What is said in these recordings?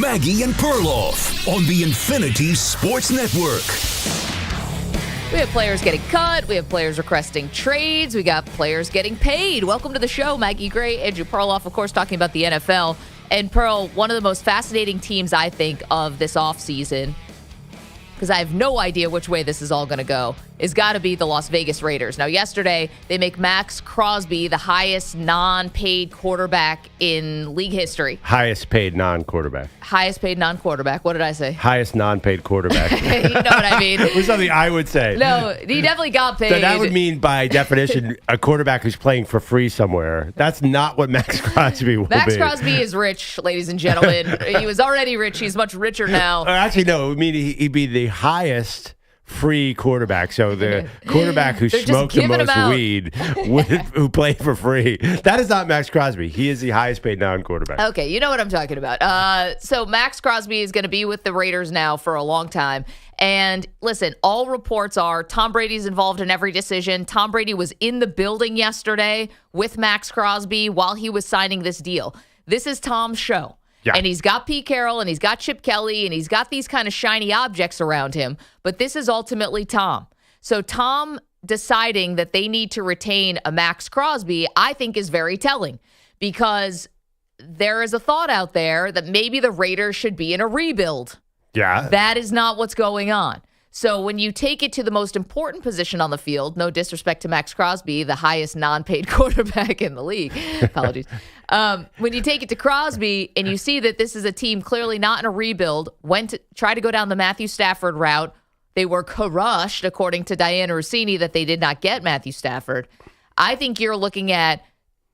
Maggie and Perloff on the Infinity Sports Network. We have players getting cut. We have players requesting trades. We got players getting paid. Welcome to the show, Maggie Gray, Andrew Perloff, of course, talking about the NFL. And Pearl, one of the most fascinating teams, I think, of this offseason, because I have no idea which way this is all going to go, is got to be the Las Vegas Raiders. Now, yesterday, they make Maxx Crosby the highest non-paid quarterback in league history. Highest paid non-quarterback. Highest paid non-quarterback. What did I say? Highest non-paid quarterback. You know what I mean? It was something I would say. No, he definitely got paid. So that would mean, by definition, a quarterback who's playing for free somewhere. That's not what Maxx Crosby will be. Maxx Crosby is rich, ladies and gentlemen. He was already rich. He's much richer now. Actually, no. I mean, he'd be the highest free quarterback. So the quarterback who smoked the most weed who played for free. That is not Maxx Crosby. He is the highest paid non-quarterback. Okay, you know what I'm talking about. So Maxx Crosby is going to be with the Raiders now for a long time. And listen, all reports are Tom Brady's involved in every decision. Tom Brady was in the building yesterday with Maxx Crosby while he was signing this deal. This is Tom's show. Yeah. And he's got Pete Carroll and he's got Chip Kelly and he's got these kind of shiny objects around him. But this is ultimately Tom. So Tom deciding that they need to retain a Maxx Crosby, I think, is very telling, because there is a thought out there that maybe the Raiders should be in a rebuild. Yeah. That is not what's going on. So when you take it to the most important position on the field, no disrespect to Maxx Crosby, the highest non-paid quarterback in the league. Apologies. When you take it to Crosby and you see that this is a team clearly not in a rebuild, went to try to go down the Matthew Stafford route. They were crushed, according to Diana Rossini, that they did not get Matthew Stafford. I think you're looking at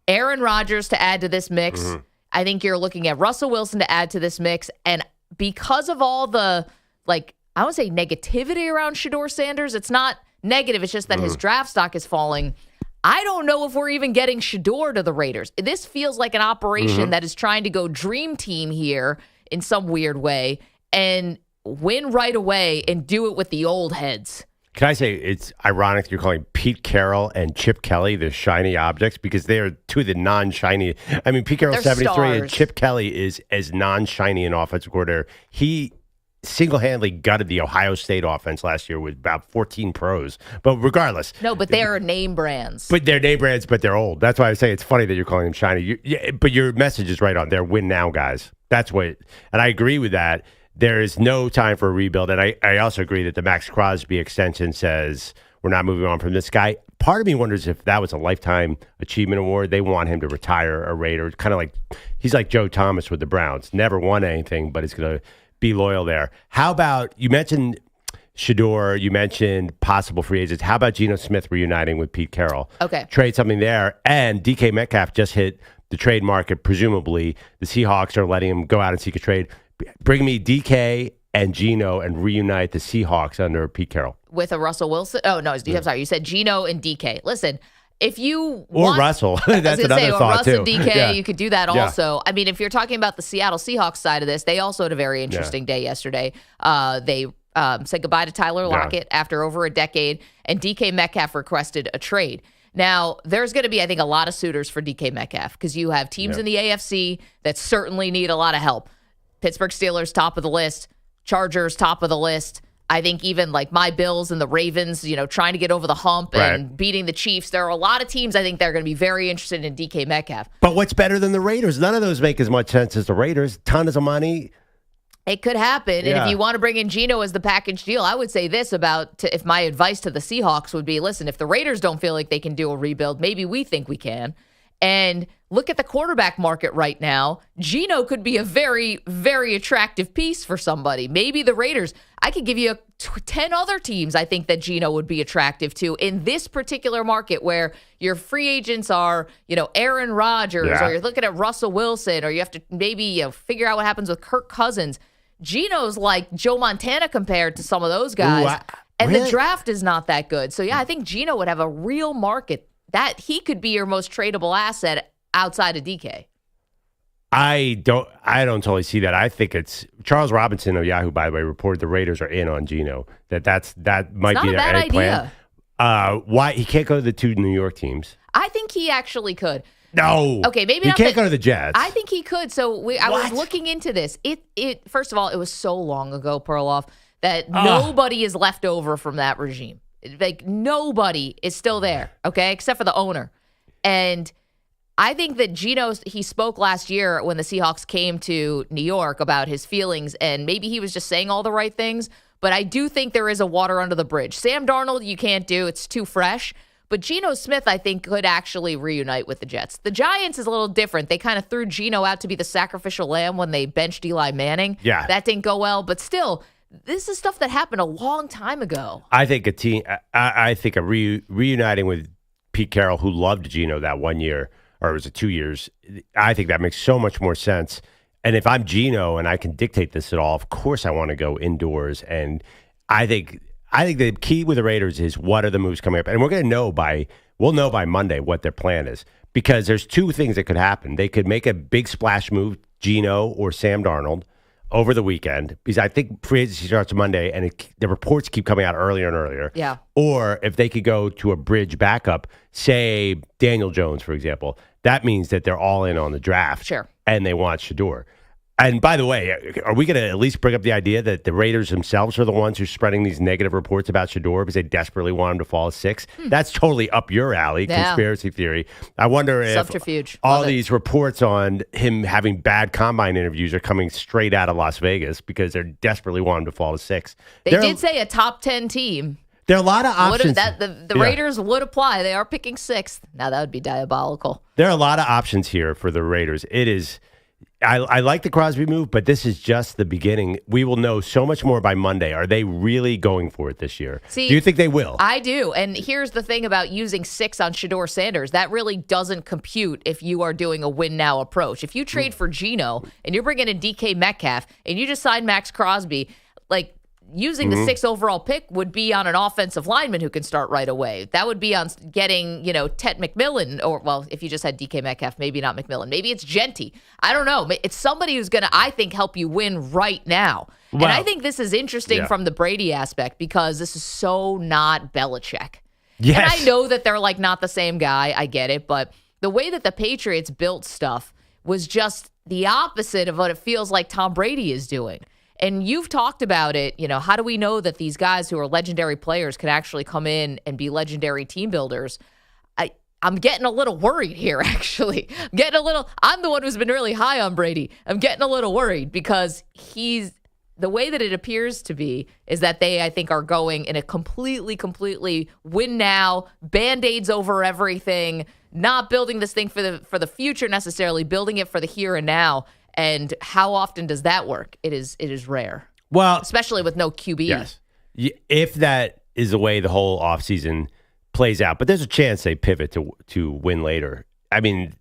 Aaron Rodgers to add to this mix. Mm-hmm. I think you're looking at Russell Wilson to add to this mix. And because of all the, I would say negativity around Shedeur Sanders, it's not negative. It's just that his draft stock is falling. I don't know if we're even getting Shedeur to the Raiders. This feels like an operation that is trying to go dream team here in some weird way and win right away and do it with the old heads. Can I say it's ironic you're calling Pete Carroll and Chip Kelly the shiny objects, because they are two of the non-shiny. I mean, Pete Carroll's 73 stars. And Chip Kelly is as non-shiny an offensive coordinator. He single-handedly gutted the Ohio State offense last year with about 14 pros. But regardless. No, but they are name brands. But they're name brands, but they're old. That's why I say it's funny that you're calling them shiny. But your message is right on. They're win now guys. That's what, and I agree with that. There is no time for a rebuild. And I also agree that the Maxx Crosby extension says we're not moving on from this guy. Part of me wonders if that was a Lifetime Achievement Award. They want him to retire a Raider. Kind of like, he's like Joe Thomas with the Browns. Never won anything, but he's going to be loyal there. How about, you mentioned Shedeur, you mentioned possible free agents. How about Geno Smith reuniting with Pete Carroll? Okay. Trade something there. And DK Metcalf just hit the trade market, presumably. The Seahawks are letting him go out and seek a trade. Bring me DK and Geno and reunite the Seahawks under Pete Carroll. With a Russell Wilson? Oh, no, I'm sorry. You said Geno and DK. Listen, if you or Russell, that's another thought Russell too. DK, yeah. You could do that also. I mean, if you're talking about the Seattle Seahawks side of this, they also had a very interesting day yesterday. They said goodbye to Tyler Lockett after over a decade, and DK Metcalf requested a trade. Now, there's going to be, I think, a lot of suitors for DK Metcalf, because you have teams in the AFC that certainly need a lot of help. Pittsburgh Steelers, top of the list. Chargers, top of the list. I think even like my Bills and the Ravens, trying to get over the hump and beating the Chiefs. There are a lot of teams I think they're going to be very interested in DK Metcalf. But what's better than the Raiders? None of those make as much sense as the Raiders. Tons of money. It could happen. Yeah. And if you want to bring in Geno as the package deal, I would say this if my advice to the Seahawks would be, listen, if the Raiders don't feel like they can do a rebuild, maybe we think we can. And look at the quarterback market right now. Geno could be a very, very attractive piece for somebody. Maybe the Raiders. I could give you 10 other teams I think that Geno would be attractive to in this particular market, where your free agents are, Aaron Rodgers, or you're looking at Russell Wilson, or you have to maybe figure out what happens with Kirk Cousins. Geno's like Joe Montana compared to some of those guys. And the draft is not that good. So, I think Geno would have a real market. That he could be your most tradable asset outside of DK. I don't totally see that. I think it's Charles Robinson of Yahoo, by the way, reported the Raiders are in on Geno. That might be their plan. Why he can't go to the two New York teams? I think he actually could. No. Okay, maybe he not can't go to the Jets. I think he could. So I was looking into this. It first of all, it was so long ago, Perloff, that nobody is left over from that regime. Like nobody is still there, okay, except for the owner. And I think that Geno, he spoke last year when the Seahawks came to New York about his feelings, and maybe he was just saying all the right things, but I do think there is a water under the bridge. Sam Darnold, you can't do. It's too fresh. But Geno Smith, I think, could actually reunite with the Jets. The Giants is a little different. They kind of threw Geno out to be the sacrificial lamb when they benched Eli Manning. Yeah. That didn't go well, but still, this is stuff that happened a long time ago. I think reuniting with Pete Carroll, who loved Geno that 1 year, or was it 2 years? I think that makes so much more sense. And if I'm Geno and I can dictate this at all, of course I want to go indoors. And I think the key with the Raiders is what are the moves coming up, and we're going to know we'll know by Monday what their plan is, because there's two things that could happen. They could make a big splash move, Geno or Sam Darnold, over the weekend, because I think free agency starts Monday, and the reports keep coming out earlier and earlier. Yeah. Or if they could go to a bridge backup, say Daniel Jones, for example, that means that they're all in on the draft. Sure. And they want Shedeur. And by the way, are we going to at least bring up the idea that the Raiders themselves are the ones who are spreading these negative reports about Shedeur because they desperately want him to fall to 6? That's totally up your alley, conspiracy theory. I wonder if Subterfuge. all these reports on him having bad combine interviews are coming straight out of Las Vegas because they're desperately wanting him to fall to 6. They did say a top 10 team. There are a lot of options. The Raiders would apply. They are picking 6th. Now, that would be diabolical. There are a lot of options here for the Raiders. It is... I like the Crosby move, but this is just the beginning. We will know so much more by Monday. Are they really going for it this year? Do you think they will? I do. And here's the thing about using 6 on Shedeur Sanders. That really doesn't compute if you are doing a win-now approach. If you trade for Geno and you're bringing in DK Metcalf and you just sign Maxx Crosby, like, using the 6th overall pick would be on an offensive lineman who can start right away. That would be on getting, Tet McMillan, or, well, if you just had DK Metcalf, maybe not McMillan. Maybe it's Genty. I don't know. It's somebody who's going to, I think, help you win right now. Well, and I think this is interesting from the Brady aspect because this is so not Belichick. Yes. And I know that they're, like, not the same guy. I get it. But the way that the Patriots built stuff was just the opposite of what it feels like Tom Brady is doing. And you've talked about it, how do we know that these guys who are legendary players can actually come in and be legendary team builders? I'm getting a little worried here, actually. I'm the one who's been really high on Brady. I'm getting a little worried because the way that it appears to be is that they, I think, are going in a completely win now, Band-Aids over everything, not building this thing for the future necessarily, building it for the here and now. And how often does that work? It is rare. Well, especially with no QB. Yes. If that is the way the whole offseason plays out, but there's a chance they pivot to win later. I mean,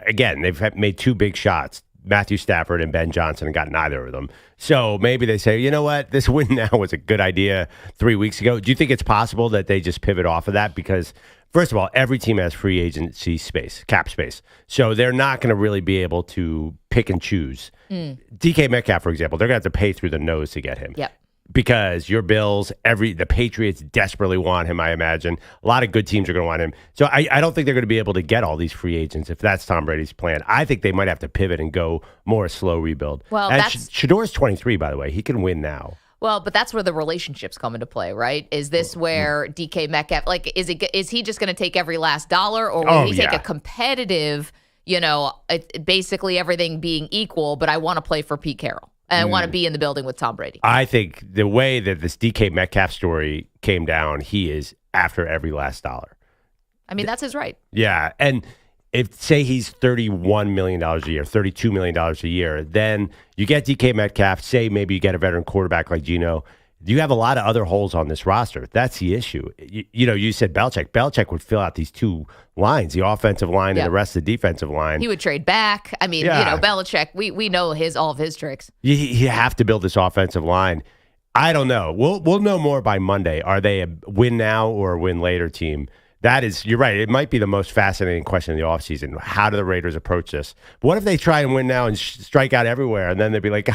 again, they've made 2 big shots, Matthew Stafford and Ben Johnson, and got neither of them. So maybe they say, you know what, this win now was a good idea 3 weeks ago. Do you think it's possible that they just pivot off of that? Because first of all, every team has free agency space, cap space. So they're not going to really be able to pick and choose. DK Metcalf, for example, they're going to have to pay through the nose to get him. Yep. Because your Bills, the Patriots desperately want him, I imagine. A lot of good teams are going to want him. So I don't think they're going to be able to get all these free agents if that's Tom Brady's plan. I think they might have to pivot and go more slow rebuild. Well, Shedeur's 23, by the way. He can win now. Well, but that's where the relationships come into play, right? Is this where DK Metcalf, like, is he just going to take every last dollar, or will he take a competitive, basically everything being equal, but I want to play for Pete Carroll and I want to be in the building with Tom Brady? I think the way that this DK Metcalf story came down, he is after every last dollar. I mean, that's his right. Yeah, and say he's $31 million a year, $32 million a year, then you get DK Metcalf, say maybe you get a veteran quarterback like Geno. You have a lot of other holes on this roster. That's the issue. You said Belichick. Belichick would fill out these 2 lines, the offensive line and the rest of the defensive line. He would trade back. I mean, Belichick, we know all of his tricks. You have to build this offensive line. I don't know. We'll know more by Monday. Are they a win now or a win later team? You're right. It might be the most fascinating question in the offseason. How do the Raiders approach this? What if they try and win now and strike out everywhere, and then they'd be like,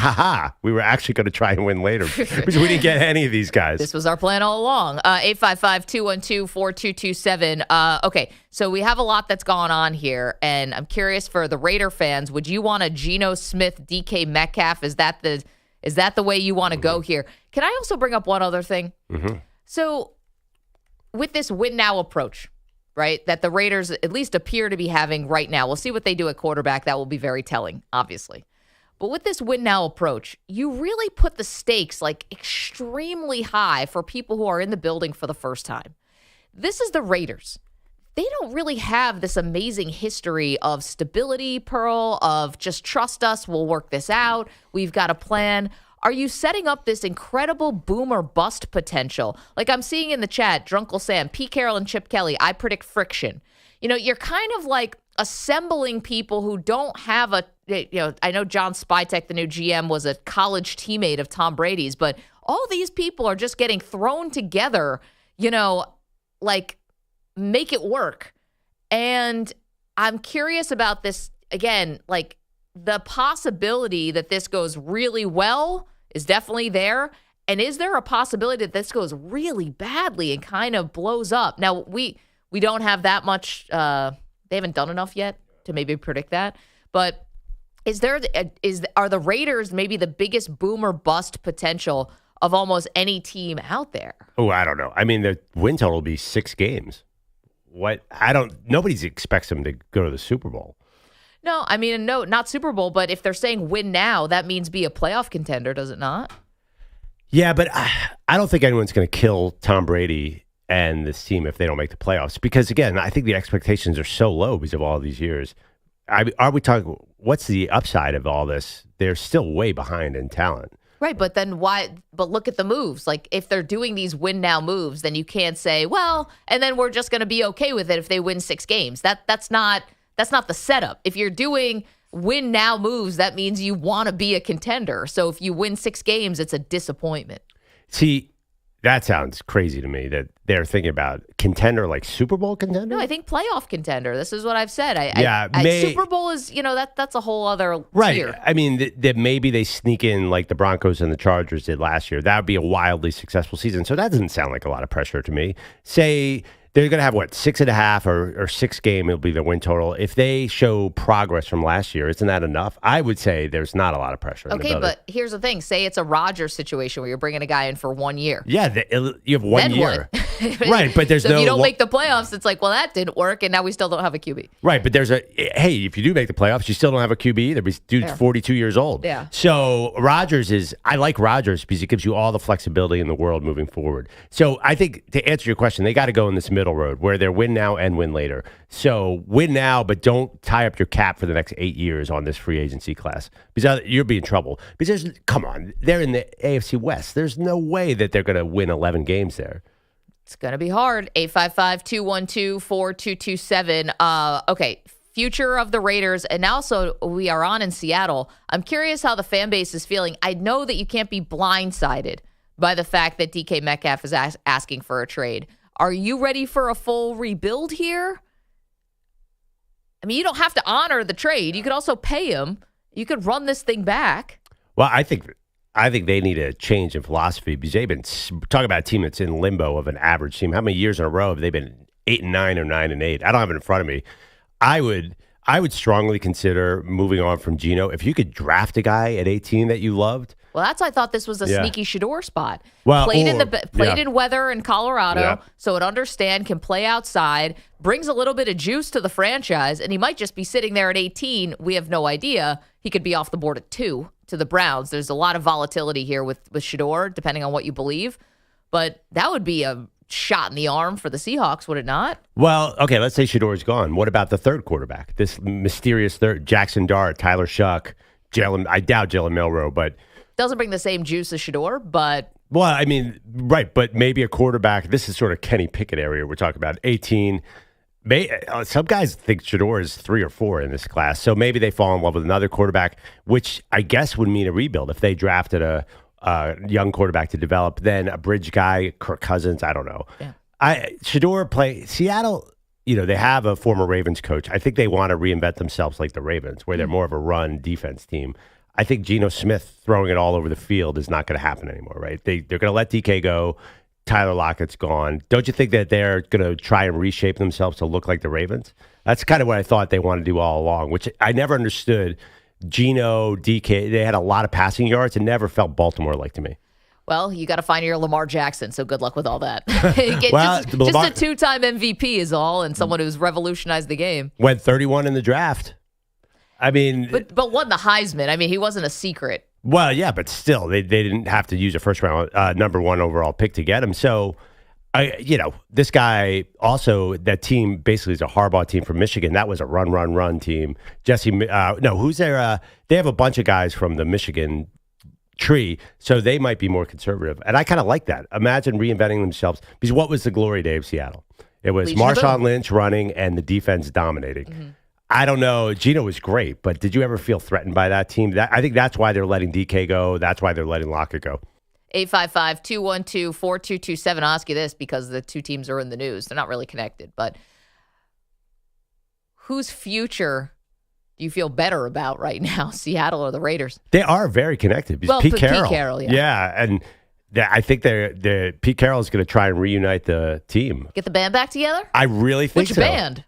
we were actually going to try and win later because we didn't get any of these guys. This was our plan all along. 855-212-4227. Okay, so we have a lot that's gone on here, and I'm curious for the Raider fans, would you want a Geno Smith, DK Metcalf? Is that the way you want to go here? Can I also bring up one other thing? Mm-hmm. So with this win now approach, right, that the Raiders at least appear to be having right now, we'll see what they do at quarterback. That will be very telling, obviously. But with this win now approach, you really put the stakes like extremely high for people who are in the building for the first time. This is the Raiders. They don't really have this amazing history of stability, Pearl, of just trust us, we'll work this out, we've got a plan. Are you setting up this incredible boom or bust potential? Like I'm seeing in the chat, Drunkle Sam, Pete Carroll, and Chip Kelly, I predict friction. You're kind of like assembling people who don't have I know John Spytek, the new GM, was a college teammate of Tom Brady's, but all these people are just getting thrown together, like make it work. And I'm curious about this, again, like the possibility that this goes really well is definitely there. And is there a possibility that this goes really badly and kind of blows up? Now, we don't have that much. They haven't done enough yet to maybe predict that. But are the Raiders maybe the biggest boom or bust potential of almost any team out there? Oh, I don't know. I mean, the win total will be 6 games. Nobody expects them to go to the Super Bowl. No, I mean, no, not Super Bowl, but if they're saying win now, that means be a playoff contender, does it not? Yeah, but I don't think anyone's going to kill Tom Brady and this team if they don't make the playoffs. Because, again, I think the expectations are so low because of all these years. Are we talking, what's the upside of all this? They're still way behind in talent. Right, but then why? But look at the moves. Like, if they're doing these win now moves, then you can't say, well, and then we're just going to be okay with it if they win 6 games. That's not the setup. If you're doing win now moves, that means you want to be a contender. So if you win 6 games, it's a disappointment. See, that sounds crazy to me that they're thinking about contender, like Super Bowl contender. No, I think playoff contender. This is what I've said. Super Bowl is, that's a whole other tier. I mean, that maybe they sneak in like the Broncos and the Chargers did last year. That would be a wildly successful season. So that doesn't sound like a lot of pressure to me. Say they're going to have, 6.5 or 6 game, it'll be the win total. If they show progress from last year, isn't that enough? I would say there's not a lot of pressure. Okay, but here's the thing. Say it's a Rodgers situation where you're bringing a guy in for 1 year. Yeah, you have 1 year. Right, but so if you don't make the playoffs, it's like, well, that didn't work, and now we still don't have a QB. Right, but if you do make the playoffs, you still don't have a QB either. Dude's 42 years old. Yeah. So I like Rodgers because he gives you all the flexibility in the world moving forward. So I think to answer your question, they got to go in this middle road where they're win now and win later. So win now, but don't tie up your cap for the next 8 years on this free agency class because you'll be in trouble. Because come on, they're in the AFC West. There's no way that they're going to win 11 games there. It's going to be hard. 855-212-4227. Okay, future of the Raiders. And also, we are on in Seattle. I'm curious how the fan base is feeling. I know that you can't be blindsided by the fact that DK Metcalf is asking for a trade. Are you ready for a full rebuild here? I mean, you don't have to honor the trade. You could also pay him. You could run this thing back. Well, I think they need a change in philosophy because they've been talking about a team that's in limbo of an average team. How many years in a row have they been 8-9 or 9-8? I don't have it in front of me. I would strongly consider moving on from Geno. If you could draft a guy at 18 that you loved. Well, that's why I thought this was a sneaky Shedeur spot. Well, played in weather in Colorado, so it can play outside, brings a little bit of juice to the franchise, and he might just be sitting there at 18. We have no idea. He could be off the board at 2 to the Browns. There's a lot of volatility here with Shedeur, depending on what you believe. But that would be a shot in the arm for the Seahawks, would it not? Well, okay, let's say Shedeur's gone. What about the third quarterback? This mysterious third, Jackson Dart, Tyler Shuck, I doubt Jalen Milroe, but doesn't bring the same juice as Shedeur, but well, I mean, right, but maybe a quarterback. This is sort of Kenny Pickett area we're talking about. 18. Some guys think Shedeur is 3 or 4 in this class, so maybe they fall in love with another quarterback, which I guess would mean a rebuild if they drafted a young quarterback to develop. Then a bridge guy, Kirk Cousins. I don't know. Yeah. Shedeur play Seattle. They have a former Ravens coach. I think they want to reinvent themselves like the Ravens, where they're more of a run defense team. I think Geno Smith throwing it all over the field is not going to happen anymore, right? They're going to let DK go. Tyler Lockett's gone. Don't you think that they're going to try and reshape themselves to look like the Ravens? That's kind of what I thought they wanted to do all along, which I never understood. Geno, DK, they had a lot of passing yards and never felt Baltimore-like to me. Well, you got to find your Lamar Jackson, so good luck with all that. Just a two-time MVP is all, and someone who's revolutionized the game. Went 31 in the draft. I mean... But won the Heisman. I mean, he wasn't a secret. Well, yeah, but still, they didn't have to use a first-round number 1 overall pick to get him. So, this guy also, that team basically is a Harbaugh team from Michigan. That was a run team. Who's there? They have a bunch of guys from the Michigan tree, so they might be more conservative. And I kind of like that. Imagine reinventing themselves. Because what was the glory day of Seattle? It was Marshawn Lynch running and the defense dominating. Mm-hmm. I don't know. Geno was great, but did you ever feel threatened by that team? I think that's why they're letting DK go. That's why they're letting Lockett go. 855-212-4227. I'll ask you this because the two teams are in the news. They're not really connected, but whose future do you feel better about right now, Seattle or the Raiders? They are very connected. Well, Pete Carroll. Pete Carroll, yeah. Yeah, and I think Pete Carroll is going to try and reunite the team. Get the band back together? I really think so. Which band?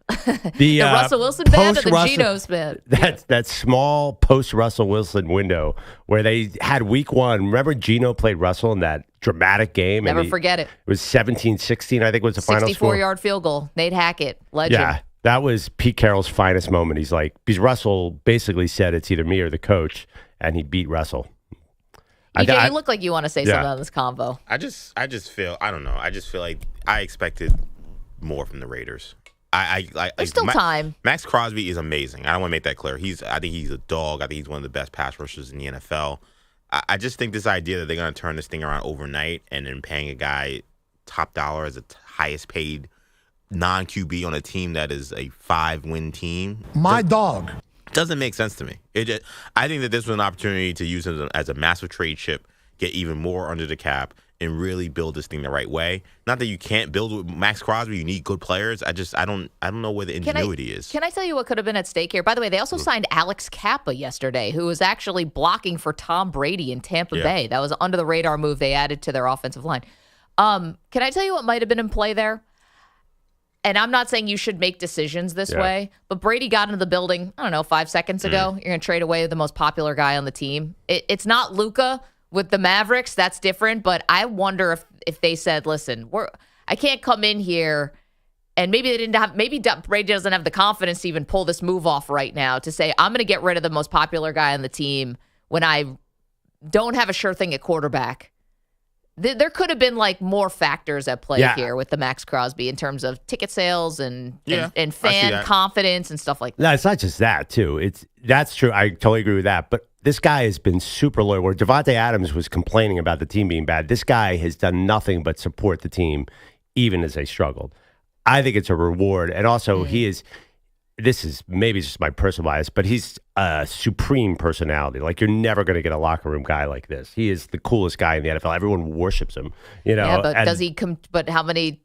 The Russell Wilson band or the Geno's band? That small post-Russell Wilson window where they had week 1. Remember Geno played Russell in that dramatic game? Never forget it. It was 17-16, I think was the final score. 64-yard field goal. Nate Hackett, legend. Yeah. That was Pete Carroll's finest moment. He's like, because Russell basically said it's either me or the coach, and he beat Russell. EJ, you look like you want to say something on this convo. I just feel, I don't know. I just feel like I expected more from the Raiders. There's still time. Maxx Crosby is amazing. I don't want to make that clear. I think he's a dog. I think he's one of the best pass rushers in the NFL. I just think this idea that they're going to turn this thing around overnight and then paying a guy top dollar as the highest paid non-QB on a team that is a 5-win team. My dog. Doesn't make sense to me. I think that this was an opportunity to use him as a massive trade chip, get even more under the cap, and really build this thing the right way. Not that you can't build with Maxx Crosby. You need good players. I don't know where the ingenuity is. Can I tell you what could have been at stake here? By the way, they also signed Alex Kappa yesterday, who was actually blocking for Tom Brady in Tampa Bay. That was an under the radar move they added to their offensive line. Can I tell you what might have been in play there? And I'm not saying you should make decisions this way, but Brady got into the building, 5 seconds ago. You're going to trade away the most popular guy on the team. It's not Luka with the Mavericks. That's different. But I wonder if they said, listen, I can't come in here. And maybe Brady doesn't have the confidence to even pull this move off right now to say, I'm going to get rid of the most popular guy on the team when I don't have a sure thing at quarterback. There could have been more factors at play here with the Maxx Crosby in terms of ticket sales and fan confidence and stuff like that. No, it's not just that too. That's true. I totally agree with that. But this guy has been super loyal. Where Devontae Adams was complaining about the team being bad, this guy has done nothing but support the team, even as they struggled. I think it's a reward, and also he is. This is maybe just my personal bias, but he's a supreme personality. You're never going to get a locker room guy like this. He is the coolest guy in the NFL. Everyone worships him. Yeah, but does he? But how many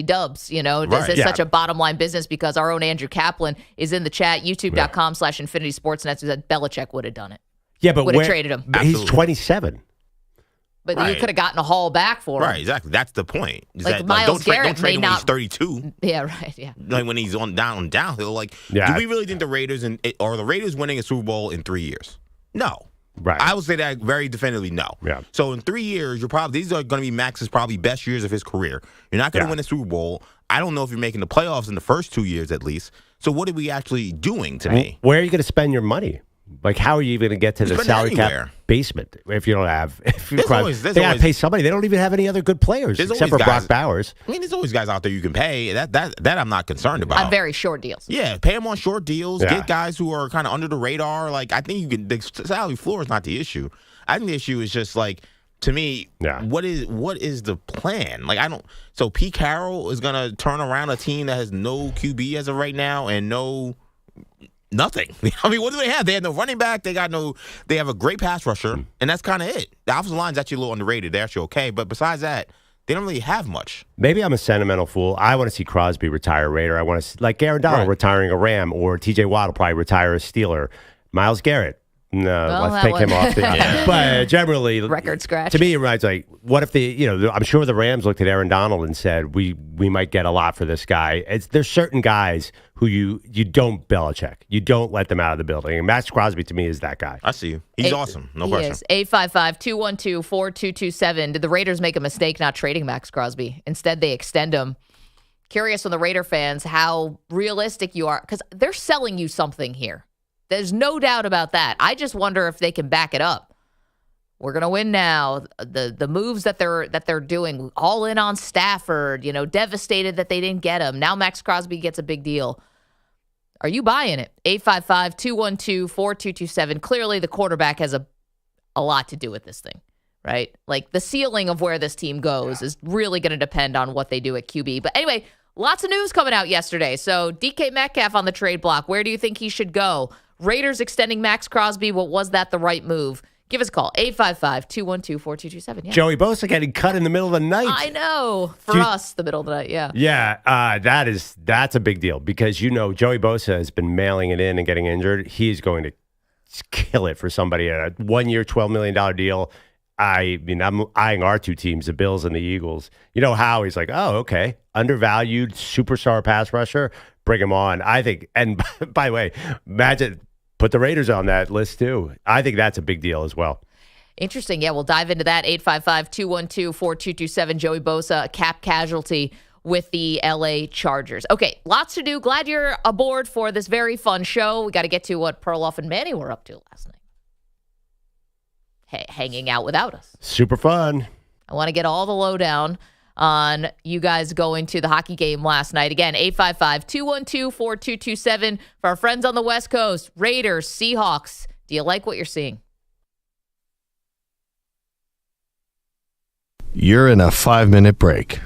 dubs? Is this such a bottom line business? Because our own Andrew Kaplan is in the chat, YouTube.com/Infinity Sportsnet, who said Belichick would have done it. Yeah, but would have traded him. He's 27. But you could have gotten a haul back for him. Right, exactly. That's the point. Miles Garrett don't trade him when he's 32. Yeah, right, yeah. When he's on downhill. Do we really think the Raiders are the Raiders winning a Super Bowl in 3 years? No. Right. I would say that very definitively no. Yeah. So in 3 years, these are going to be Max's probably best years of his career. You're not going to win a Super Bowl. I don't know if you're making the playoffs in the first 2 years at least. So what are we actually doing to me? Where are you going to spend your money? How are you even going to get to the salary cap basement if you don't have? They got to pay somebody. They don't even have any other good players except for Brock Bowers. There's always guys out there you can pay. That I'm not concerned about. On very short deals. Yeah, pay them on short deals. Yeah. Get guys who are kind of under the radar. I think the salary floor is not the issue. I think the issue is just to me, what is the plan? So Pete Carroll is gonna turn around a team that has no QB as of right now and nothing. What do they have? They have no running back. They have a great pass rusher, and that's kind of it. The offensive line's actually a little underrated. They're actually okay, but besides that, they don't really have much. Maybe I'm a sentimental fool. I want to see Crosby retire a Raider. I want to like Aaron Donald retiring a Ram, or T.J. Watt will probably retire a Steeler. Myles Garrett. No, let's take him off. But generally, record scratch. To me, it reminds like, what if I'm sure the Rams looked at Aaron Donald and said, we might get a lot for this guy. There's certain guys who you don't Belichick. You don't let them out of the building. And Maxx Crosby, to me, is that guy. I see you. He's awesome. No question. He is. 855-212-4227. Did the Raiders make a mistake not trading Maxx Crosby? Instead, they extend him. Curious from the Raider fans how realistic you are, because they're selling you something here. There's no doubt about that. I just wonder if they can back it up. We're gonna win now. The moves that they're doing, all in on Stafford. Devastated that they didn't get him. Now Maxx Crosby gets a big deal. Are you buying it? 855-212-4227. Clearly, the quarterback has a lot to do with this thing, right? Like the ceiling of where this team goes is really going to depend on what they do at QB. But anyway, lots of news coming out yesterday. So DK Metcalf on the trade block. Where do you think he should go? Raiders extending Maxx Crosby. Well, was that the right move? Give us a call. 855-212-4227. Yeah. Joey Bosa getting cut in the middle of the night. I know. For us, the middle of the night, yeah. Yeah, that's a big deal because, Joey Bosa has been mailing it in and getting injured. He's going to kill it for somebody at a 1 year, $12 million deal. I'm eyeing our two teams, the Bills and the Eagles. You know how he's like, oh, okay, undervalued superstar pass rusher, bring him on. I think, and by the way, imagine put the Raiders on that list too. I think that's a big deal as well. Interesting. Yeah, we'll dive into that. 855-212-4227. Joey Bosa, a cap casualty with the LA Chargers. Okay, lots to do. Glad you're aboard for this very fun show. We got to get to what Perloff and Manny were up to last night. Hanging out without us. Super fun. I want to get all the lowdown on you guys going to the hockey game last night. Again, 855-212-4227 for our friends on the West Coast. Raiders, Seahawks. Do you like what you're seeing? You're in a 5-minute break.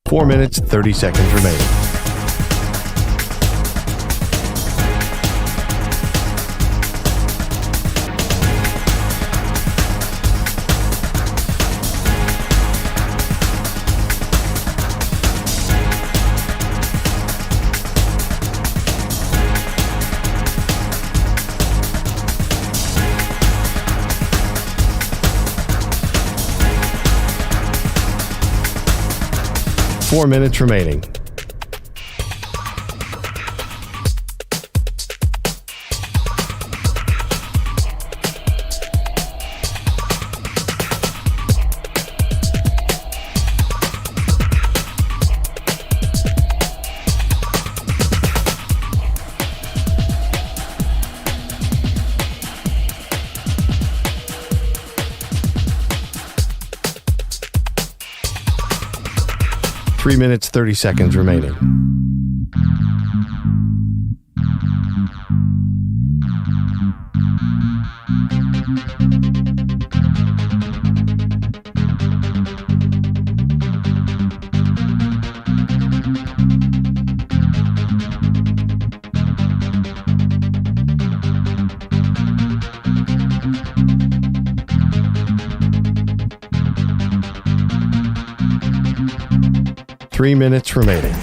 Four minutes, 30 seconds remaining. Four minutes remaining. Three minutes, 30 seconds remaining. Three minutes remaining.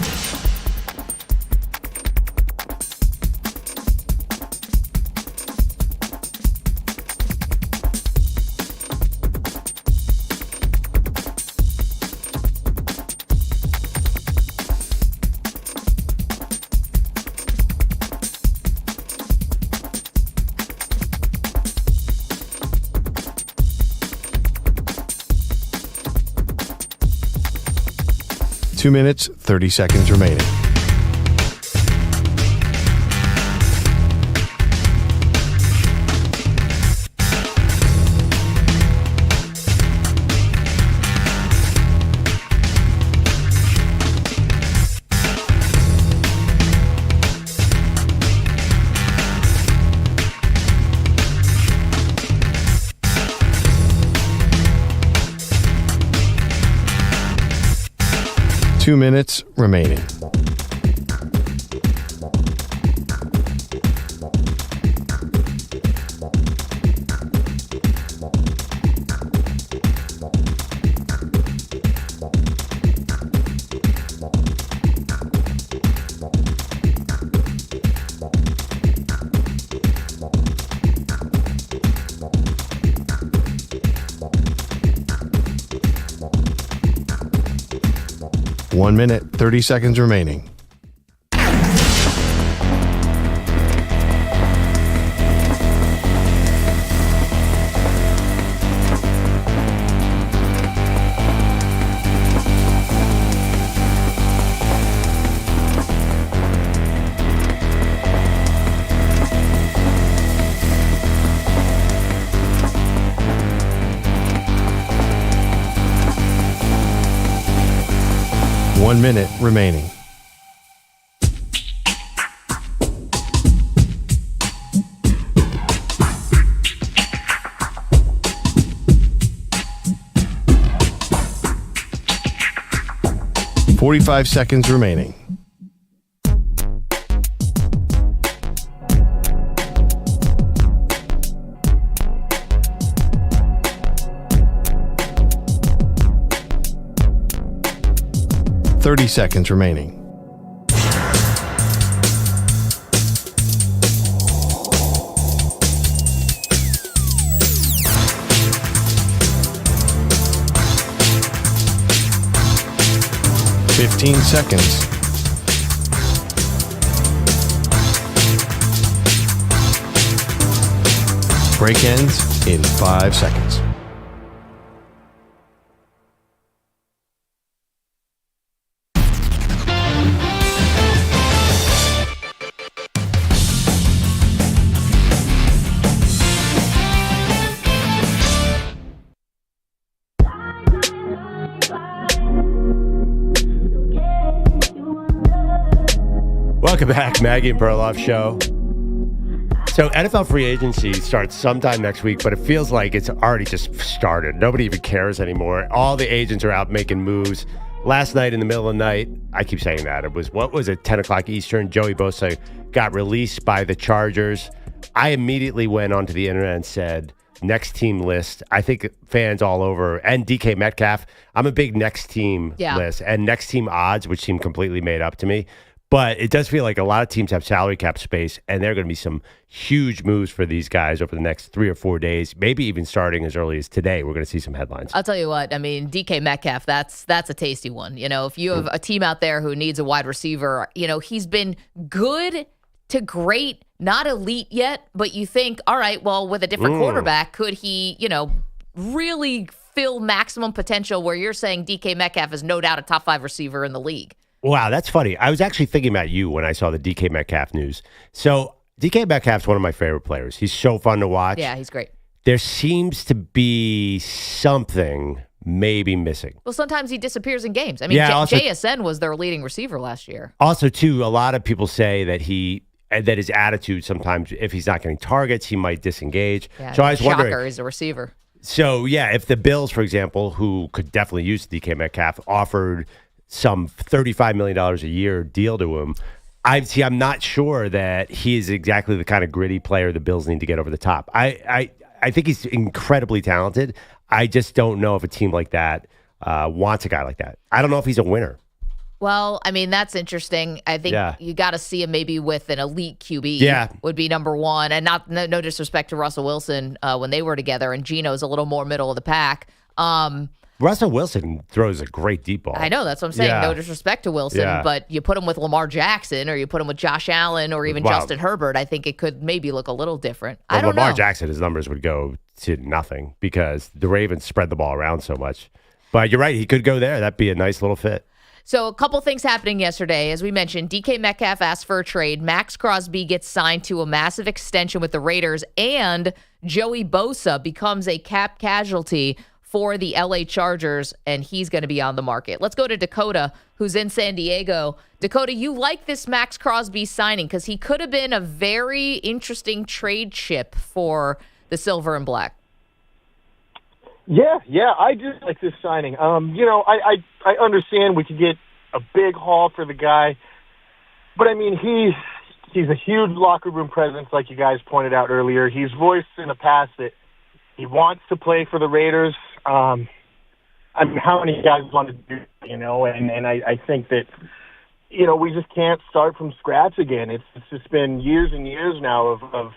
Two minutes, 30 seconds remaining. 2 minutes remaining. One minute, 30 seconds remaining. One minute remaining. "45 seconds remaining. "30 seconds remaining. "15 seconds. Break ends in 5 seconds. Welcome back, Maggie and Perloff Show. So NFL free agency starts sometime next week, but it feels like it's already just started. Nobody even cares anymore. All the agents are out making moves. Last night in the middle of the night, I keep saying that, it was, 10 o'clock Eastern, Joey Bosa got released by the Chargers. I immediately went onto the internet and said, next team list. I think fans all over, and DK Metcalf, I'm a big next team list, and next team odds, which seem completely made up to me. But it does feel like a lot of teams have salary cap space, and there are going to be some huge moves for these guys over the next 3 or 4 days, maybe even starting as early as today. We're going to see some headlines. I'll tell you what, I mean, DK Metcalf, that's a tasty one. You know, if you have a team out there who needs a wide receiver, you know, he's been good to great, not elite yet, but you think, all right, well, with a different quarterback, could he, you know, really fill maximum potential where you're saying DK Metcalf is no doubt a top 5 receiver in the league? Wow, that's funny. I was actually thinking about you when I saw the DK Metcalf news. So DK Metcalf's one of my favorite players. He's so fun to watch. Yeah, he's great. There seems to be something maybe missing. Well, sometimes he disappears in games. I mean, JSN was their leading receiver last year. Also, too, a lot of people say that that his attitude sometimes, if he's not getting targets, he might disengage. Yeah, so I was wondering. Shocker, he's a receiver. So, yeah, if the Bills, for example, who could definitely use DK Metcalf, offered some $35 million a year deal to him, I'm not sure that he is exactly the kind of gritty player the Bills need to get over the top. I think he's incredibly talented. I just don't know if a team like that wants a guy like that. I don't know if he's a winner. Well, I mean, that's interesting. I think you got to see him maybe with an elite QB. Yeah. Would be number one. And no disrespect to Russell Wilson when they were together, and Geno's a little more middle of the pack. Russell Wilson throws a great deep ball. I know, that's what I'm saying. Yeah. No disrespect to Wilson, but you put him with Lamar Jackson, or you put him with Josh Allen, or even Justin Herbert, I think it could maybe look a little different. Well, I don't know. Lamar Jackson, his numbers would go to nothing because the Ravens spread the ball around so much. But you're right, he could go there. That'd be a nice little fit. So a couple things happening yesterday. As we mentioned, DK Metcalf asked for a trade. Maxx Crosby gets signed to a massive extension with the Raiders, and Joey Bosa becomes a cap casualty for the LA Chargers, and he's going to be on the market. Let's go to Dakota, who's in San Diego. Dakota, you like this Maxx Crosby signing because he could have been a very interesting trade chip for the Silver and Black. Yeah, I do like this signing. I understand we could get a big haul for the guy. But, I mean, he's a huge locker room presence, like you guys pointed out earlier. He's voiced in the past that he wants to play for the Raiders. I mean, how many guys want to do that, you know? And I think that, you know, we just can't start from scratch again. It's just been years and years now of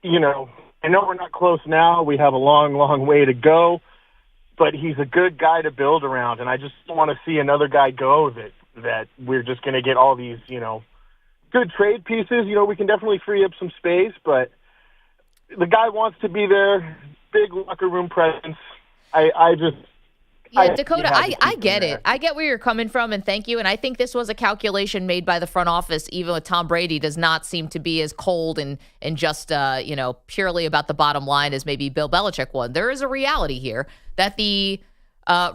you know, I know we're not close now. We have a long, long way to go. But he's a good guy to build around, and I just don't want to see another guy go that we're just going to get all these, you know, good trade pieces. You know, we can definitely free up some space, but the guy wants to be there, big locker room presence. Dakota, I get it. I get where you're coming from, and thank you. And I think this was a calculation made by the front office, even with Tom Brady does not seem to be as cold and just, you know, purely about the bottom line as maybe Bill Belichick was. There is a reality here that the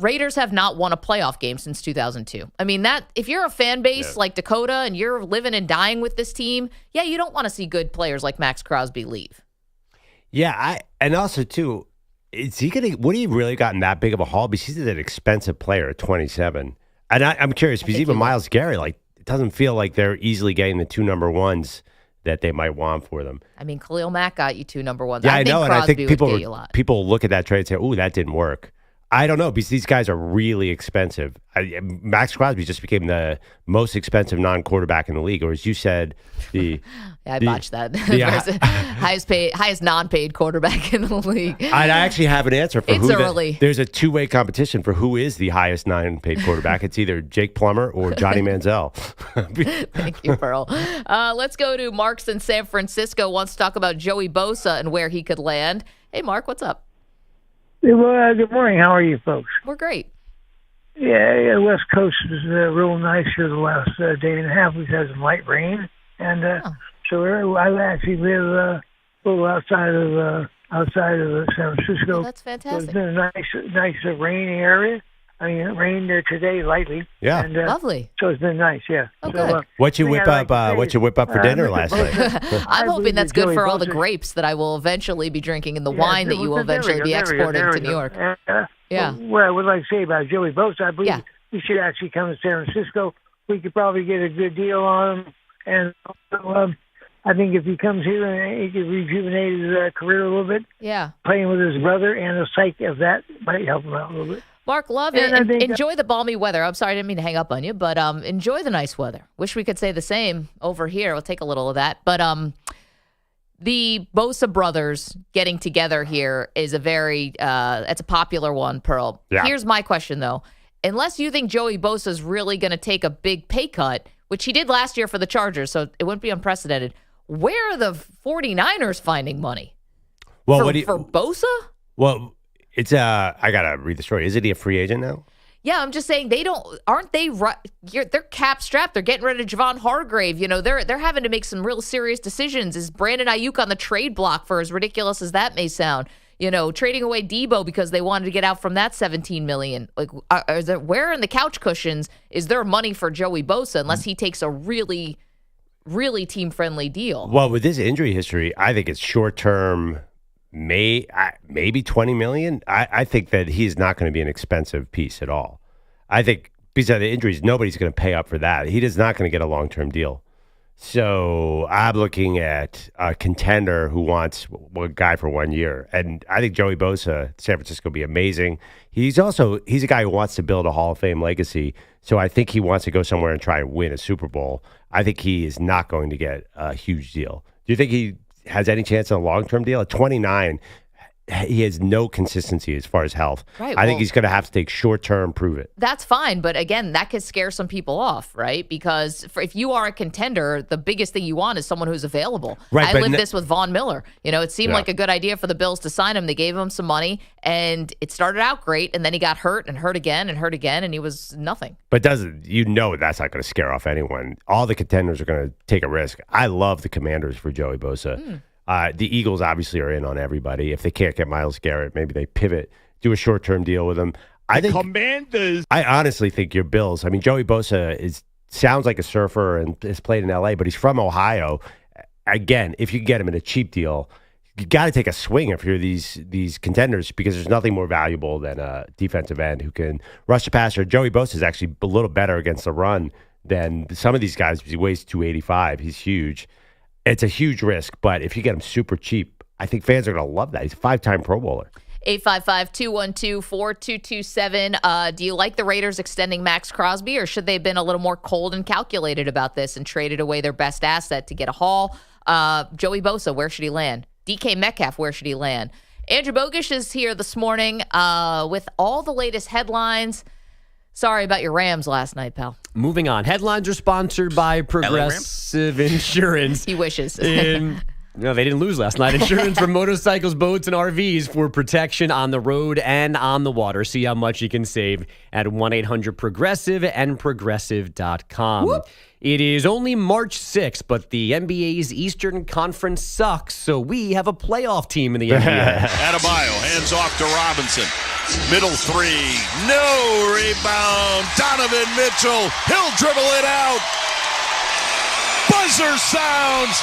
Raiders have not won a playoff game since 2002. I mean, that if you're a fan base like Dakota and you're living and dying with this team, you don't want to see good players like Maxx Crosby leave. Yeah, and also, too, is he going to? Would he really gotten that big of a haul? Because he's an expensive player at 27. And I'm curious because even Myles Garrett, like, it doesn't feel like they're easily getting the 2 number ones that they might want for them. I mean, Khalil Mack got you 2 number ones. Yeah, I know, and I think people look at that trade and say, "Ooh, that didn't work." I don't know because these guys are really expensive. Maxx Crosby just became the most expensive non-quarterback in the league, or as you said, I botched that. highest non-paid quarterback in the league. I actually have an answer for it's early. There's a 2-way competition for who is the highest non-paid quarterback. It's either Jake Plummer or Johnny Manziel. Thank you, Pearl. Let's go to Mark's in San Francisco. Wants to talk about Joey Bosa and where he could land. Hey, Mark, what's up? Well, good morning. How are you folks? We're great. Yeah, West Coast is real nice here the last day and a half. We've had some light rain, and so I actually live a little outside of San Francisco. Oh, that's fantastic. So it's been a nice rainy area. I mean, it rained there today lightly. Yeah, and, lovely. So it's been nice. Yeah. Oh, so, good. What'd you whip up for dinner last night? I'm hoping that's good for all the grapes that I will eventually be drinking and the wine that you will eventually be exporting to New York. Yeah. What I would like to say about Joey Bosa, I believe he should actually come to San Francisco. We could probably get a good deal on him, and I think if he comes here and he could rejuvenate his career a little bit, playing with his brother and the psyche of that might help him out a little bit. Mark, love it. Enjoy the balmy weather. I'm sorry, I didn't mean to hang up on you, but enjoy the nice weather. Wish we could say the same over here. We'll take a little of that. But the Bosa brothers getting together here is a very it's a popular one, Pearl. Yeah. Here's my question, though. Unless you think Joey Bosa is really going to take a big pay cut, which he did last year for the Chargers, so it wouldn't be unprecedented, where are the 49ers finding money? Well, for Bosa? Well, it's I gotta read the story. Isn't he a free agent now? Yeah, I'm just saying they're cap strapped. They're getting rid of Javon Hargrave. You know, they're having to make some real serious decisions. Is Brandon Ayuk on the trade block for as ridiculous as that may sound? You know, trading away Debo because they wanted to get out from that $17 million. Like, where in the couch cushions is there money for Joey Bosa unless he takes a really, really team-friendly deal? Well, with his injury history, I think it's short-term. Maybe $20 million. I think that he's not going to be an expensive piece at all. I think because of the injuries, nobody's going to pay up for that. He is not going to get a long-term deal. So I'm looking at a contender who wants a guy for 1 year. And I think Joey Bosa, San Francisco, will be amazing. He's a guy who wants to build a Hall of Fame legacy. So I think he wants to go somewhere and try and win a Super Bowl. I think he is not going to get a huge deal. Do you think he has any chance of a long-term deal? At 29, he has no consistency as far as health. Right, I think he's going to have to take short-term, prove it. That's fine, but again, that could scare some people off, right? Because if you are a contender, the biggest thing you want is someone who's available. Right, I lived this with Von Miller. You know, it seemed like a good idea for the Bills to sign him. They gave him some money, and it started out great, and then he got hurt and hurt again, and he was nothing. But that's not going to scare off anyone. All the contenders are going to take a risk. I love the Commanders for Joey Bosa. The Eagles obviously are in on everybody. If they can't get Myles Garrett, maybe they pivot, do a short-term deal with him. I honestly think your Bills. I mean, Joey Bosa sounds like a surfer and has played in L.A., but he's from Ohio. Again, if you get him in a cheap deal, you got to take a swing if you're these contenders because there's nothing more valuable than a defensive end who can rush the passer. Joey Bosa is actually a little better against the run than some of these guys. He weighs 285. He's huge. It's a huge risk, but if you get him super cheap, I think fans are going to love that. He's a 5-time Pro Bowler. 855-212-4227. Do you like the Raiders extending Maxx Crosby, or should they have been a little more cold and calculated about this and traded away their best asset to get a haul? Joey Bosa, where should he land? DK Metcalf, where should he land? Andrew Bogusch is here this morning with all the latest headlines. Sorry about your Rams last night, pal. Moving on. Headlines are sponsored by Progressive Insurance. He wishes. No, they didn't lose last night. Insurance for motorcycles, boats, and RVs for protection on the road and on the water. See how much you can save at 1-800-PROGRESSIVE and Progressive.com. Whoop. It is only March 6th, but the NBA's Eastern Conference sucks, so we have a playoff team in the NBA. Adebayo hands off to Robinson. Middle three. No rebound. Donovan Mitchell. He'll dribble it out. Buzzer sounds.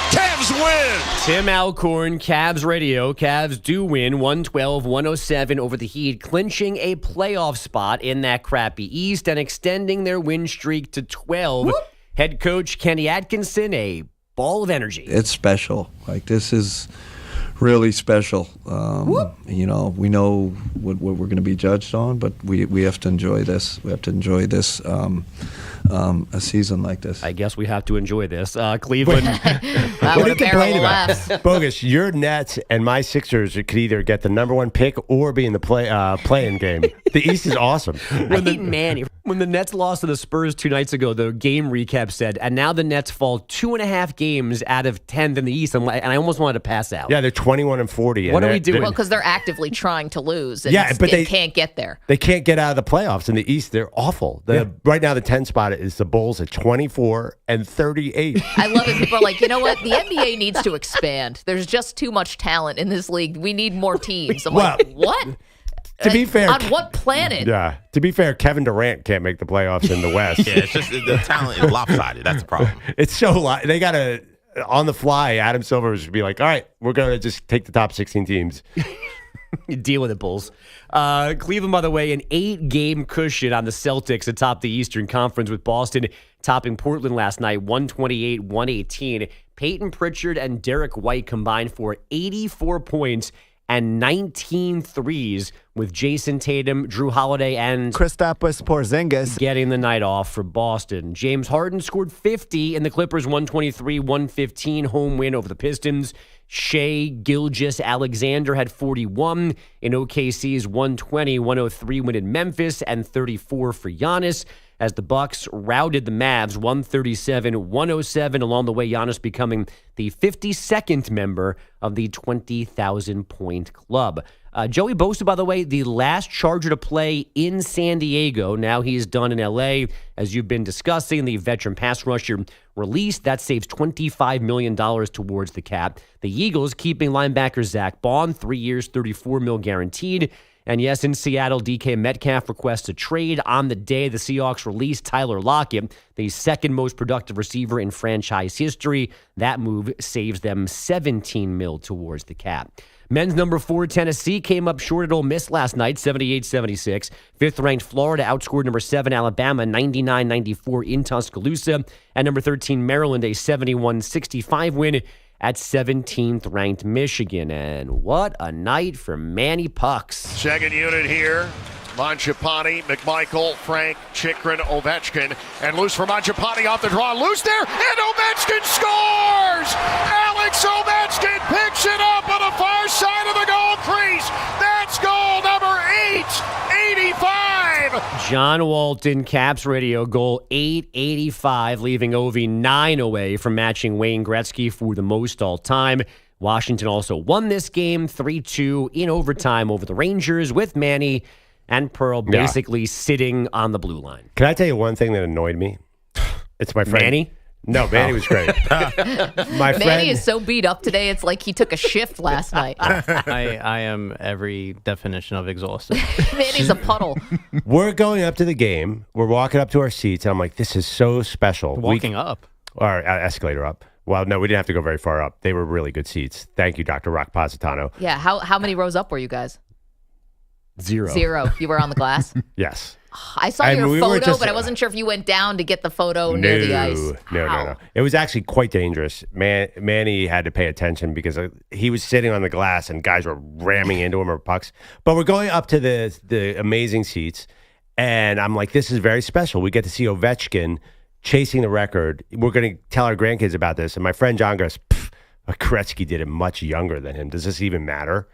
Cavs win. Tim Alcorn, Cavs Radio. Cavs do win 112-107 over the Heat, clinching a playoff spot in that crappy East and extending their win streak to 12. Whoop. Head coach Kenny Atkinson, a ball of energy. It's special. Like, this is really special. We know what we're going to be judged on, but we have to enjoy this. We have to enjoy this. A season like this. I guess we have to enjoy this. Cleveland. What are you complaining about? Bogus, your Nets and my Sixers could either get the number one pick or be in the play-in game. The East is awesome. When the Nets lost to the Spurs 2 nights ago, the game recap said, and now the Nets fall 2.5 games out of 10th in the East. And I almost wanted to pass out. Yeah, they're 21-40. What are we doing? Well, because they're actively trying to lose. And but they can't get there. They can't get out of the playoffs in the East. They're awful. Right now, the 10 spot is the Bulls at 24-38. I love it. People are like, you know what? The NBA needs to expand. There's just too much talent in this league. We need more teams. I'm like, what? To be fair, on what planet? Yeah. To be fair, Kevin Durant can't make the playoffs in the West. Yeah, it's just the talent is lopsided. That's the problem. It's so they got to on the fly. Adam Silver would be like, "All right, we're going to just take the top 16 teams." Deal with it, Bulls. Cleveland, by the way, an 8-game cushion on the Celtics atop the Eastern Conference, with Boston topping Portland last night, 128-118. Peyton Pritchard and Derek White combined for 84 points and 19 threes, with Jason Tatum, Drew Holiday, and Kristaps Porzingis getting the night off for Boston. James Harden scored 50 in the Clippers' 123-115 home win over the Pistons. Shea Gilgeous-Alexander had 41 in OKC's 120-103 win in Memphis, and 34 for Giannis, as the Bucks routed the Mavs 137-107. Along the way, Giannis becoming the 52nd member of the 20,000-point club. Joey Bosa, by the way, the last Charger to play in San Diego. Now he's done in L.A., as you've been discussing. The veteran pass rusher released. That saves $25 million towards the cap. The Eagles keeping linebacker Zach Bond, 3 years, $34 million guaranteed. And yes, in Seattle, DK Metcalf requests a trade. On the day, the Seahawks released Tyler Lockett, the second most productive receiver in franchise history. That move saves them $17 million towards the cap. Men's number 4, Tennessee, came up short at Ole Miss last night, 78-76. Fifth-ranked Florida outscored number 7, Alabama, 99-94 in Tuscaloosa. And number 13, Maryland, a 71-65 win at 17th-ranked Michigan. And what a night for Manny Pucks. Second unit here. Mangiapane, McMichael, Frank, Chikrin, Ovechkin, and loose for Mangiapane off the draw. Loose there, and Ovechkin scores! Alex Ovechkin picks it up on the far side of the goal crease. That's goal number 885. John Walton, Caps Radio, goal 885, leaving Ovi 9 away from matching Wayne Gretzky for the most all-time. Washington also won this game 3-2 in overtime over the Rangers, with Manny and Pearl basically sitting on the blue line. Can I tell you one thing that annoyed me? It's my friend. Manny? No, Manny was great. Manny is so beat up today, it's like he took a shift last night. I am every definition of exhausted. Manny's a puddle. We're going up to the game. We're walking up to our seats, and I'm like, this is so special. Walking up? Or escalator up. Well, no, we didn't have to go very far up. They were really good seats. Thank you, Dr. Rock Positano. Yeah. How many rows up were you guys? 0. 0. You were on the glass? Yes. I saw your photo, but I wasn't sure if you went down to get the photo near the ice. No. It was actually quite dangerous. Manny had to pay attention because he was sitting on the glass and guys were ramming into him or pucks. But we're going up to the amazing seats, and I'm like, this is very special. We get to see Ovechkin chasing the record. We're going to tell our grandkids about this. And my friend John goes, Gretzky did it much younger than him. Does this even matter?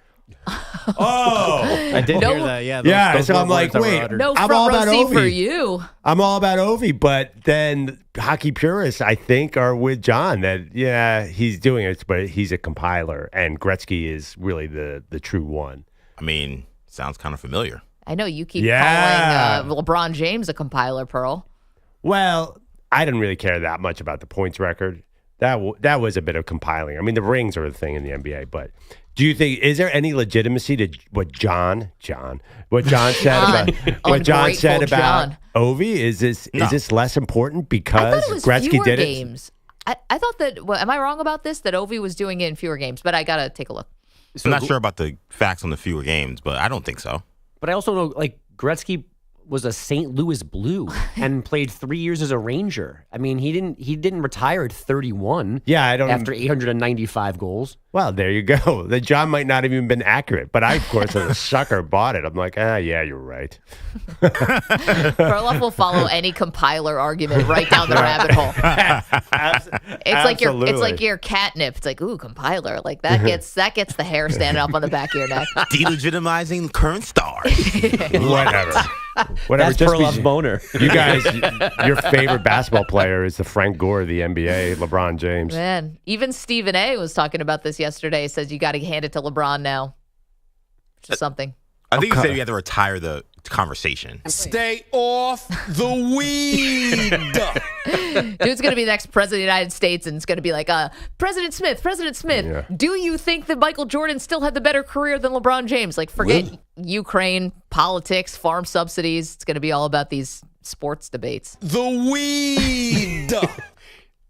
I did hear that. Yeah. Those So I'm like, wait, no I'm front all row about seat Ovi. for you. I'm all about Ovi, but then hockey purists, I think, are with John that he's doing it, but he's a compiler, and Gretzky is really the true one. I mean, sounds kind of familiar. I know you keep calling LeBron James a compiler, Pearl. Well, I didn't really care that much about the points record. That was a bit of compiling. I mean, the rings are a thing in the NBA, but. Do you think is there any legitimacy to what John said about Ovi? Is this less important because Gretzky did games. I thought that. Am I wrong about this? That Ovi was doing it in fewer games, but I gotta take a look. I'm not sure about the facts on the fewer games, but I don't think so. But I also know Gretzky was a St. Louis Blue and played 3 years as a Ranger. I mean, he didn't retire at 31. Yeah, I don't. After 895 goals. Well, there you go. The John might not have even been accurate, but I, of course, as a sucker, bought it. I'm like, yeah, you're right. Perloff will follow any compiler argument right down the rabbit hole. It's like your catnip. It's like, ooh, compiler. Like that gets the hair standing up on the back of your neck. Delegitimizing current stars. Whatever. That's Perloff's boner. You guys, your favorite basketball player is the Frank Gore of the NBA, LeBron James. Man, even Stephen A. was talking about this yesterday. Says you got to hand it to LeBron now. Just something. I think you said you had to retire the conversation. Stay off the weed. Dude's going to be the next president of the United States, and it's going to be like, President Smith, do you think that Michael Jordan still had the better career than LeBron James? Like, forget Ukraine, politics, farm subsidies. It's going to be all about these sports debates. The weed.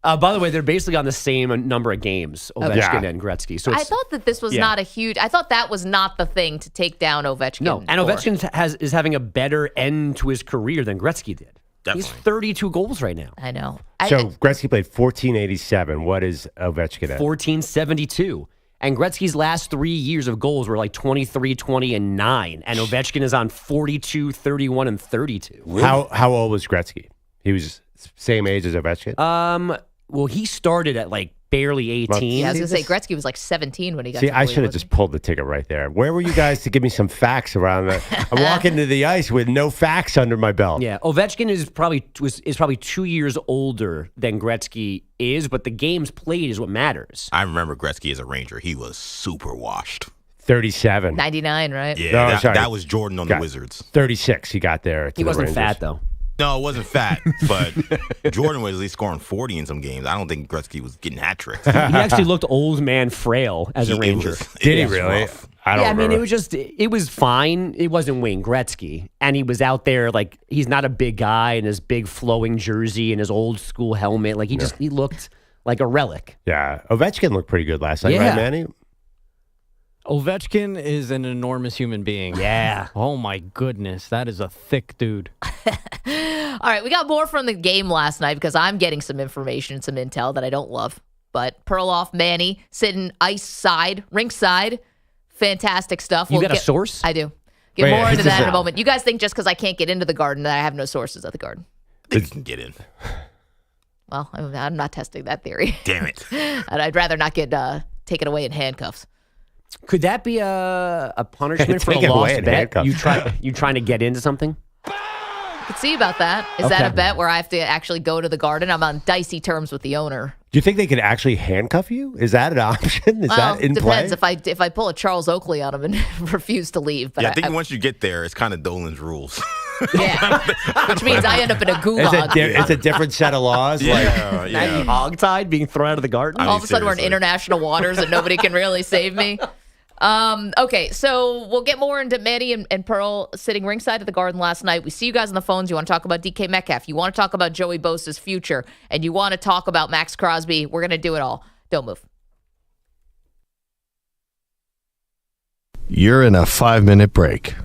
By the way, they're basically on the same number of games, Ovechkin and Gretzky. So I thought that this was not a huge. I thought that was not the thing to take down Ovechkin. No, and Ovechkin is having a better end to his career than Gretzky did. Definitely. He's 32 goals right now. I know. So Gretzky played 1487. What is Ovechkin at? 1472. And Gretzky's last 3 years of goals were like 23, 20, and 9. And Ovechkin is on 42, 31, and 32. How old was Gretzky? He was same age as Ovechkin? Well, he started at like barely 18. Yeah, I was going to say, Gretzky was like 17 when he got to I should have just pulled the ticket right there. Where were you guys to give me some facts around that? I'm walking to the ice with no facts under my belt. Yeah, Ovechkin is probably 2 years older than Gretzky is, but the games played is what matters. I remember Gretzky as a Ranger. He was super washed. 37. 99, right? Yeah, that was Jordan on the Wizards. 36 he got there. He wasn't fat, though. No, it wasn't fat, but Jordan was at least scoring 40 in some games. I don't think Gretzky was getting hat tricks. He actually looked old man frail as a Ranger. Did he really? Rough. I don't remember. I mean, it was fine. It wasn't Wayne Gretzky. And he was out there, like, he's not a big guy in his big flowing jersey and his old school helmet. Like, he looked like a relic. Yeah. Ovechkin looked pretty good last night, right, Manny? Ovechkin is an enormous human being. Yeah. Oh, my goodness. That is a thick dude. All right, we got more from the game last night because I'm getting some information, some intel that I don't love. But Perloff, Manny, sitting ice side, rink side, fantastic stuff. You got a source? I do. Get more into that in a moment. You guys think just because I can't get into the Garden that I have no sources at the Garden? They can get in. Well, I'm not testing that theory. Damn it. And I'd rather not get taken away in handcuffs. Could that be a punishment for a lost bet? You trying to get into something? I could see about that. Is that a bet where I have to actually go to the Garden? I'm on dicey terms with the owner. Do you think they could actually handcuff you? Is that an option? Is that in play? Depends if I pull a Charles Oakley on him and refuse to leave. But I think once you get there, it's kind of Dolan's rules. Yeah, which means I end up in a gulag. It's a different set of laws. Now you hogtied, being thrown out of the Garden. All of a sudden, we're in international waters and nobody can really save me. Okay, so we'll get more into Manny and Pearl sitting ringside at the Garden last night. We see you guys on the phones. You want to talk about DK Metcalf. You want to talk about Joey Bosa's future. And you want to talk about Maxx Crosby. We're going to do it all. Don't move. You're in a 5-minute break.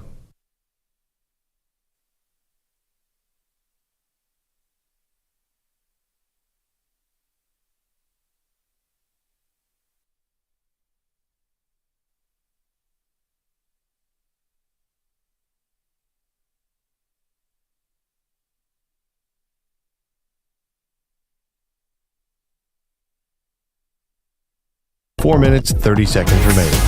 Four minutes, 30 seconds remaining.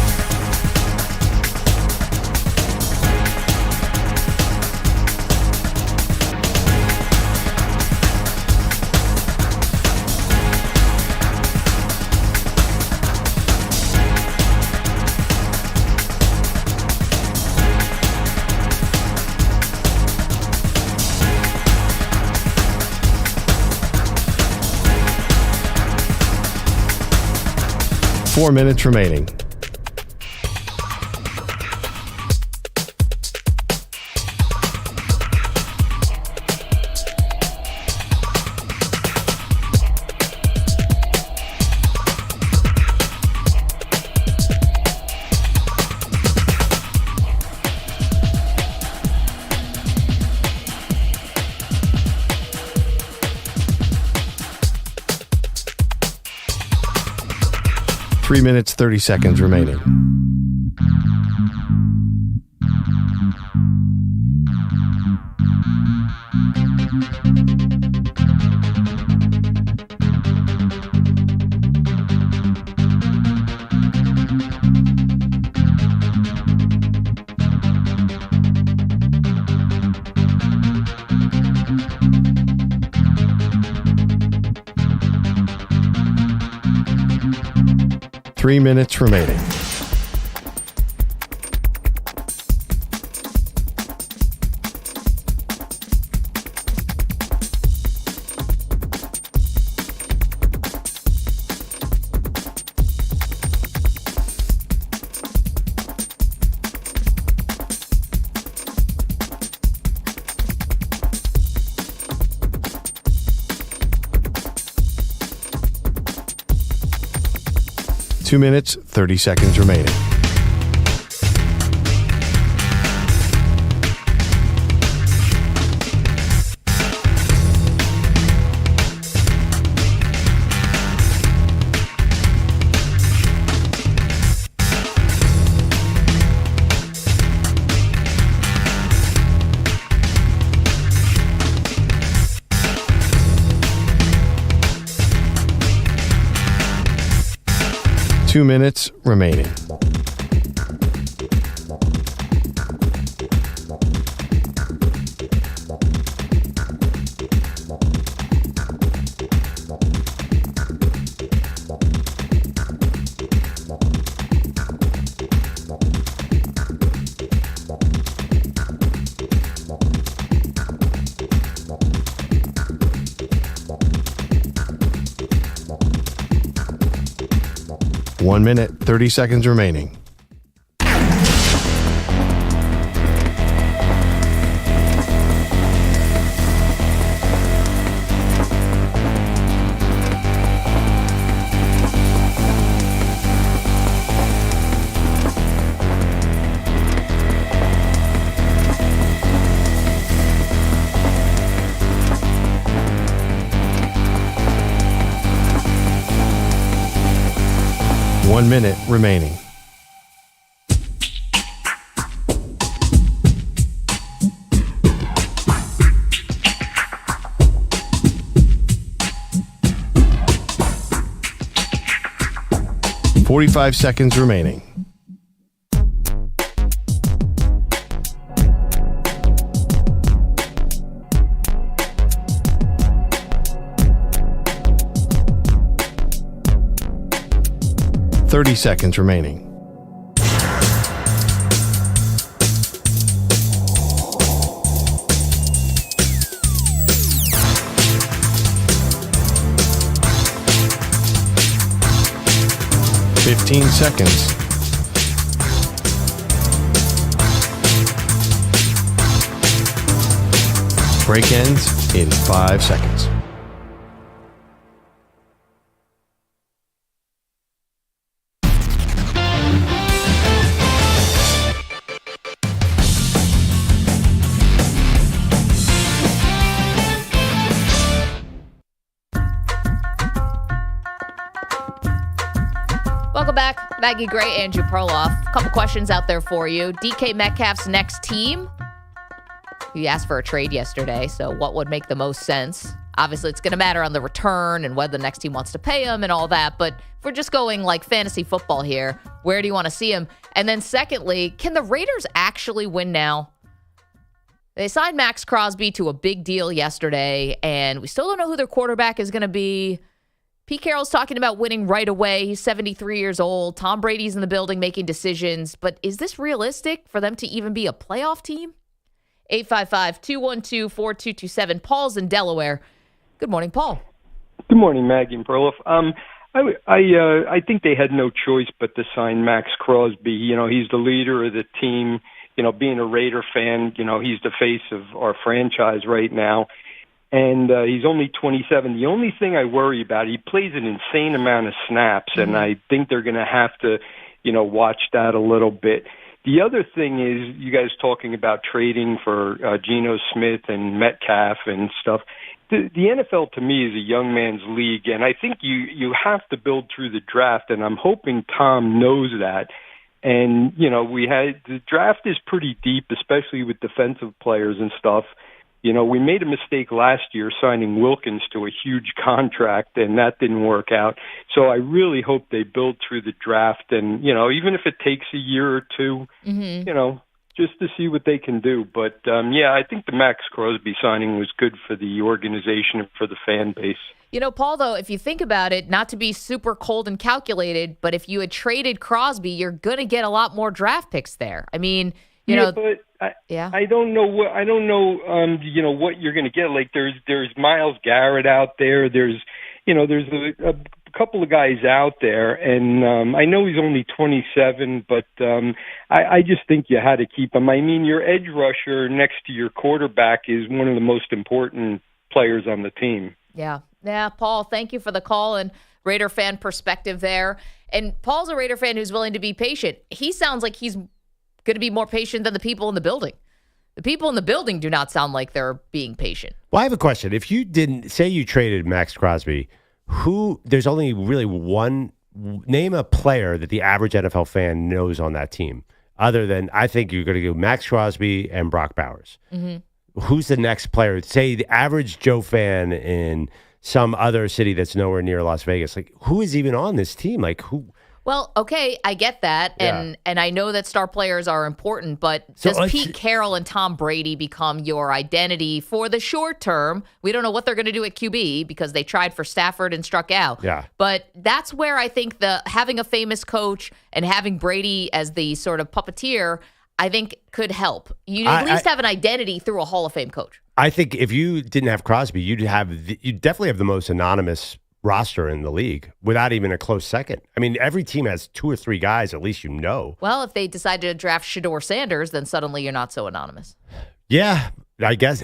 Four minutes remaining. Three minutes, 30 seconds remaining. Three minutes remaining. Two minutes, 30 seconds remaining. Two minutes remaining. One minute, 30 seconds remaining. One minute remaining. Forty-five seconds remaining. Thirty seconds remaining. Seconds. Break ends in 5 seconds. Welcome back. Maggie Gray, Andrew Perloff. A couple questions out there for you. DK Metcalf's next team. You asked for a trade yesterday, so what would make the most sense? Obviously, it's going to matter on the return and whether the next team wants to pay him and all that. But if we're just going like fantasy football here, where do you want to see him? And then secondly, can the Raiders actually win now? They signed Maxx Crosby to a big deal yesterday, and we still don't know who their quarterback is going to be. Pete Carroll's talking about winning right away. He's 73 years old. Tom Brady's in the building making decisions. But is this realistic for them to even be a playoff team? 855-212-4227. Paul's in Delaware. Good morning, Paul. Good morning, Maggie and Perloff. I think they had no choice but to sign Maxx Crosby. You know, he's the leader of the team. You know, being a Raider fan, you know, he's the face of our franchise right now. And he's only 27. The only thing I worry about, he plays an insane amount of snaps, and I think they're going to have to, you know, watch that a little bit. The other thing is you guys talking about trading for Geno Smith and Metcalf and stuff. The NFL, to me, is a young man's league, and I think you have to build through the draft, and I'm hoping Tom knows that. And, you know, the draft is pretty deep, especially with defensive players and stuff. You know, we made a mistake last year signing Wilkins to a huge contract, and that didn't work out. So I really hope they build through the draft, and, you know, even if it takes a year or two, you know, just to see what they can do. But, yeah, I think the Maxx Crosby signing was good for the organization and for the fan base. You know, Paul, though, if you think about it, not to be super cold and calculated, but if you had traded Crosby, you're going to get a lot more draft picks there. I mean, you know, but I don't know what you know what you're going to get. Like there's Myles Garrett out there. There's a couple of guys out there, and I know he's only 27, but I just think you had to keep him. I mean, your edge rusher next to your quarterback is one of the most important players on the team. Yeah, Paul, thank you for the call and Raider fan perspective there. And Paul's a Raider fan who's willing to be patient. He sounds like he's going to be more patient than the people in the building. The people in the building do not sound like they're being patient. Well, I have a question. If you didn't say you traded Maxx Crosby, there's only really one, name a player that the average NFL fan knows on that team, other than I think you're going to go Maxx Crosby and Brock Bowers. Who's the next player? Say the average Joe fan in some other city that's nowhere near Las Vegas. Like, who is even on this team? Like, who? Well, okay, I get that, and I know that star players are important, but does Pete Carroll and Tom Brady become your identity for the short term? We don't know what they're going to do at QB because they tried for Stafford and struck out. Yeah. But that's where I think having a famous coach and having Brady as the sort of puppeteer, I think could help. You at least have an identity through a Hall of Fame coach. I think if you didn't have Crosby, you'd definitely have the most anonymous roster in the league without even a close second. I mean, every team has 2 or 3 guys, at least you know. Well, if they decide to draft Shedeur Sanders, then suddenly you're not so anonymous. Yeah, I guess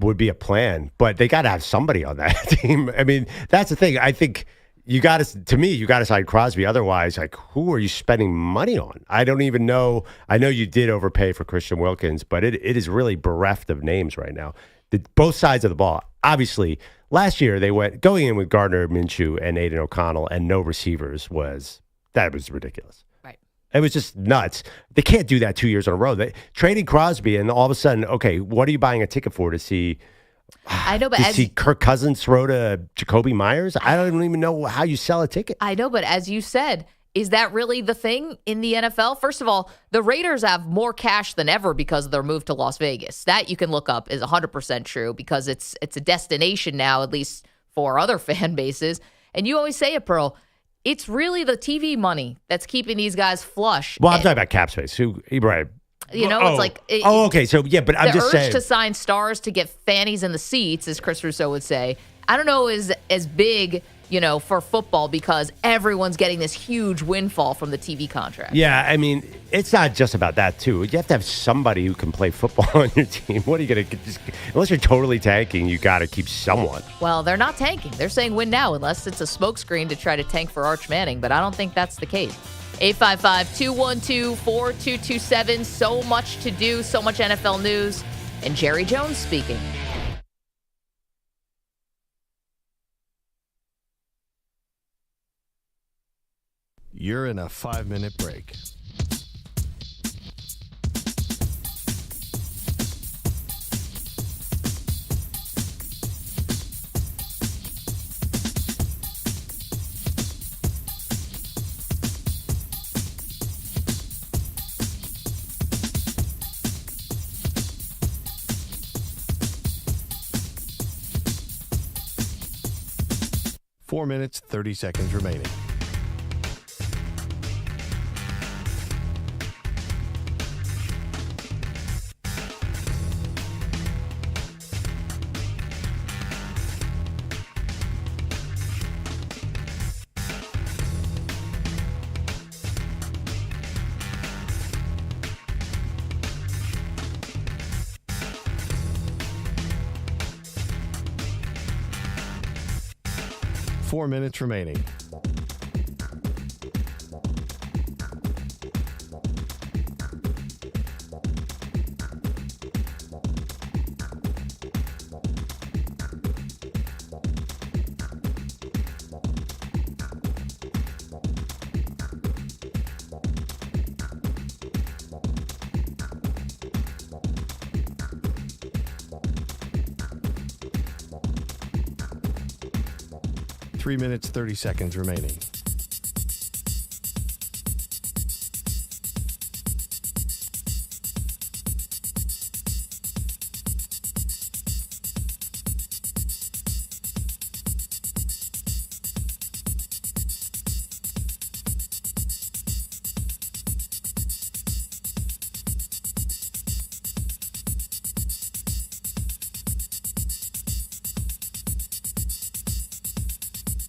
would be a plan, but they got to have somebody on that team. I mean, that's the thing. I think you got to sign Crosby. Otherwise, like, who are you spending money on? I don't even know. I know you did overpay for Christian Wilkins, but it is really bereft of names right now. Both sides of the ball. Obviously, last year they went going in with Gardner Minshew and Aiden O'Connell and no receivers was ridiculous. Right. It was just nuts. They can't do that 2 years in a row. They traded Crosby and all of a sudden, okay, what are you buying a ticket for to see? I know, but to see Kirk Cousins throw to Jacoby Myers? I don't even know how you sell a ticket. I know, but as you said, is that really the thing in the NFL? First of all, the Raiders have more cash than ever because of their move to Las Vegas. That you can look up is 100% true because it's a destination now, at least for other fan bases. And you always say it, Pearl, it's really the TV money that's keeping these guys flush. Well, I'm talking about cap space. Right. You know, it's like... okay. So, yeah, but I'm just saying... The urge to sign stars to get fannies in the seats, as Chris Russo would say, I don't know is as big for football because everyone's getting this huge windfall from the TV contract. Yeah, I mean, it's not just about that, too. You have to have somebody who can play football on your team. What are you going to just unless you're totally tanking, you got to keep someone. Well, they're not tanking. They're saying win now unless it's a smokescreen to try to tank for Arch Manning, but I don't think that's the case. 855-212-4227. So much to do, so much NFL news. And Jerry Jones speaking. You're in a 5-minute break. Four minutes, 30 seconds remaining. Four minutes remaining. Three minutes, 30 seconds remaining.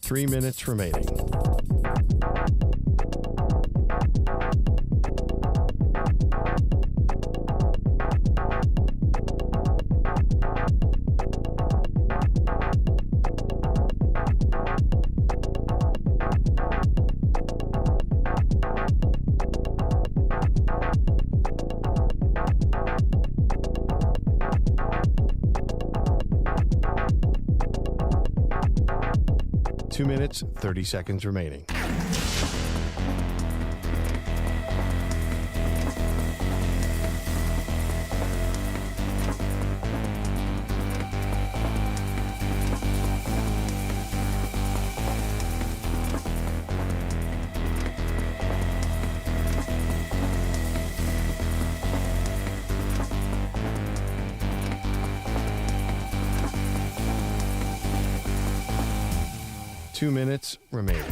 Three minutes remaining. Two minutes, 30 seconds remaining. Two minutes remaining.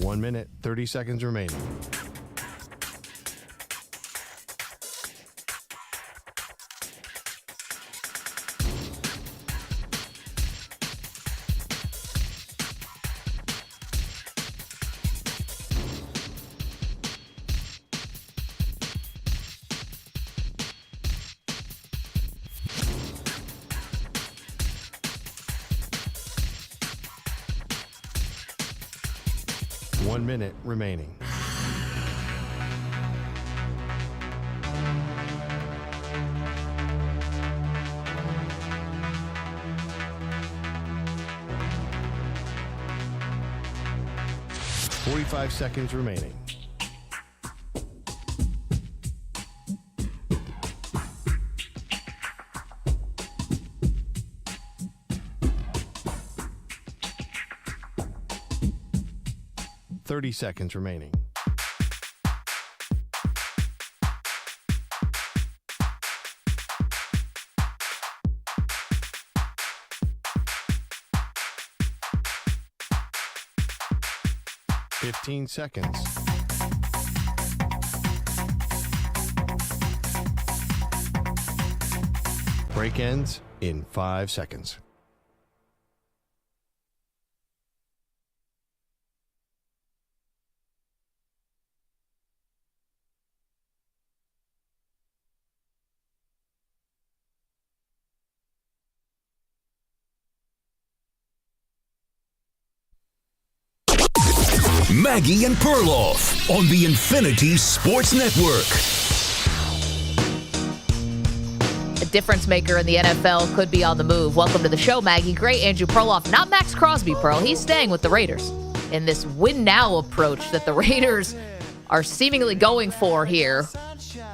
One minute, 30 seconds remaining. One minute remaining. Forty-five seconds remaining. 30 seconds remaining. Fifteen seconds. Break ends in 5 seconds. Maggie and Perloff on the Infinity Sports Network. A difference maker in the NFL could be on the move. Welcome to the show, Maggie. Great, Andrew Perloff. Not Maxx Crosby, Pearl. He's staying with the Raiders in this win-now approach that the Raiders are seemingly going for here.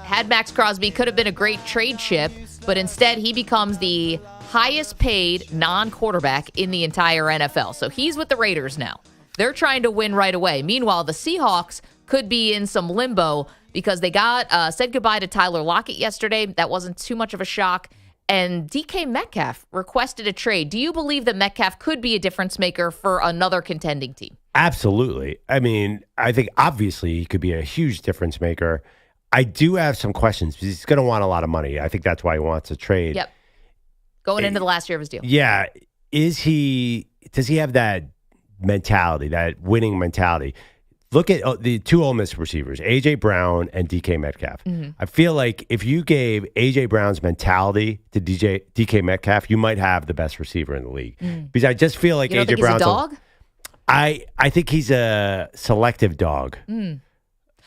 Had Maxx Crosby, could have been a great trade chip, but instead he becomes the highest paid non-quarterback in the entire NFL. So he's with the Raiders now. They're trying to win right away. Meanwhile, the Seahawks could be in some limbo because they said goodbye to Tyler Lockett yesterday. That wasn't too much of a shock. And DK Metcalf requested a trade. Do you believe that Metcalf could be a difference maker for another contending team? Absolutely. I mean, I think obviously he could be a huge difference maker. I do have some questions because he's going to want a lot of money. I think that's why he wants a trade. Yep. Going into the last year of his deal. Yeah. Does he have that mentality, that winning mentality? Look at the two Ole Miss receivers, A.J. Brown and DK Metcalf. Mm-hmm. I feel like if you gave A.J. Brown's mentality to DK Metcalf, you might have the best receiver in the league. Because I just feel like A.J. Brown's a dog? I think he's a selective dog.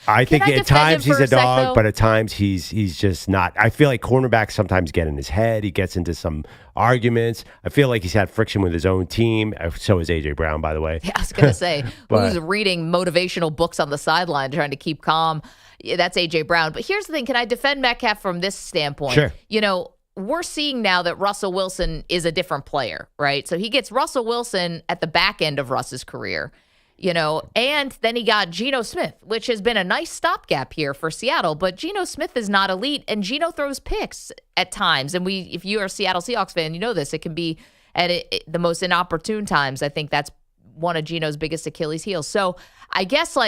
I think at times he's a dog, but at times he's just not. I feel like cornerbacks sometimes get in his head. He gets into some arguments. I feel like he's had friction with his own team. So is A.J. Brown, by the way. Yeah, I was going to say, who's reading motivational books on the sideline trying to keep calm? Yeah, that's A.J. Brown. But here's the thing. Can I defend Metcalf from this standpoint? Sure. You know, we're seeing now that Russell Wilson is a different player, right? So he gets Russell Wilson at the back end of Russ's career. You know, and then he got Geno Smith, which has been a nice stopgap here for Seattle. But Geno Smith is not elite, and Geno throws picks at times. And if you are a Seattle Seahawks fan, you know this. It can be at the most inopportune times. I think that's one of Geno's biggest Achilles heels. So I guess,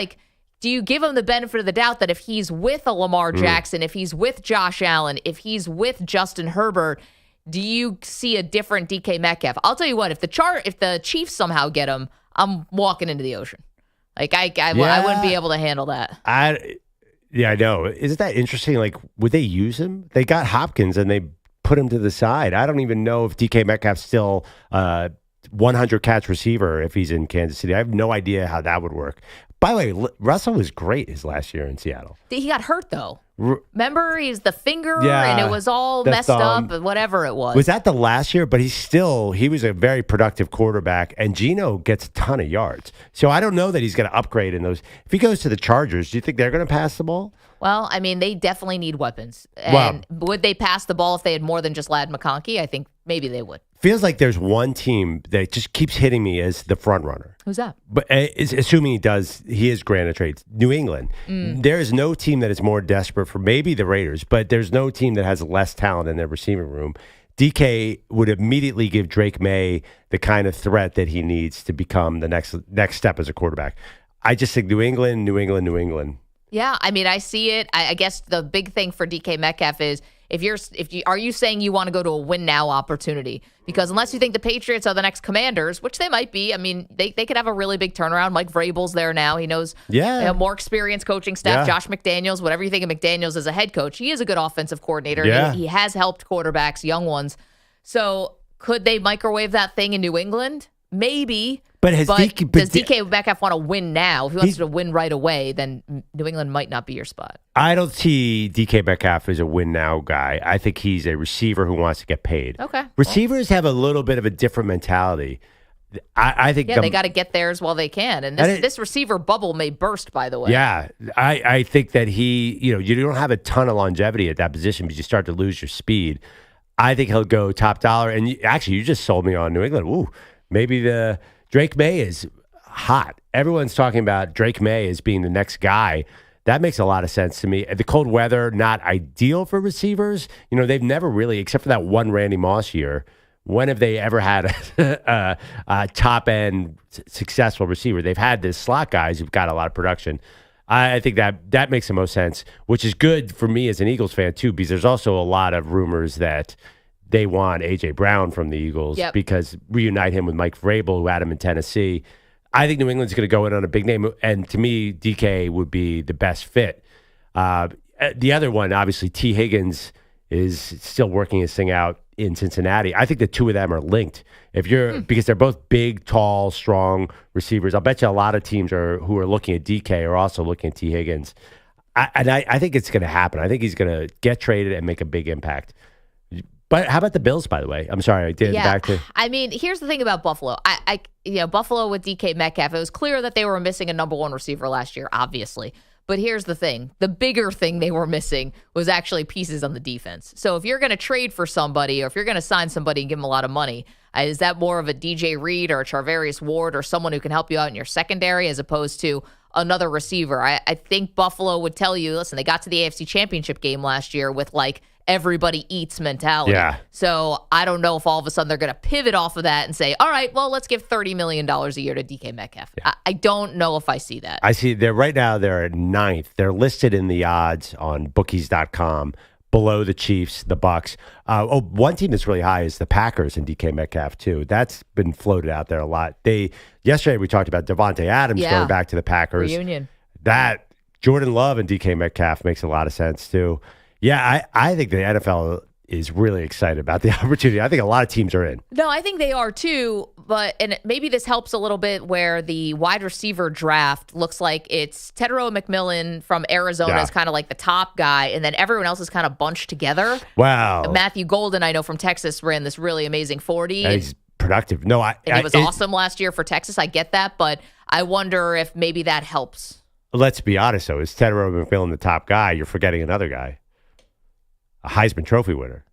do you give him the benefit of the doubt that if he's with a Lamar Jackson, if he's with Josh Allen, if he's with Justin Herbert, do you see a different DK Metcalf? I'll tell you what, if the Chiefs somehow get him, I'm walking into the ocean. I wouldn't be able to handle that. I know. Isn't that interesting? Would they use him? They got Hopkins and they put him to the side. I don't even know if DK Metcalf's still 100 catch receiver if he's in Kansas City. I have no idea how that would work. By the way, Russell was great his last year in Seattle. He got hurt, though. Remember, he's the finger, and it was all messed up, whatever it was. Was that the last year? But he was a very productive quarterback, and Geno gets a ton of yards. So I don't know that he's going to upgrade in those. If he goes to the Chargers, do you think they're going to pass the ball? Well, I mean, they definitely need weapons. And would they pass the ball if they had more than just Ladd McConkey? I think maybe they would. Feels like there's one team that just keeps hitting me as the front runner. Who's that? But assuming he is granted trades. New England. There is no team that is more desperate for maybe the Raiders, but there's no team that has less talent in their receiving room. DK would immediately give Drake May the kind of threat that he needs to become the next step as a quarterback. I just think New England. Yeah, I mean, I see it. I guess the big thing for DK Metcalf is are you saying you want to go to a win now opportunity? Because unless you think the Patriots are the next Commanders, which they might be, I mean, they could have a really big turnaround. Mike Vrabel's there now. He knows more experienced coaching staff. Josh McDaniels, whatever you think of McDaniels as a head coach, he is a good offensive coordinator. Yeah. He has helped quarterbacks, young ones. So could they microwave that thing in New England? Maybe. But does DK Metcalf want to win now? If he wants to win right away, then New England might not be your spot. I don't see DK Metcalf as a win now guy. I think he's a receiver who wants to get paid. Okay. Receivers have a little bit of a different mentality. I think they got to get theirs while they can. And this receiver bubble may burst, by the way. Yeah. I think that you don't have a ton of longevity at that position because you start to lose your speed. I think he'll go top dollar. And you just sold me on New England. Ooh, maybe the Drake May is hot. Everyone's talking about Drake May as being the next guy. That makes a lot of sense to me. The cold weather, not ideal for receivers. They've never really, except for that one Randy Moss year, when have they ever had a top-end successful receiver? They've had the slot guys who've got a lot of production. I think that makes the most sense, which is good for me as an Eagles fan, too, because there's also a lot of rumors that they want A.J. Brown from the Eagles because reunite him with Mike Vrabel, who had him in Tennessee. I think New England's going to go in on a big name, and to me, DK would be the best fit. The other one, obviously, T. Higgins is still working his thing out in Cincinnati. I think the two of them are linked. Because they're both big, tall, strong receivers. I'll bet you a lot of teams who are looking at DK are also looking at T. Higgins. I think it's going to happen. I think he's going to get traded and make a big impact. But how about the Bills, by the way? I'm sorry, I did back to. I mean, here's the thing about Buffalo. Buffalo with DK Metcalf, it was clear that they were missing a number one receiver last year, obviously. But here's the thing. The bigger thing they were missing was actually pieces on the defense. So if you're going to trade for somebody or if you're going to sign somebody and give them a lot of money, is that more of a DJ Reed or a Charvarius Ward or someone who can help you out in your secondary as opposed to another receiver? I think Buffalo would tell you, listen, they got to the AFC Championship game last year with everybody eats mentality. Yeah. So I don't know if all of a sudden they're going to pivot off of that and say, all right, well, let's give $30 million a year to DK Metcalf. Yeah. I don't know if I see that. I see right now they're at 9th. They're listed in the odds on bookies.com below the Chiefs, the Bucks. One team that's really high is the Packers and DK Metcalf too. That's been floated out there a lot. Yesterday we talked about Devontae Adams going back to the Packers. Reunion. That Jordan Love and DK Metcalf makes a lot of sense too. Yeah, I think the NFL is really excited about the opportunity. I think a lot of teams are in. No, I think they are too, and maybe this helps a little bit where the wide receiver draft looks like it's Tetairoa McMillan from Arizona is kind of like the top guy, and then everyone else is kind of bunched together. Wow. Matthew Golden, I know from Texas, ran this really amazing 40. And he's productive. No, he was awesome last year for Texas. I get that, but I wonder if maybe that helps. Let's be honest, though. Is Tetairoa McMillan the top guy? You're forgetting another guy. A Heisman Trophy winner.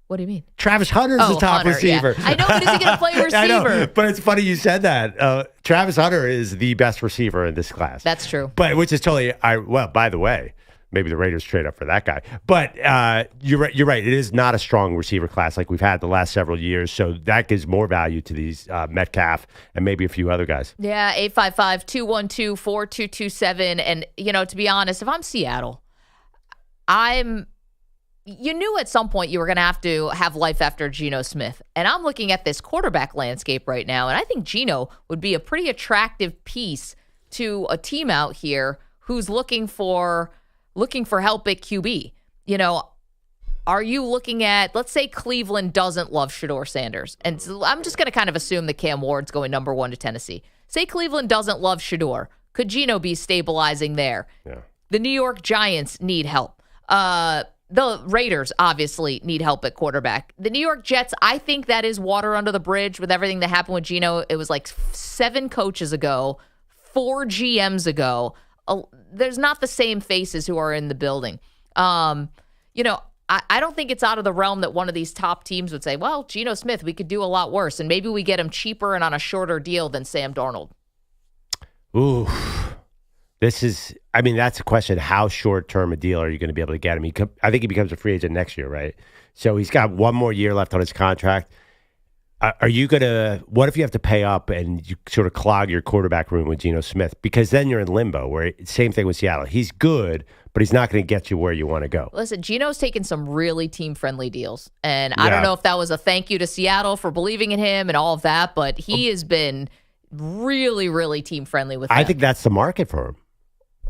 What do you mean? Travis Hunter's the top receiver. Yeah. I know, but is he going to play receiver? I know, but it's funny you said that. Travis Hunter is the best receiver in this class. That's true. But which is totally. Well, by the way, maybe the Raiders trade up for that guy. But you're right. You're right. It is not a strong receiver class like we've had the last several years. So that gives more value to these Metcalf and maybe a few other guys. Yeah, 855-212-4227. And to be honest, if I'm Seattle, you knew at some point you were going to have life after Geno Smith. And I'm looking at this quarterback landscape right now, and I think Geno would be a pretty attractive piece to a team out here who's looking for help at QB. Are you looking at, let's say Cleveland doesn't love Shedeur Sanders. And so I'm just going to kind of assume that Cam Ward's going number 1 to Tennessee. Say Cleveland doesn't love Shedeur. Could Geno be stabilizing there? Yeah. The New York Giants need help. The Raiders obviously need help at quarterback. The New York Jets, I think that is water under the bridge with everything that happened with Geno. It was like 7 coaches ago, 4 GMs ago. There's not the same faces who are in the building. I don't think it's out of the realm that one of these top teams would say, well, Geno Smith, we could do a lot worse. And maybe we get him cheaper and on a shorter deal than Sam Darnold. Ooh. That's a question. How short-term a deal are you going to be able to get him? I think he becomes a free agent next year, right? So he's got one more year left on his contract. What if you have to pay up and you sort of clog your quarterback room with Geno Smith? Because then you're in limbo, where same thing with Seattle. He's good, but he's not going to get you where you want to go. Listen, Geno's taken some really team-friendly deals. And I don't know if that was a thank you to Seattle for believing in him and all of that, but he has been really, really team-friendly with them. I think that's the market for him.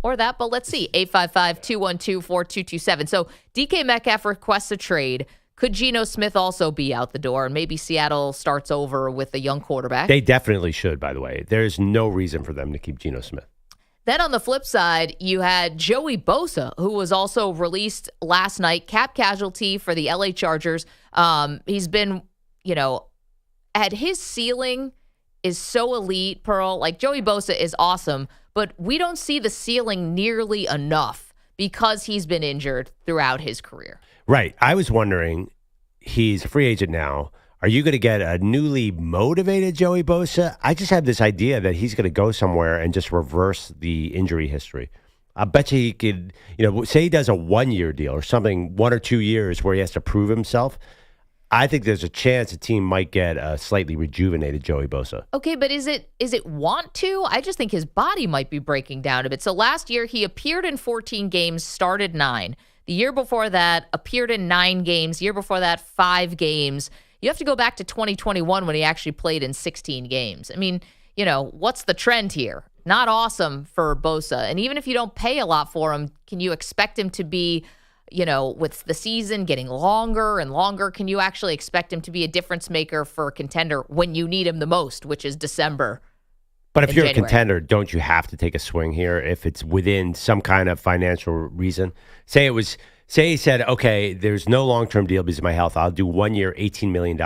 Or that, but let's see. 855-212-4227. So DK Metcalf requests a trade. Could Geno Smith also be out the door? And maybe Seattle starts over with a young quarterback. They definitely should, by the way. There's no reason for them to keep Geno Smith. Then on the flip side, you had Joey Bosa, who was also released last night, cap casualty for the LA Chargers. He's been, at his ceiling is so elite, Pearl. Like Joey Bosa is awesome, but we don't see the ceiling nearly enough because he's been injured throughout his career. Right. I was wondering, he's a free agent now. Are you going to get a newly motivated Joey Bosa? I just have this idea that he's going to go somewhere and just reverse the injury history. I bet you he could, say he does a 1-year deal or something, 1 or 2 years where he has to prove himself. I think there's a chance a team might get a slightly rejuvenated Joey Bosa. Okay, but is it want to? I just think his body might be breaking down a bit. So last year he appeared in 14 games, started 9. The year before that, appeared in 9 games. The year before that, 5 games. You have to go back to 2021 when he actually played in 16 games. I mean, what's the trend here? Not awesome for Bosa. And even if you don't pay a lot for him, can you expect him to be, with the season getting longer and longer, can you actually expect him to be a difference maker for a contender when you need him the most, which is December? But if you're January. a contender, don't you have to take a swing here if it's within some kind of financial reason? Say he said, okay, there's no long-term deal because of my health. I'll do 1 year, $18 million.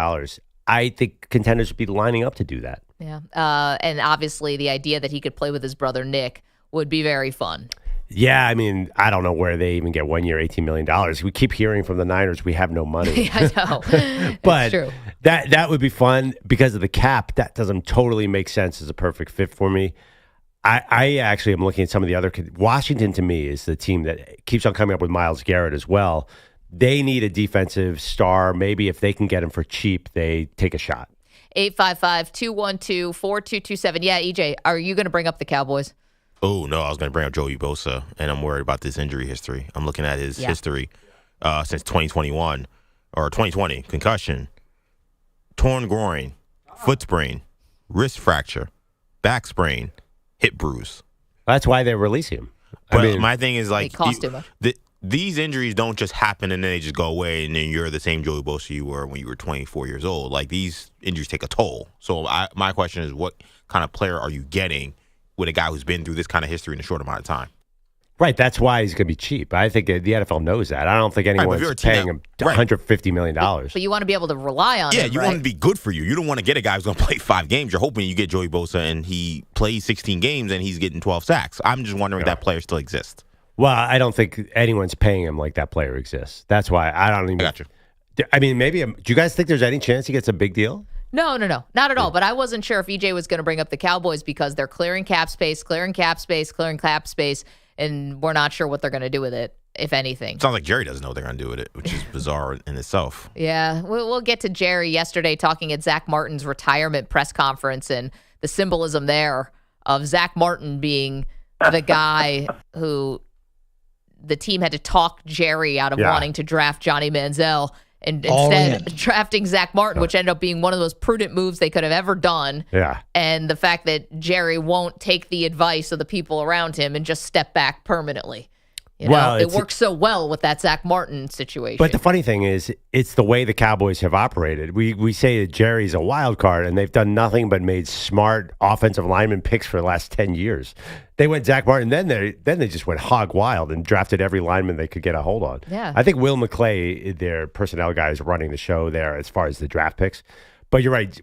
I think contenders would be lining up to do that. Yeah. And obviously the idea that he could play with his brother Nick would be very fun. Yeah, I mean, I don't know where they even get 1 year, $18 million. We keep hearing from the Niners we have no money. Yeah, I know. But true. that would be fun because of the cap. That doesn't totally make sense as a perfect fit for me. I actually am looking at some of the other. Washington, to me, is the team that keeps on coming up with Myles Garrett as well. They need a defensive star. Maybe if they can get him for cheap, they take a shot. 855-212-4227. Yeah, EJ, are you going to bring up the Cowboys? Oh, no, I was going to bring up Joey Bosa, and I'm worried about this injury history. I'm looking at his history since 2021 or 2020. Concussion, torn groin, foot sprain, wrist fracture, back sprain, hip bruise. That's why they're releasing him. But my thing is, like, These injuries don't just happen and then they just go away and then you're the same Joey Bosa you were when you were 24 years old. Like, these injuries take a toll. So my question is, what kind of player are you getting with a guy who's been through this kind of history in a short amount of time? Right, that's why he's going to be cheap. I think the NFL knows that. I don't think anyone's paying him $150 million. But you want to be able to rely on him, Yeah, you want to be good for you. You don't want to get a guy who's going to play 5 games. You're hoping you get Joey Bosa and he plays 16 games and he's getting 12 sacks. I'm just wondering if that player still exists. Well, I don't think anyone's paying him like that player exists. That's why I don't even. I got you. I mean, maybe. Do you guys think there's any chance he gets a big deal? No, not at all. But I wasn't sure if EJ was going to bring up the Cowboys because they're clearing cap space, and we're not sure what they're going to do with it, if anything. Sounds like Jerry doesn't know what they're going to do with it, which is bizarre in itself. Yeah, we'll get to Jerry yesterday talking at Zach Martin's retirement press conference and the symbolism there of Zach Martin being the guy who the team had to talk Jerry out of wanting to draft Johnny Manziel and instead drafting Zach Martin, which ended up being one of the most prudent moves they could have ever done. Yeah. And the fact that Jerry won't take the advice of the people around him and just step back permanently. It works so well with that Zach Martin situation. But the funny thing is, it's the way the Cowboys have operated. We say that Jerry's a wild card, and they've done nothing but made smart offensive lineman picks for the last 10 years. They went Zach Martin, then they just went hog wild and drafted every lineman they could get a hold on. Yeah. I think Will McClay, their personnel guy, is running the show there as far as the draft picks. But you're right.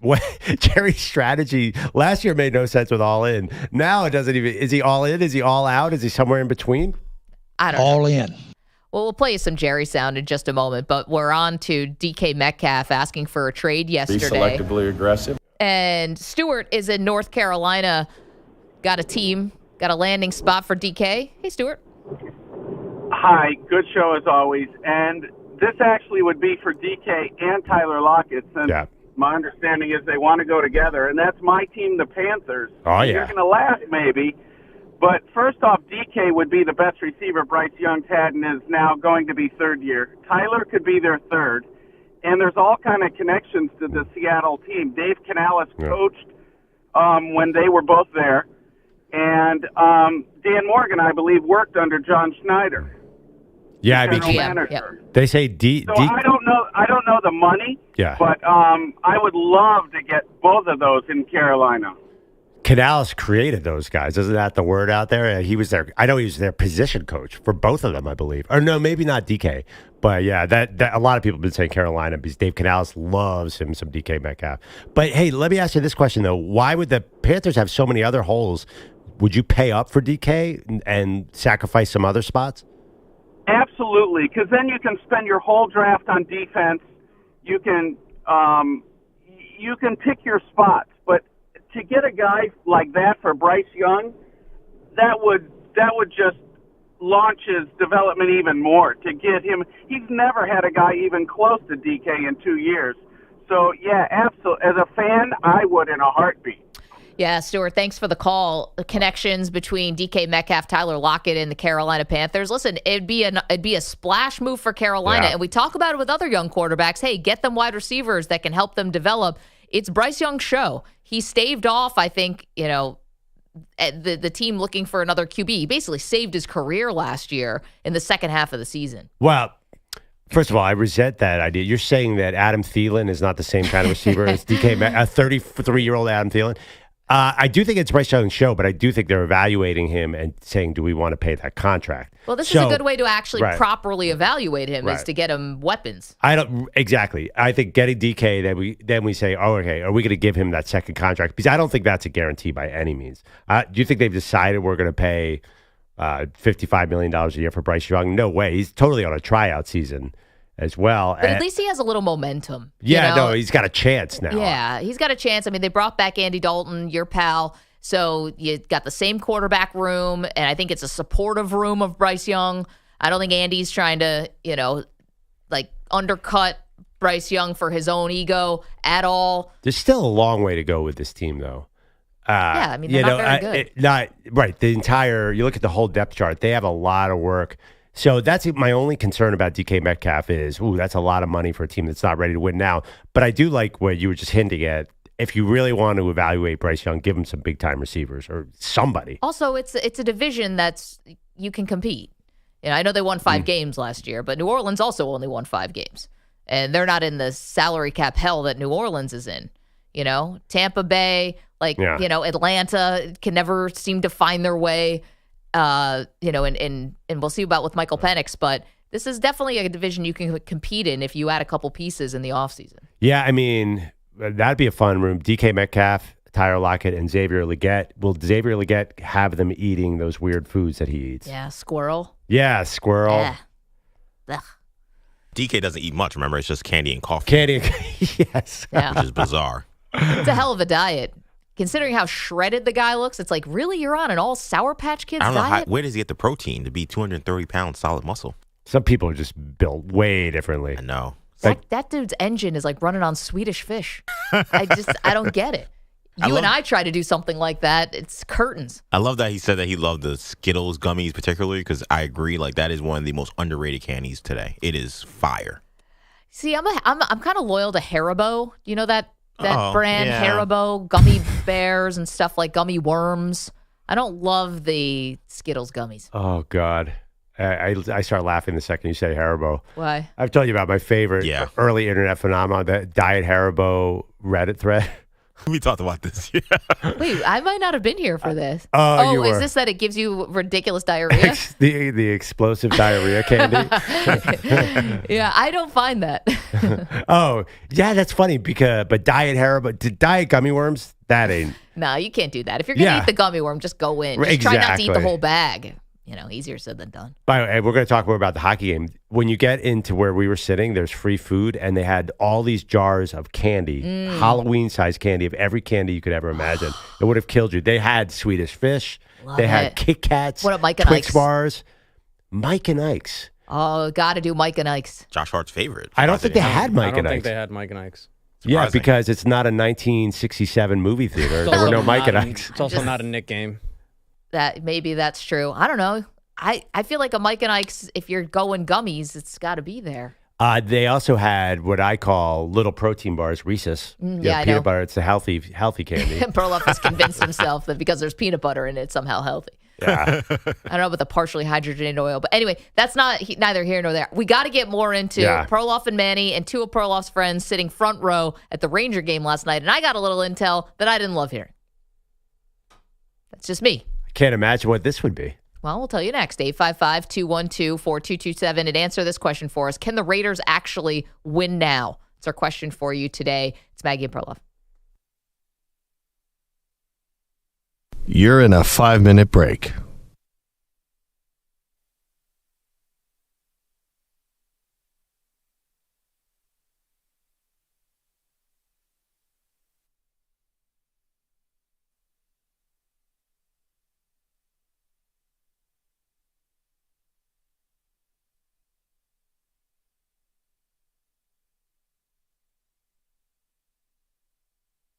Jerry's strategy last year made no sense with all in. Now it doesn't even. Is he all in? Is he all out? Is he somewhere in between? I don't know. All in. Well, we'll play you some Jerry sound in just a moment, but we're on to DK Metcalf asking for a trade yesterday. Be selectively aggressive. And Stewart is in North Carolina. Got a landing spot for DK. Hey, Stewart. Hi, good show as always. And this actually would be for DK and Tyler Lockett, since my understanding is they want to go together, and that's my team, the Panthers. Oh, yeah. You're going to laugh maybe, but first off, DK would be the best receiver Bryce Young's had and is now going to be third year. Tyler could be their third. And there's all kind of connections to the Seattle team. Dave Canales coached when they were both there. And Dan Morgan, I believe, worked under John Schneider. Yeah, I mean, they say So I don't know the money. Yeah. But I would love to get both of those in Carolina. Canales created those guys. Isn't that the word out there? He was their. I know he was their position coach for both of them, I believe. Or no, maybe not DK. But yeah, that a lot of people have been saying Carolina because Dave Canales loves him some DK Metcalf. But hey, let me ask you this question though: why would the Panthers have so many other holes? Would you pay up for DK and sacrifice some other spots? Absolutely, because then you can spend your whole draft on defense. You can you can pick your spots, but to get a guy like that for Bryce Young, that would just launch his development even more. To get him, he's never had a guy even close to DK in 2 years. So yeah, absolutely. As a fan, I would in a heartbeat. Yeah, Stuart, thanks for the call. The connections between DK Metcalf, Tyler Lockett, and the Carolina Panthers. Listen, it'd be a splash move for Carolina, and we talk about it with other young quarterbacks. Hey, get them wide receivers that can help them develop. It's Bryce Young's show. He staved off, I think, the team looking for another QB. He basically saved his career last year in the second half of the season. Well, first of all, I resent that idea. You're saying that Adam Thielen is not the same kind of receiver as DK, a 33-year-old Adam Thielen. I do think it's Bryce Young's show, but I do think they're evaluating him and saying, do we want to pay that contract? Well, this is a good way to actually properly evaluate him is to get him weapons. Exactly. I think getting DK, then we say, oh, okay, are we going to give him that second contract? Because I don't think that's a guarantee by any means. Do you think they've decided we're going to pay $55 million a year for Bryce Young? No way. He's totally on a tryout season as well. But at least he has a little momentum. Yeah, no, he's got a chance now. Yeah, he's got a chance. I mean, they brought back Andy Dalton, your pal. So you got the same quarterback room, and I think it's a supportive room of Bryce Young. I don't think Andy's trying to, undercut Bryce Young for his own ego at all. There's still a long way to go with this team, though. Yeah, I mean, they're not very good. You look at the whole depth chart, they have a lot of work. So that's my only concern about DK Metcalf is, that's a lot of money for a team that's not ready to win now. But I do like what you were just hinting at. If you really want to evaluate Bryce Young, give him some big-time receivers or somebody. Also, it's a division that's you can compete. I know they won 5 games last year, but New Orleans also only won 5 games. And they're not in the salary cap hell that New Orleans is in. Tampa Bay, Atlanta can never seem to find their way. And we'll see about with Michael Penix, but this is definitely a division you can compete in if you add a couple pieces in the offseason. Yeah, I mean, that'd be a fun room. DK Metcalf, Tyler Lockett, and Xavier Legette. Will Xavier Legette have them eating those weird foods that he eats? Yeah, squirrel. Yeah, squirrel. Ugh. DK doesn't eat much, remember? It's just candy and coffee. Yes. Yeah. Which is bizarre. It's a hell of a diet. Considering how shredded the guy looks, it's like, really? You're on an all Sour Patch Kids diet? I don't know, where does he get the protein to be 230 pounds solid muscle? Some people are just built way differently. I know. That dude's engine is like running on Swedish fish. I don't get it. I try to do something like that. It's curtains. I love that he said that he loved the Skittles gummies particularly because I agree, that is one of the most underrated candies today. It is fire. See, I'm kind of loyal to Haribo. You know that brand, yeah. Haribo, gummy bears and stuff like gummy worms. I don't love the Skittles gummies. Oh, God. I start laughing the second you say Haribo. Why? I've told you about my favorite early internet phenomenon, the Diet Haribo Reddit thread. We talked about this. Yeah. Wait, I might not have been here for this. You is were. This that it gives you ridiculous diarrhea? the explosive diarrhea candy? Yeah, I don't find that. Oh, yeah, that's funny but Diet Haribo, Diet gummy worms, that ain't. No, you can't do that. If you're going to eat the gummy worm, just go in. Just try not to eat the whole bag. Easier said than done. By the way, we're going to talk more about the hockey game. When you get into where we were sitting, there's free food, and they had all these jars of candy, Halloween-sized candy of every candy you could ever imagine. It would have killed you. They had Swedish Fish. They had Kit Kats. What about Mike and Twix Ike's? bars. Mike and Ike's. Oh, got to do Mike and Ike's. Josh Hart's favorite. I don't think they had Mike and Ike's. I don't think they had Mike and Ike's. Yeah, because it's not a 1967 movie theater. There were no Mike and Ike's. It's also not a Knick game. Maybe that's true. I don't know. I feel like a Mike and Ike's, if you're going gummies, it's got to be there. They also had what I call little protein bars, Reese's. I peanut know. butter. It's a healthy candy. Perloff has convinced himself that because there's peanut butter in it, it's somehow healthy. Yeah. I don't know about the partially hydrogenated oil. But anyway, that's neither here nor there. We got to get more into Perloff and Manny and two of Perloff's friends sitting front row at the Ranger game last night. And I got a little intel that I didn't love hearing. That's just me. I can't imagine what this would be. Well, we'll tell you next. 855-212-4227. And answer this question for us. Can the Raiders actually win now? It's our question for you today. It's Maggie and Perloff. You're in a 5-minute break.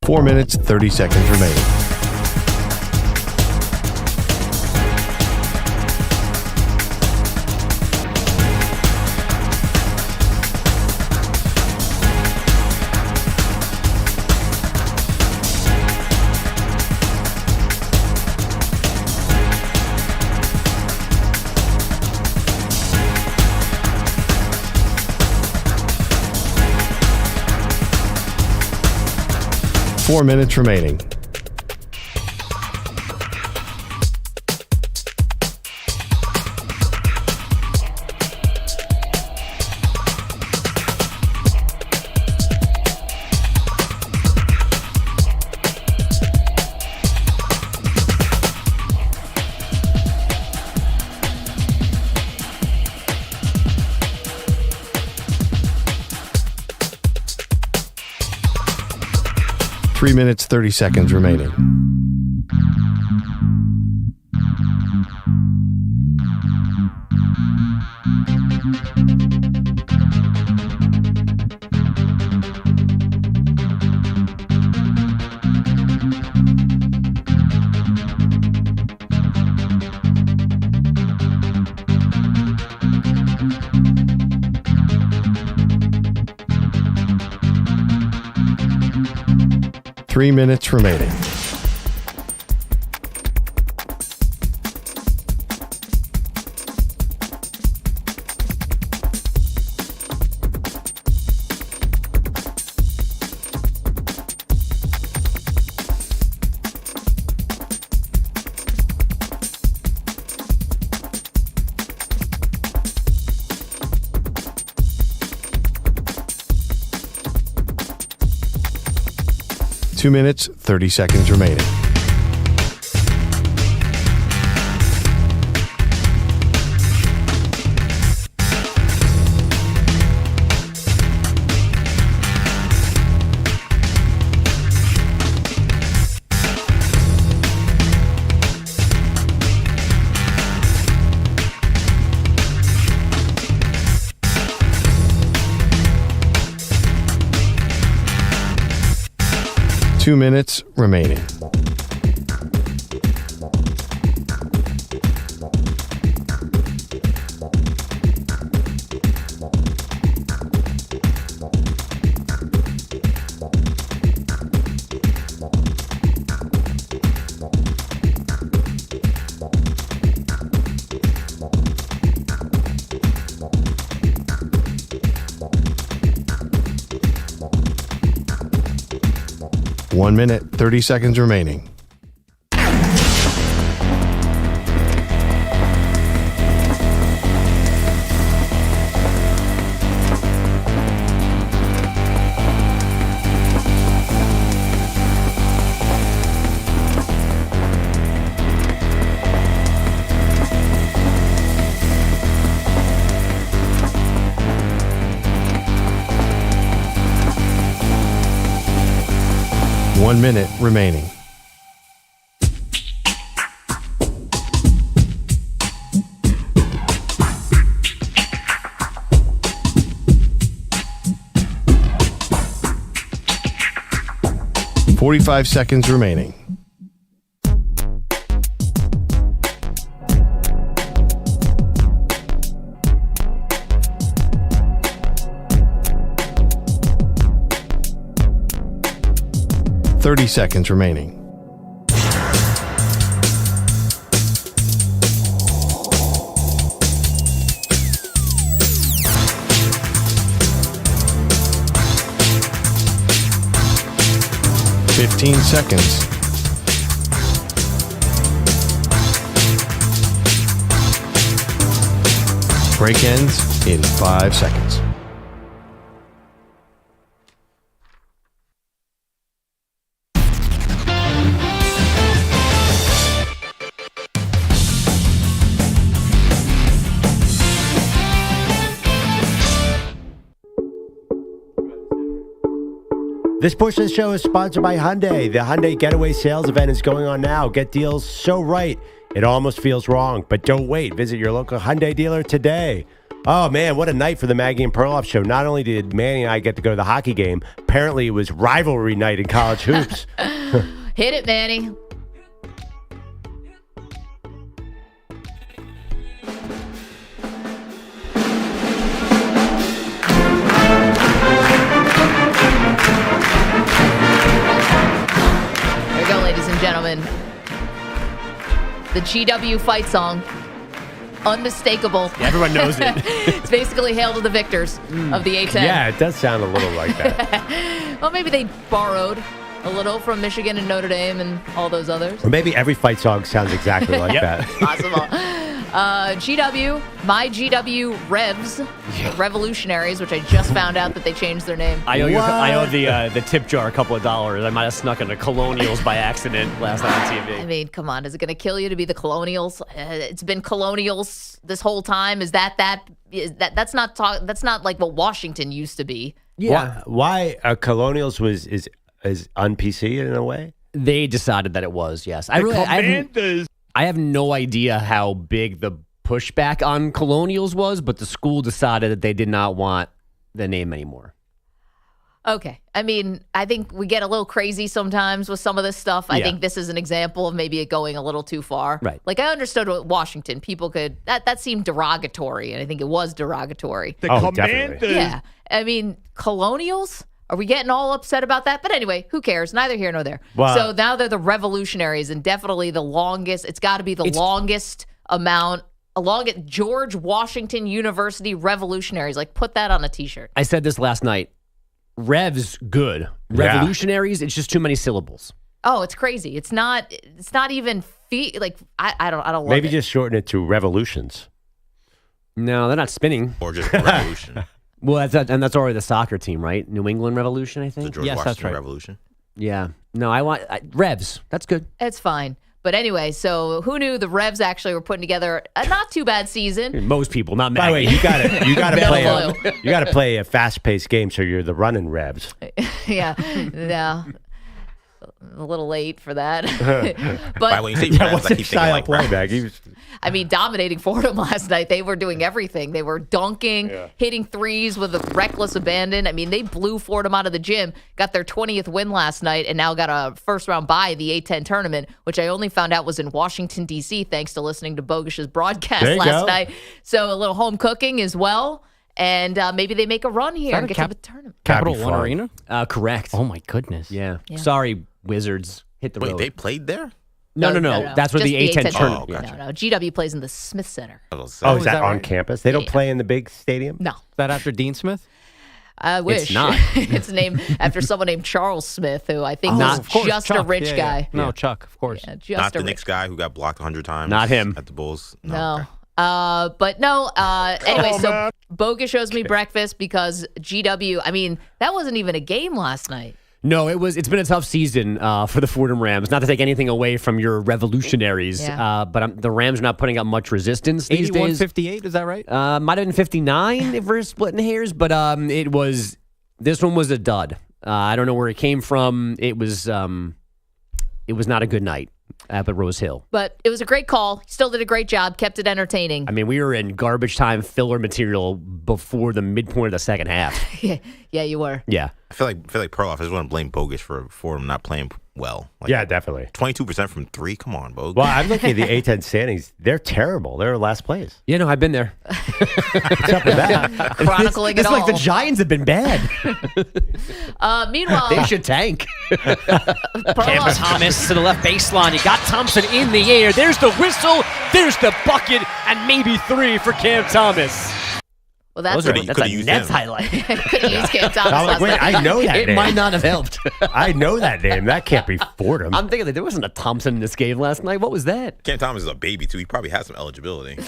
4 minutes, 30 seconds remaining. Four minutes remaining. Three minutes, 30 seconds remaining. Three minutes remaining. Two minutes, 30 seconds remaining. Two minutes remaining. One minute, 30 seconds remaining. One minute remaining. $45 seconds remaining. $30 seconds remaining. $15 seconds. Break ends in 5 seconds. This portion of the show is sponsored by Hyundai. The Hyundai Getaway Sales Event is going on now. Get deals so right, it almost feels wrong. But don't wait. Visit your local Hyundai dealer today. Oh, man, what a night for the Maggie and Perloff show. Not only did Manny and I get to go to the hockey game, apparently it was rivalry night in college hoops. Hit it, Manny. There you go, ladies and gentlemen. The GW fight song. Unmistakable. Yeah, everyone knows it. It's basically Hail to the Victors of the A-10. Yeah, it does sound a little like that. Well, maybe they borrowed a little from Michigan and Notre Dame and all those others. Or maybe every fight song sounds exactly like that. Possible. GW, my GW Revs, Revolutionaries, which I just found out that they changed their name. I owe the tip jar a couple of dollars. I might have snuck into Colonials by accident last night on TV. I mean, come on. Is it going to kill you to be the Colonials? It's been Colonials this whole time. That's not like what Washington used to be. Yeah. Why Colonials is un-PC in a way? They decided that it was, yes. I have no idea how big the pushback on Colonials was, but the school decided that they did not want the name anymore. Okay. I mean, I think we get a little crazy sometimes with some of this stuff. I think this is an example of maybe it going a little too far. Right. Like, I understood with Washington, people could, that seemed derogatory, and I think it was derogatory. Definitely. Yeah. I mean, Colonials? Are we getting all upset about that? But anyway, who cares? Neither here nor there. Well, so now they're the Revolutionaries, and definitely the longest. It's got to be the longest amount. George Washington University Revolutionaries. Like, put that on a T-shirt. I said this last night. Revs, good. Revolutionaries, it's just too many syllables. Oh, it's crazy. It's not even I don't love Maybe it. just shorten it to Revolutions. No, they're not spinning. Or just Revolution. Well, that's already the soccer team, right? New England Revolution, I think. The George Washington Revolution. Yeah. No, I want Revs. That's good. It's fine. But anyway, so who knew the Revs actually were putting together a not too bad season? Most people, not Maggie. By the way, you gotta play a fast-paced game, so you're the running Revs. Yeah. A little late for that. But when you say Revs, what's I keep thinking like play, Maggie? I mean, dominating Fordham last night. They were doing everything. They were dunking, hitting threes with a reckless abandon. I mean, they blew Fordham out of the gym, got their 20th win last night, and now got a first-round bye in the A-10 tournament, which I only found out was in Washington, D.C., thanks to listening to Bogusch's broadcast last night. So a little home cooking as well. And maybe they make a run here and get to the tournament. Capital One Arena? Correct. Oh, my goodness. Yeah. Sorry, Wizards. Hit the road. Wait, they played there? No. That's where Just the A-10 tournament. Oh, gotcha. No. GW plays in the Smith Center. Is that on right? campus? They don't play in the big stadium? No. Is that after Dean Smith? I wish. It's not. It's named after someone named Charles Smith, who I think was just Chuck. a rich guy. Yeah. No, Chuck, of course. Yeah, just Not a the Knicks guy who got blocked 100 times. Not him. At the Bulls. No. Okay. But no, anyway, so Bogusch shows me breakfast because GW, I mean, that wasn't even a game last night. No, it's been a tough season for the Fordham Rams. Not to take anything away from your Revolutionaries, but the Rams are not putting up much resistance these days. 81-58, is that right? Might have been 59 if we're splitting hairs, but this one was a dud. I don't know where it came from. It was not a good night up at Rose Hill. But it was a great call. He still did a great job, kept it entertaining. I mean, we were in garbage time filler material before the midpoint of the second half. Yeah, you were. Yeah. I feel like Perloff. I just want to blame Bogusch for him not playing well. Like, yeah, definitely. 22% from three. Come on, Bogusch. Well, I'm looking at the A-10 standings. They're terrible. They're last place. Yeah, no, I've been there. What's up with that? Chronicling it's it all. like the Giants have been bad. Meanwhile, they should tank. Perloff, Thomas to the left baseline. You got Thompson in the air. There's the whistle. There's the bucket, and maybe three for Cam Thomas. well, that's a Nets highlight. could have used Cam Thomas I'm like, last wait, night. I know that It name. might not have helped. I know that name. That can't be Fordham. I'm thinking that there wasn't a Thompson in this game last night. What was that? Cam Thomas is a baby, too. He probably has some eligibility.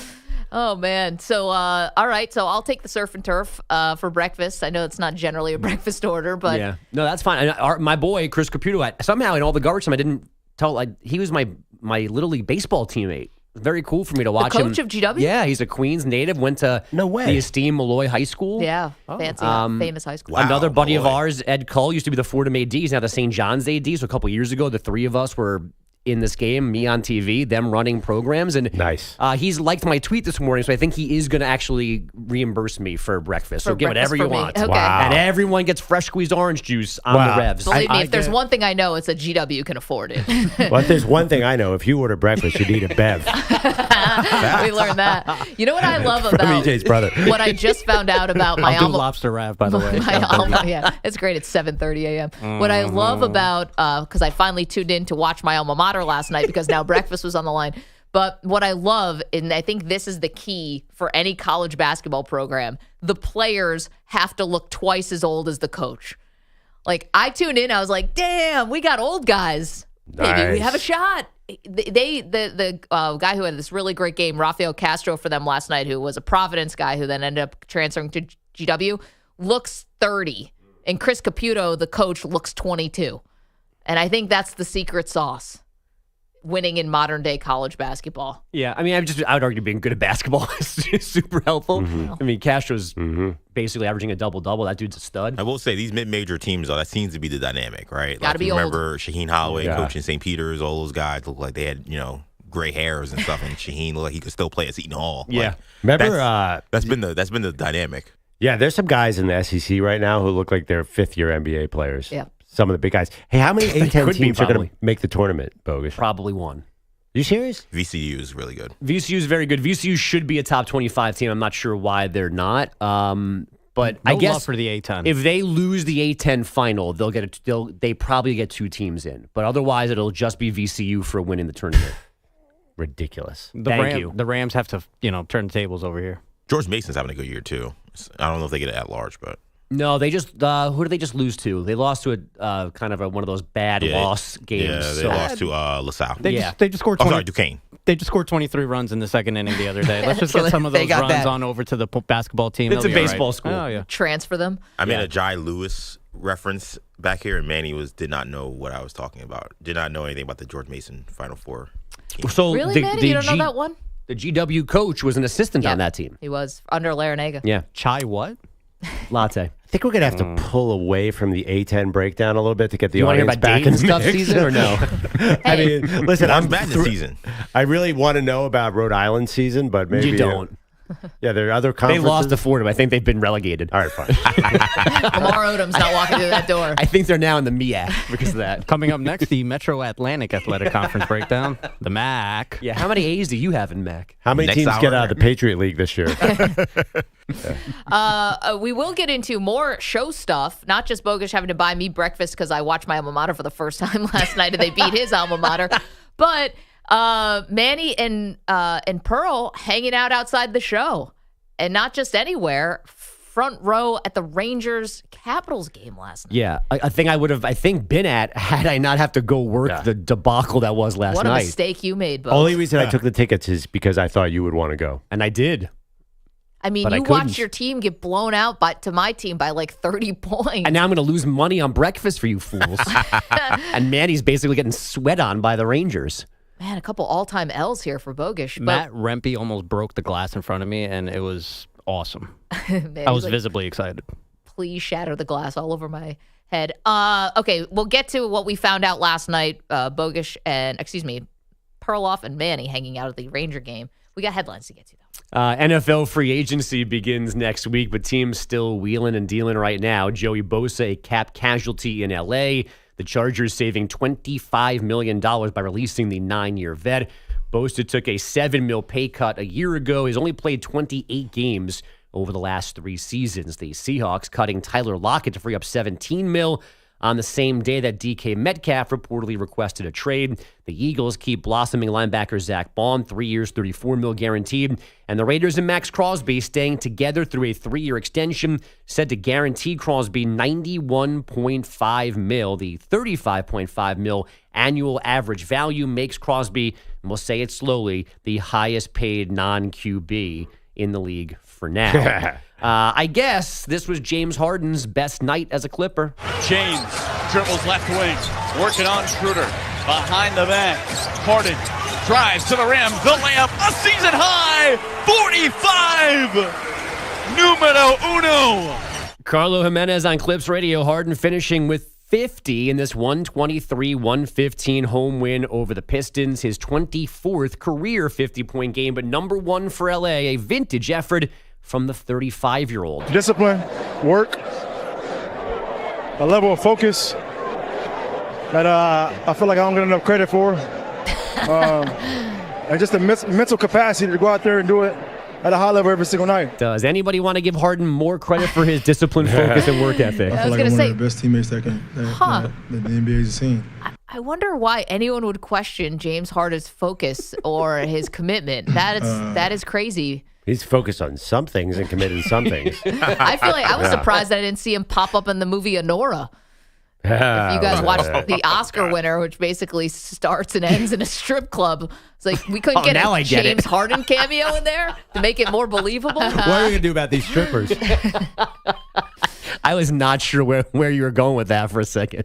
Oh, man. So, all right. So I'll take the surf and turf for breakfast. I know it's not generally a breakfast order, but Yeah. No, that's fine. My boy, Chris Caputo, somehow in all the garbage time, I didn't tell, he was my Little League baseball teammate. Very cool for me to watch him. coach of GW? Yeah, he's a Queens native, went to the esteemed Malloy High School. yeah, fancy, famous high school. Wow, Another buddy of Malloy. ours, Ed Cull, used to be the Fordham AD. He's now the St. John's AD. So a couple years ago, the three of us were in this game, me on TV, them running programs. And nice. He's liked my tweet this morning, so I think he is going to actually reimburse me for breakfast. So get whatever you want. Okay. Wow. And everyone gets fresh squeezed orange juce on the Revs. Believe me, if there's one thing I know, it's that GW can afford it. Well, if there's one thing I know, if you order breakfast, you need a Bev. We learned that. You know what I love about EJ's brother. What I just found out about my I'll do lobster rav, by the way. Yeah, it's great. It's 7:30 a.m. What I love about, because I finally tuned in to watch my alma mater last night because now breakfast was on the line. But what I love, and I think this is the key for any college basketball program, the players have to look twice as old as the coach. Like, I tuned in, I was like, damn, we got old guys. Maybe we have a shot. The guy who had this really great game, Rafael Castro, for them last night, who was a Providence guy who then ended up transferring to GW, looks 30. And Chris Caputo, the coach, looks 22. And I think that's the secret sauce, winning in modern day college basketball. Yeah, I mean, I would argue being good at basketball is super helpful. I mean, Castro's basically averaging a double-double. That dude's a stud. I will say, these mid-major teams, though, that seems to be the dynamic, right? Gotta be remember old. Shaheen Holloway coaching St. Peter's, all those guys looked like they had, gray hairs and stuff, and Shaheen looked like he could still play at Seton Hall. Yeah. Remember, that's been the dynamic. Yeah, there's some guys in the SEC right now who look like they're fifth-year NBA players. Yeah. Some of the big guys. Hey, how many A-10 teams are going to make the tournament, Bogusch? Probably one. You serious? VCU is really good. VCU is very good. VCU should be a top 25 team. I'm not sure why they're not. But I guess love for the A-10. If they lose the A-10 final, they probably get two teams in. But otherwise, it'll just be VCU for winning the tournament. Ridiculous. Thank you. The Rams have to, turn the tables over here. George Mason's having a good year, too. I don't know if they get it at large, but. No, they just who did they just lose to? They lost to a kind of one of those bad loss games. Yeah, they lost to LaSalle. They just scored 20, Duquesne. They just scored 23 runs in the second inning the other day. Let's just get some of those runs on over to the basketball team. It's a baseball school. Oh, yeah. Transfer them. I made a Jai Lewis reference back here, and Manny did not know what I was talking about. Did not know anything about the George Mason Final Four team. So Really, Manny? You don't know that one? The GW coach was an assistant on that team. He was under Larinaga. Yeah. Chai what? Latte. I think we're going to have to pull away from the A-10 breakdown a little bit to get the You want to audience hear about back in Dayton the stuff mix. season or no? I mean, listen, I'm bad this season. I really want to know about Rhode Island season, but maybe You don't. Yeah, there are other They conferences. lost to Fordham. I think they've been relegated. All right, fine. Lamar Odom's not walking through that door. I think they're now in the MEAC because of that. Coming up next, the Metro Atlantic Athletic Conference breakdown, the MAC. Yeah, how many A's do you have in MAC? How many Next teams hour. get out of the Patriot League this year? We will get into more show stuff, not just Bogusch having to buy me breakfast because I watched my alma mater for the first time last night and they beat his alma mater, but Manny and Pearl hanging out outside the show, and not just anywhere, front row at the Rangers Capitals game last night. Yeah, a thing I would have, been at had I not have to go work the debacle that was last What night. a mistake you made, Bo. Only reason I took the tickets is because I thought you would want to go. And I did. I mean, but I you couldn't. watched your team get blown out to my team by like 30 points. And now I'm going to lose money on breakfast for you fools. And Manny's basically getting sweat on by the Rangers. Man, a couple all-time L's here for Bogusch. Matt Rempe almost broke the glass in front of me, and it was awesome. Man, I was visibly excited. Please shatter the glass all over my head. Okay, we'll get to what we found out last night. Perloff and Manny hanging out at the Ranger game. We got headlines to get to, though. NFL free agency begins next week, but teams still wheeling and dealing right now. Joey Bosa, a cap casualty in L.A., the Chargers saving $25 million by releasing the 9-year vet. Bosa took a $7 million pay cut a year ago. He's only played 28 games over the last 3 seasons. The Seahawks cutting Tyler Lockett to free up $17 million on the same day that DK Metcalf reportedly requested a trade. The Eagles keep blossoming linebacker Zach Bond, 3 years, $34 million guaranteed. And the Raiders and Maxx Crosby staying together through a 3-year extension, said to guarantee Crosby $91.5 million. The $35.5 million annual average value makes Crosby, and we'll say it slowly, the highest paid non-QB in the league for now. I guess this was James Harden's best night as a Clipper. James dribbles left wing, working on Schroeder. Behind the back, Harden drives to the rim, the layup, a season high, 45, numero uno. Carlo Jimenez on Clips Radio. Harden finishing with 50 in this 123-115 home win over the Pistons, his 24th career 50-point game, but number one for LA, a vintage effort from the 35-year-old. Discipline, work, a level of focus that I feel like I don't get enough credit for. And just the mental capacity to go out there and do it at a high level every single night. Does anybody want to give Harden more credit for his discipline, focus, and work ethic? I feel like I'm one of the best teammates that the NBA's seen. I wonder why anyone would question James Harden's focus or his commitment. That is crazy. He's focused on some things and committed to some things. I feel like I was surprised that I didn't see him pop up in the movie Anora. If you guys watched the Oscar winner, which basically starts and ends in a strip club, it's like we couldn't get a James Harden cameo in there to make it more believable. What are we going to do about these strippers? I was not sure where you were going with that for a second.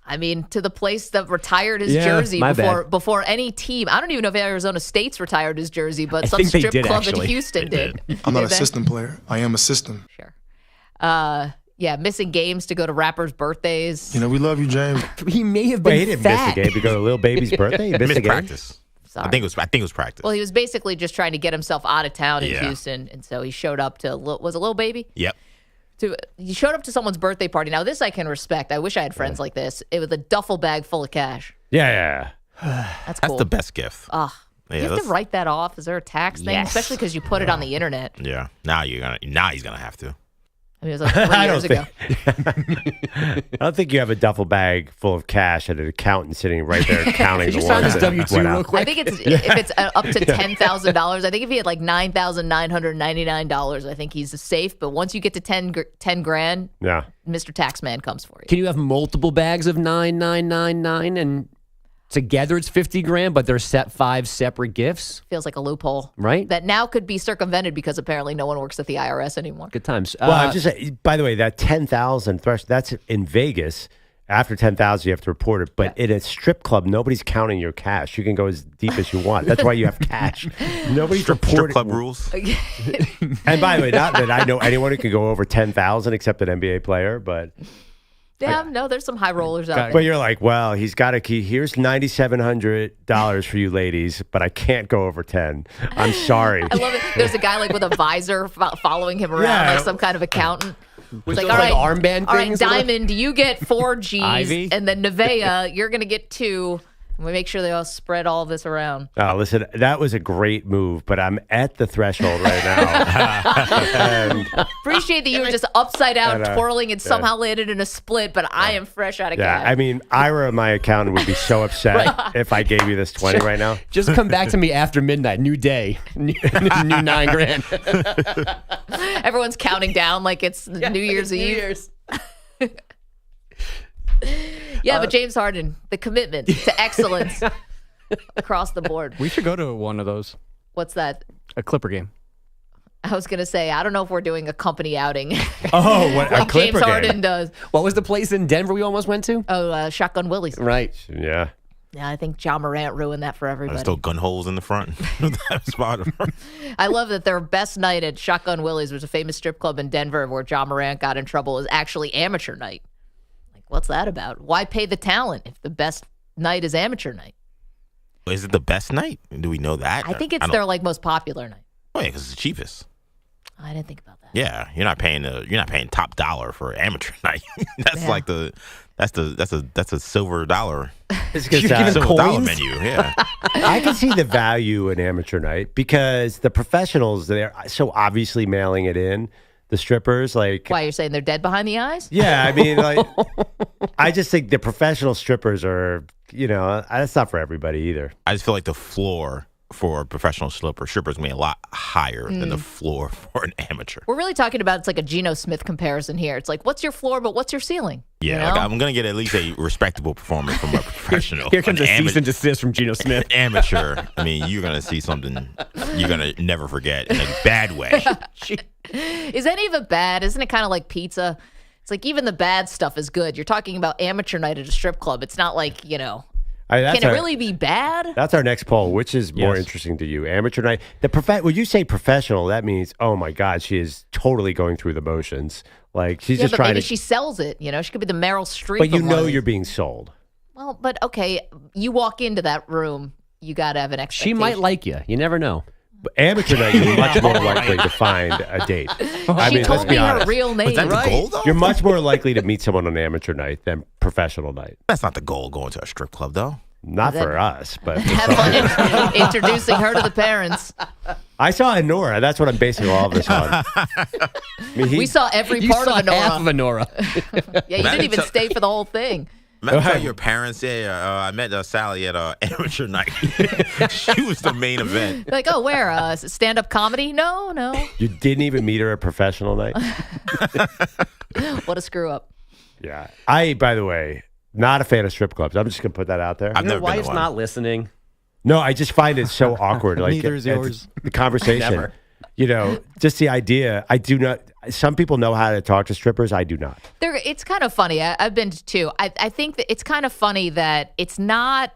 I mean, to the place that retired his jersey before any team. I don't even know if Arizona State's retired his jersey, but some strip club in Houston did. I'm not a system player. I am a system. Sure. Yeah, missing games to go to rappers' birthdays. You know, we love you, James. He may have been he didn't miss a game to go to Lil Baby's birthday. He missed a game. Practice. Sorry. I think it was practice. Well, he was basically just trying to get himself out of town in Houston, and so he showed up to was it Lil Baby? Yep. He showed up to someone's birthday party. Now, this I can respect. I wish I had friends like this. It was a duffel bag full of cash. Yeah. That's cool. That's the best gift. You have to write that off. Is there a tax thing? Yes. Especially because you put it on the internet. Yeah. Now he's gonna have to. I mean, it was like 3 years ago. I don't think you have a duffel bag full of cash and an accountant sitting right there counting the ones that W-2 went real out. quick. I think if it's up to $10,000. I think if he had like $9,999, I think he's safe. But once you get to 10 grand, Mr. Taxman comes for you. Can you have multiple bags of 9,999 and together it's 50 grand, but they're set 5 separate gifts? Feels like a loophole, right? That now could be circumvented because apparently no one works at the IRS anymore. Good times. Well, I'm just saying, by the way, that 10,000 threshold, that's in Vegas. After 10,000, you have to report it. But in a strip club, nobody's counting your cash. You can go as deep as you want. That's why you have cash. Nobody's reporting. Strip club rules. And by the way, not that I know anyone who can go over 10,000 except an NBA player, but... Yeah, no, there's some high rollers out there. But you're like, well, he's got a key. Here's $9,700 for you ladies, but I can't go over 10. I'm sorry. I love it. There's a guy like with a visor following him around, like some kind of accountant. With like, all right, armband all right, things. Diamond, you get 4 Gs, Ivy? and then Nevaeh, you're gonna get 2. And we make sure they all spread all this around. Listen, that was a great move, but I'm at the threshold right now. Appreciate that you were just upside down twirling and somehow landed in a split, but I am fresh out of cash. I mean, Ira, my accountant, would be so upset if I gave you this 20 right now. Just come back to me after midnight. New day. New 9 grand. Everyone's counting down like it's New Year's Eve. Yeah, but James Harden, the commitment to excellence across the board. We should go to one of those. What's that? A Clipper game. I was going to say, I don't know if we're doing a company outing. Oh, what a Clipper James Harden does. What was the place in Denver we almost went to? Oh, Shotgun Willie's. Right. Yeah. Yeah, I think John Morant ruined that for everybody. There's still gun holes in the front. That spot. I love that their best night at Shotgun Willie's, was a famous strip club in Denver where John Morant got in trouble, is actually amateur night. What's that about? Why pay the talent if the best night is amateur night? Is it the best night? Do we know that? I think it's their most popular night. Oh yeah, because it's the cheapest. I didn't think about that. Yeah, you're not paying top dollar for amateur night. That's like that's a silver dollar. It's because silver dollar menu. Yeah, I can see the value in amateur night because the professionals, they're so obviously mailing it in. The strippers, like... Why, you're saying they're dead behind the eyes? Yeah, I mean, like, I just think the professional strippers are, that's not for everybody either. I just feel like the floor for professional strippers is going to be a lot higher than the floor for an amateur. We're really talking about, it's like a Geno Smith comparison here. It's like, what's your floor, but what's your ceiling? Yeah, like I'm going to get at least a respectable performance from a professional. Here comes a cease and desist from Geno Smith. Amateur. I mean, you're going to see something you're going to never forget in a bad way. Is any of it bad? Isn't it kind of like pizza? It's like even the bad stuff is good. You're talking about amateur night at a strip club. It's not like, Can it really be bad? That's our next poll. Which is more interesting to you, amateur night? When you say professional, that means, oh my God, she is totally going through the motions. Like she's just trying maybe to. She sells it. She could be the Meryl Streep. But you're being sold. Well, but okay, you walk into that room, you got to have an expectation. She might like you. You never know. But amateur night, you're much more likely to find a date. She told me her real name. Was that the goal, though? You're much more likely to meet someone on amateur night than professional night. That's not the goal, going to a strip club, though. Not for us, but have fun introducing her to the parents. I saw Honora. That's what I'm basing all of this on. We saw every part of Honora. Half of Honora. Yeah, you didn't even stay for the whole thing. Tell your parents, I met Sally at amateur night. She was the main event. Like, oh, where? Stand-up comedy? No. You didn't even meet her at professional night? What a screw-up. Yeah. By the way, not a fan of strip clubs. I'm just going to put that out there. Your wife's not listening. No, I just find it so awkward. Like Neither is yours. The conversation. Never. Just the idea. I do not. Some people know how to talk to strippers. I do not. It's kind of funny. I've been to two. I think that it's kind of funny that it's not.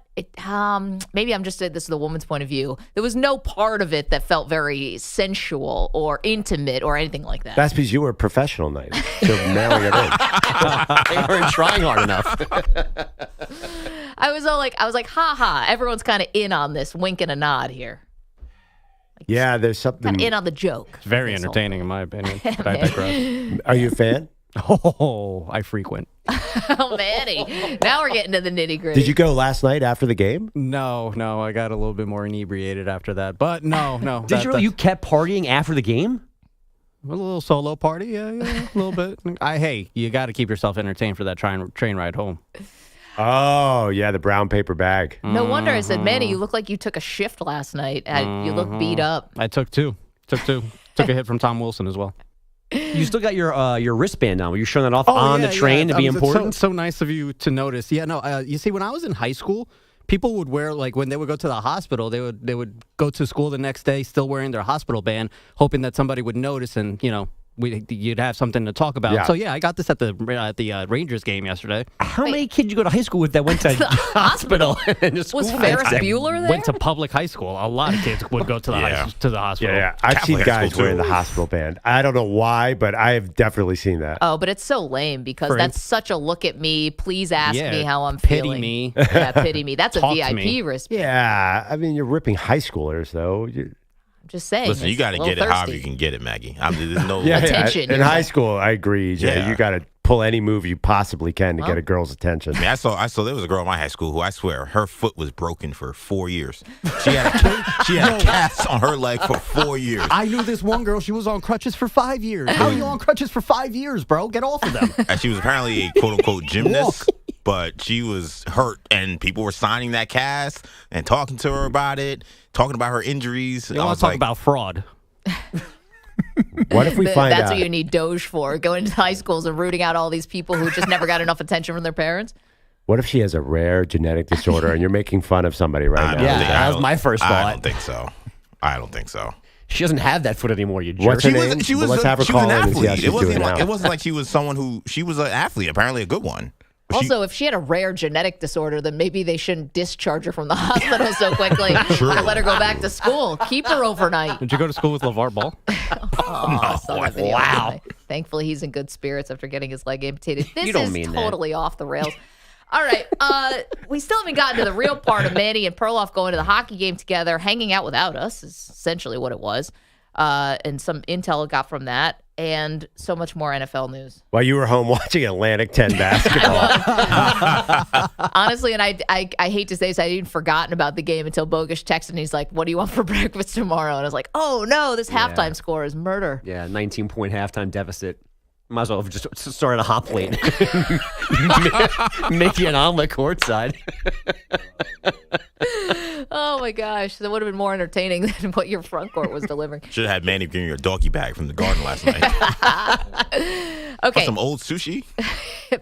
Maybe I'm just this is the woman's point of view. There was no part of it that felt very sensual or intimate or anything like that. That's because you were a professional night. So mailing it in. They weren't trying hard enough. I was like, ha ha. Everyone's kind of in on this, wink and a nod here. Yeah, there's something. Kind of in on the joke. It's very entertaining, in my opinion. But I digress. Are you a fan? Oh, I frequent. Oh, Manny. Now we're getting to the nitty gritty. Did you go last night after the game? No. I got a little bit more inebriated after that. But no. Did you kept partying after the game? A little solo party, yeah, a little bit. Hey, you got to keep yourself entertained for that train ride home. Oh, yeah, the brown paper bag. No wonder I said, Manny, you look like you took a shift last night. You look beat up. I took two. Took a hit from Tom Wilson as well. You still got your wristband on. Were you showing that off on the train to be important? So nice of you to notice. Yeah, no. You see, when I was in high school, people would wear, like, when they would go to the hospital, they would go to school the next day still wearing their hospital band, hoping that somebody would notice and, you'd have something to talk about. Yeah. So, yeah, I got this at the Rangers game yesterday. How many kids you go to high school with that went to hospital? Was Ferris Bueller there? Went to public high school. A lot of kids would go to the hospital. Yeah. I've seen guys wearing the hospital band. I don't know why, but I have definitely seen that. Oh, but it's so lame because that's such a look at me. Please ask me how I'm pity feeling. Me. Yeah, pity me. That's a VIP wristband. Yeah. I mean, you're ripping high schoolers, though. I'm just saying. Listen, you got to get it however you can get it, Maggie. There's no attention. In high school, I agree. Yeah. You got to pull any move you possibly can to get a girl's attention. I mean, I saw there was a girl in my high school who I swear her foot was broken for 4 years. She had a cast on her leg for 4 years. I knew this one girl. She was on crutches for 5 years. How are you on crutches for 5 years, bro? Get off of them. And she was apparently a quote unquote gymnast. But she was hurt, and people were signing that cast and talking to her about it, talking about her injuries. You want to talk about fraud? What if we find out? That's what you need Doge for, going to high schools and rooting out all these people who just never got enough attention from their parents? What if she has a rare genetic disorder and you're making fun of somebody right now? Yeah, that was my first thought. I don't think so. She doesn't have that foot anymore, you jerk. What's her name? Let's have her call in and see how she's doing now. It wasn't like she was she was an athlete, apparently a good one. Also, if she had a rare genetic disorder, then maybe they shouldn't discharge her from the hospital so quickly or let her go back to school. Keep her overnight. Did you go to school with LeVar Ball? Wow. Thankfully, he's in good spirits after getting his leg amputated. This is totally off the rails. All right. We still haven't gotten to the real part of Manny and Perloff going to the hockey game together, hanging out without us is essentially what it was. And some intel got from that. And so much more NFL news. While you were home watching Atlantic 10 basketball. Honestly, and I hate to say this, I even forgotten about the game until Bogusch texted and he's like, what do you want for breakfast tomorrow? And I was like, oh no, this halftime score is murder. Yeah, 19-point halftime deficit. Might as well have just started a hot plate. Make you an omelet courtside. Oh my gosh, that would have been more entertaining than what your front court was delivering. Should have had Manny bring you a doggy bag from the garden last night. Okay. Or some old sushi.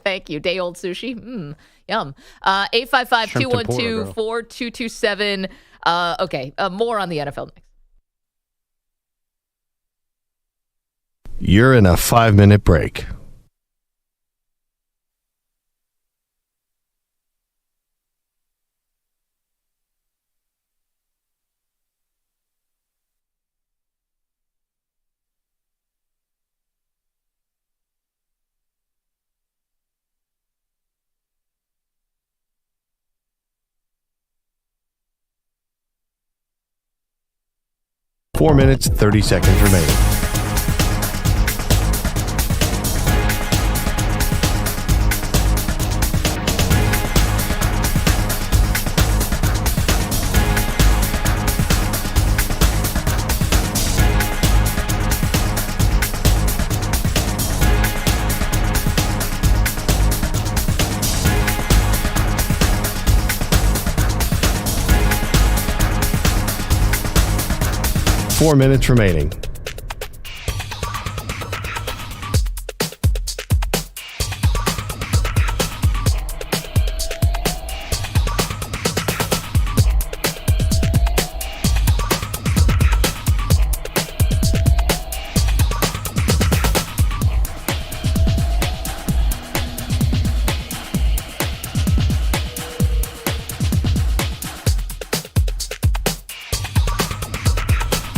Thank you. Day old sushi. Yum. 855-212-4227. Okay, more on the NFL next. You're in a 5-minute break. 4 minutes, 30 seconds remaining. Four minutes remaining.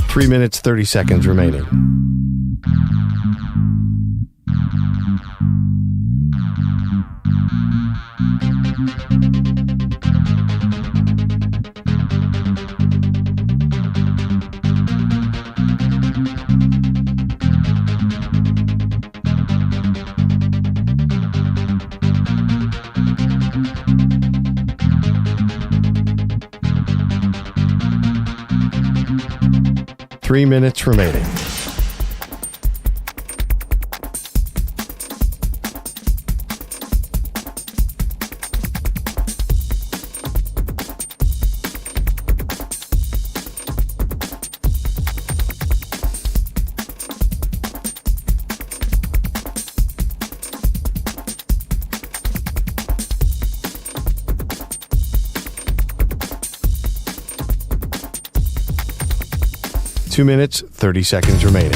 Three minutes, 30 seconds remaining. Three minutes remaining. Two minutes, 30 seconds remaining.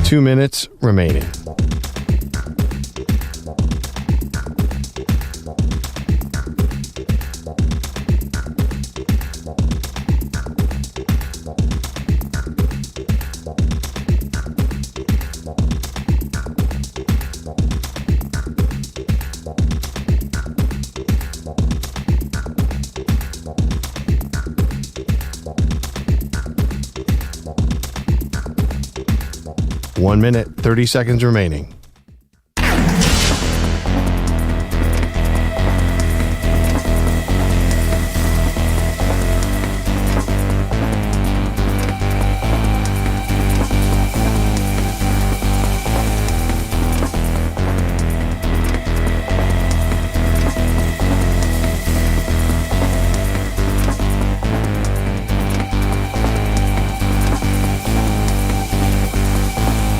Two minutes remaining. 1 minute, 30 seconds remaining.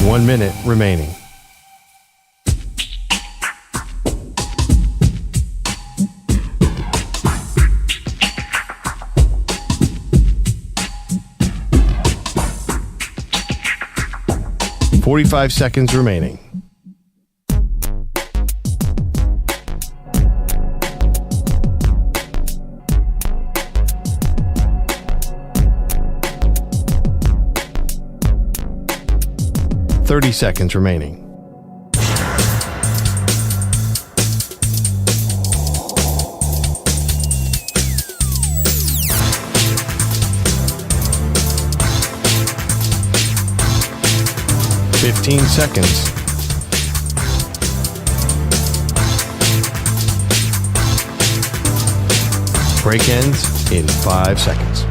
One minute remaining. .45 seconds remaining. .30 seconds remaining. .15 seconds. Break ends in 5 seconds.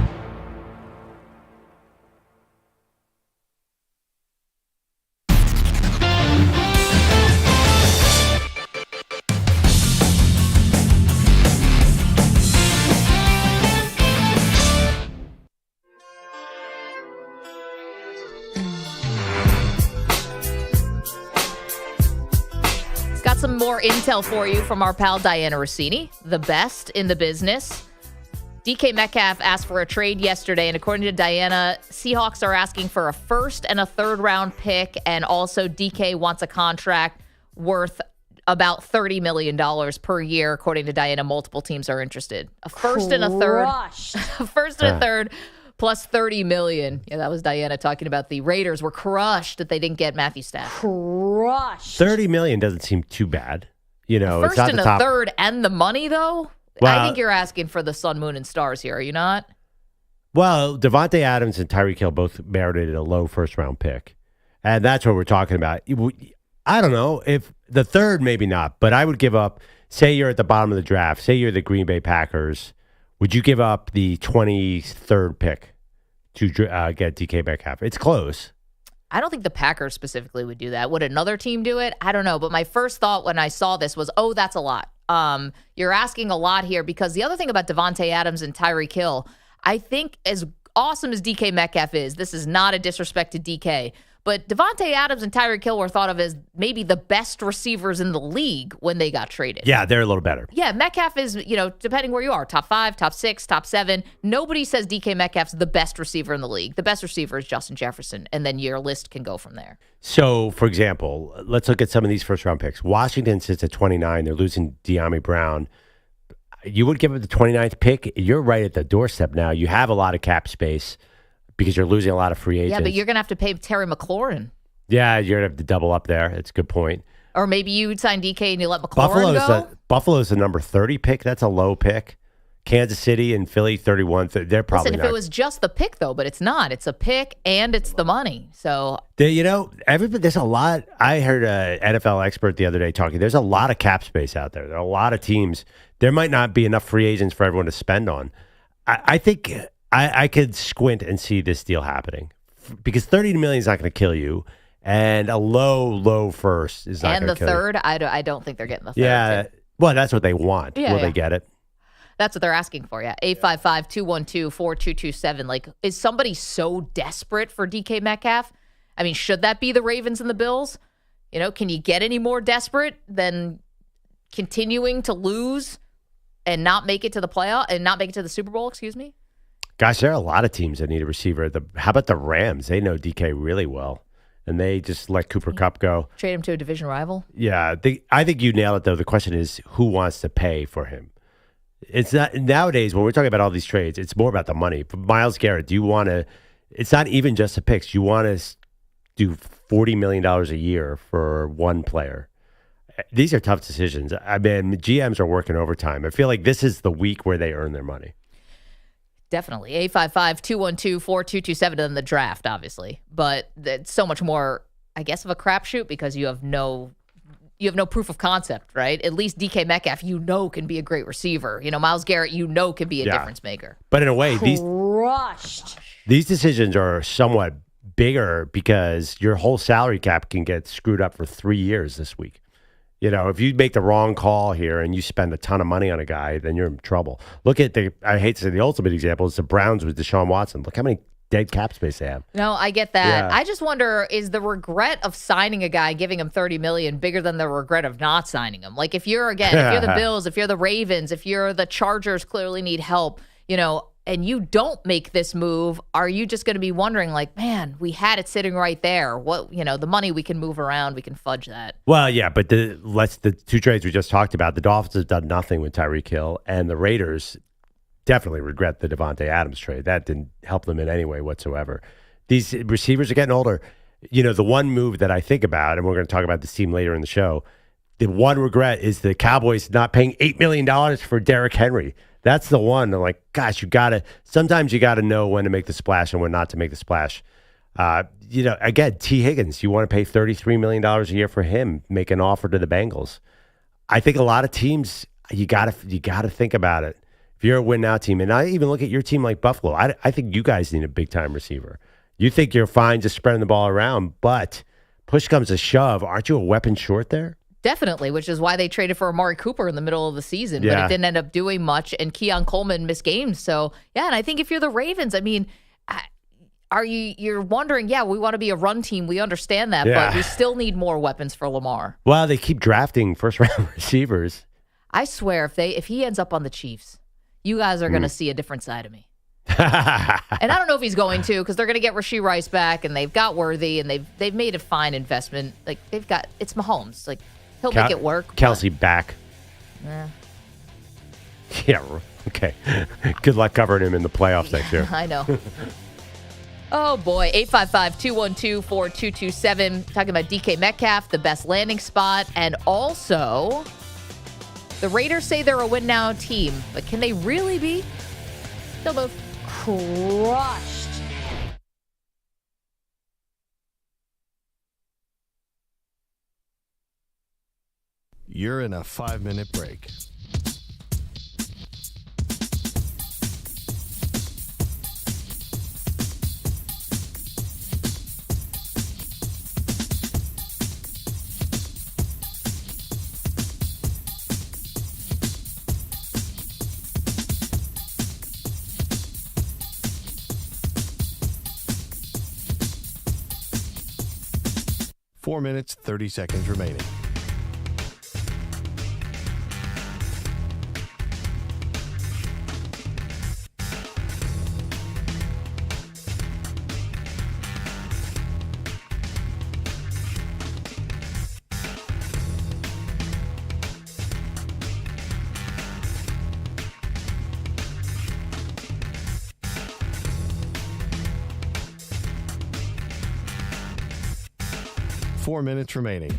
Got some more intel for you from our pal Diana Rossini, the best in the business. DK Metcalf asked for a trade yesterday, and according to Diana, Seahawks are asking for a first and a third-round pick, and also DK wants a contract worth about $30 million per year. According to Diana, multiple teams are interested. A first and a third. A first and a third plus $30 million. Yeah, that was Diana talking about the Raiders were crushed that they didn't get Matthew Stafford. Crushed. $30 million doesn't seem too bad. You know, First it's not and the a top. third and the money, though? Well, I think you're asking for the sun, moon, and stars here, are you not? Well, Devontae Adams and Tyreek Hill both merited a low first-round pick. And that's what we're talking about. I don't know. If the third, maybe not. But I would give up, say you're at the bottom of the draft. Say you're the Green Bay Packers. Would you give up the 23rd pick to get DK Metcalf? It's close. I don't think the Packers specifically would do that. Would another team do it? I don't know. But my first thought when I saw this was, oh, that's a lot. You're asking a lot here because the other thing about Devontae Adams and Tyreek Hill, I think as awesome as DK Metcalf is, this is not a disrespect to DK, but Devontae Adams and Tyreek Hill were thought of as maybe the best receivers in the league when they got traded. Yeah, they're a little better. Yeah, Metcalf is, depending where you are, top 5, top 6, top 7. Nobody says DK Metcalf's the best receiver in the league. The best receiver is Justin Jefferson, and then your list can go from there. So, for example, let's look at some of these first-round picks. Washington sits at 29. They're losing De'Ami Brown. You would give it the 29th pick. You're right at the doorstep now. You have a lot of cap space because you're losing a lot of free agents. Yeah, but you're going to have to pay Terry McLaurin. Yeah, you're going to have to double up there. That's a good point. Or maybe you would sign DK and you let McLaurin go. Buffalo's the number 30 pick. That's a low pick. Kansas City and Philly, 31. They're probably Listen, if it was just the pick, though, but it's not. It's a pick and it's the money. So, everybody, there's a lot. I heard an NFL expert the other day talking. There's a lot of cap space out there. There are a lot of teams. There might not be enough free agents for everyone to spend on. I think I could squint and see this deal happening because $30 million is not going to kill you, and a low first is not going to kill you. And the third, I don't think they're getting the third. Yeah, well, that's what they want. Yeah, Will they get it? That's what they're asking for, yeah. 855-212-4227. Like, is somebody so desperate for DK Metcalf? I mean, should that be the Ravens and the Bills? Can you get any more desperate than continuing to lose and not make it to the playoff and not make it to the Super Bowl, excuse me? Gosh, there are a lot of teams that need a receiver. How about the Rams? They know DK really well, and they just let Cooper Kupp go. Trade him to a division rival? Yeah, I think you nailed it, though. The question is, who wants to pay for him? It's not nowadays when we're talking about all these trades. It's more about the money. For Myles Garrett, do you want to? It's not even just the picks. You want to do $40 million a year for one player. These are tough decisions. I mean, GMs are working overtime. I feel like this is the week where they earn their money. Definitely. 855-212-4227 than the draft, obviously, but it's so much more, I guess, of a crapshoot because you have no proof of concept, right? At least DK Metcalf, can be a great receiver. Myles Garrett, can be a difference maker. But in a way, Crushed. these decisions are somewhat bigger because your whole salary cap can get screwed up for 3 years this week. If you make the wrong call here and you spend a ton of money on a guy, then you're in trouble. Look at I hate to say the ultimate example is the Browns with Deshaun Watson. Look how many dead cap space they have. No, I get that. Yeah. I just wonder, is the regret of signing a guy, giving him $30 million, bigger than the regret of not signing him? Like if you're the Bills, if you're the Ravens, if you're the Chargers, clearly need help, and you don't make this move, are you just going to be wondering like, man, we had it sitting right there. What, the money we can move around, we can fudge that. Well, yeah, but the two trades we just talked about, the Dolphins have done nothing with Tyreek Hill, and the Raiders definitely regret the Devontae Adams trade. That didn't help them in any way whatsoever. These receivers are getting older. The one move that I think about, and we're going to talk about this team later in the show, the one regret is the Cowboys not paying $8 million for Derrick Henry. That's the one. They're like, gosh, sometimes you got to know when to make the splash and when not to make the splash. Again, T. Higgins, you want to pay $33 million a year for him, make an offer to the Bengals. I think a lot of teams, you got to think about it. If you're a win-now team, and I even look at your team like Buffalo, I think you guys need a big-time receiver. You think you're fine just spreading the ball around, but push comes to shove. Aren't you a weapon short there? Definitely, which is why they traded for Amari Cooper in the middle of the season, but Yeah. it didn't end up doing much, and Keon Coleman missed games. So, yeah, and I think if you're the Ravens, I mean, you're wondering, yeah, we want to be a run team. We understand that, Yeah. but we still need more weapons for Lamar. Well, they keep drafting first-round receivers. I swear, if he ends up on the Chiefs, you guys are going to see a different side of me. And I don't know if he's going to, because they're going to get Rashee Rice back, and they've got Worthy, and they've made a fine investment. Like, it's Mahomes. Like, he'll make it work. Kelsey back. Yeah, okay. Good luck covering him in the playoffs next year. I know. Oh, boy. 855-212-4227. Talking about DK Metcalf, the best landing spot. And also, the Raiders say they're a win-now team. But can they really be? Still both crushed. You're in a 5-minute break. Four minutes, 30 seconds remaining. Four minutes remaining.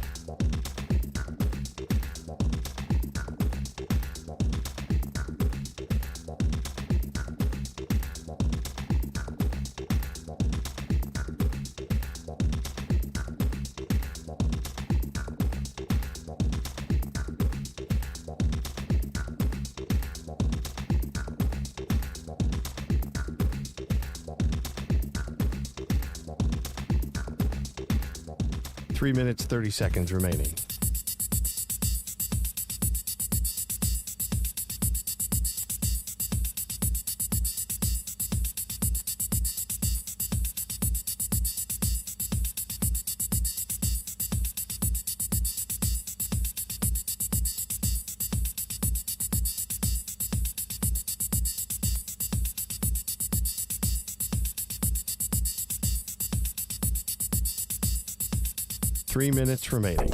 Three minutes, 30 seconds remaining. Three minutes remaining.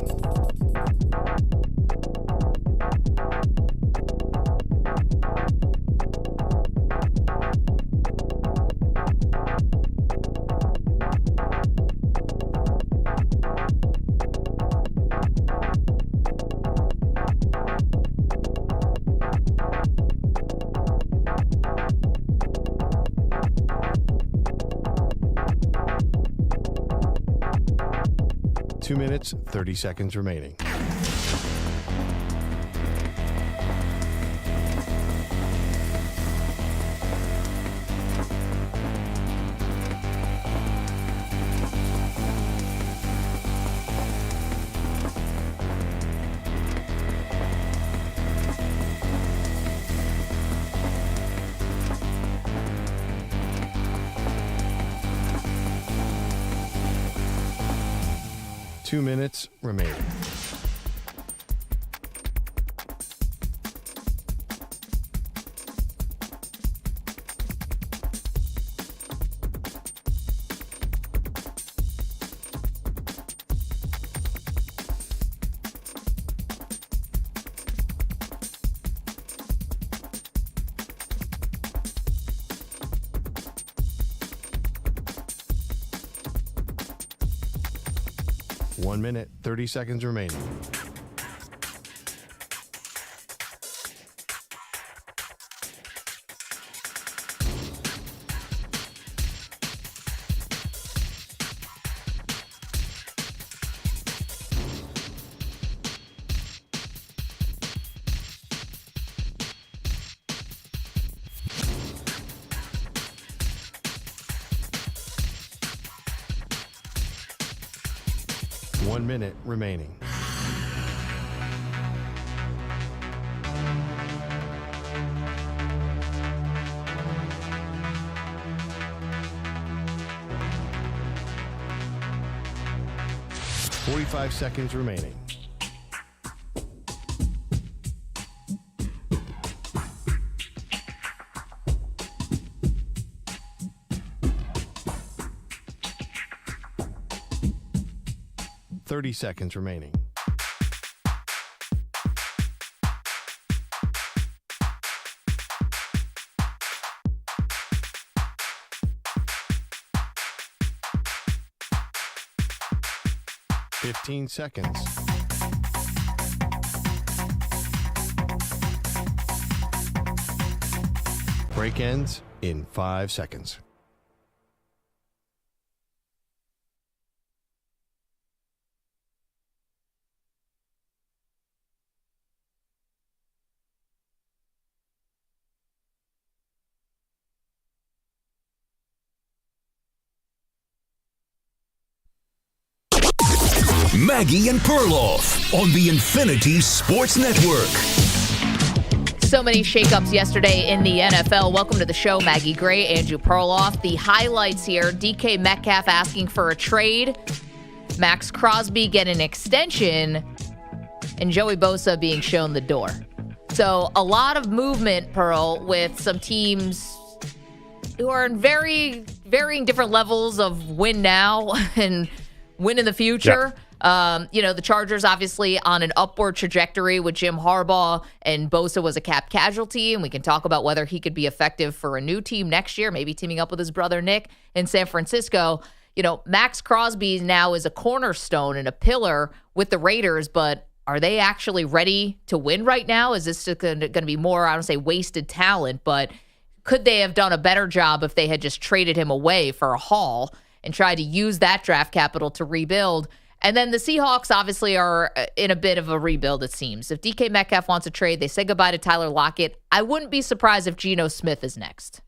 Two minutes, 30 seconds remaining. Two minutes remaining. One minute, 30 seconds remaining. One minute remaining. Forty-five seconds remaining. 30 seconds remaining. Fifteen seconds. Break ends in 5 seconds. Maggie and Perloff on the Infinity Sports Network. So many shakeups yesterday in the NFL. Welcome to the show, Maggie Gray, Andrew Perloff. The highlights here: DK Metcalf asking for a trade, Maxx Crosby getting an extension, and Joey Bosa being shown the door. So a lot of movement, Pearl, with some teams who are in very varying different levels of win now and win in the future. The Chargers obviously on an upward trajectory with Jim Harbaugh, and Bosa was a cap casualty, and we can talk about whether he could be effective for a new team next year, maybe teaming up with his brother Nick in San Francisco. Maxx Crosby now is a cornerstone and a pillar with the Raiders, but are they actually ready to win right now? Is this going to be more, I don't say wasted talent, but could they have done a better job if they had just traded him away for a haul and tried to use that draft capital to rebuild? And then the Seahawks obviously are in a bit of a rebuild, it seems. If DK Metcalf wants a trade, they say goodbye to Tyler Lockett. I wouldn't be surprised if Geno Smith is next.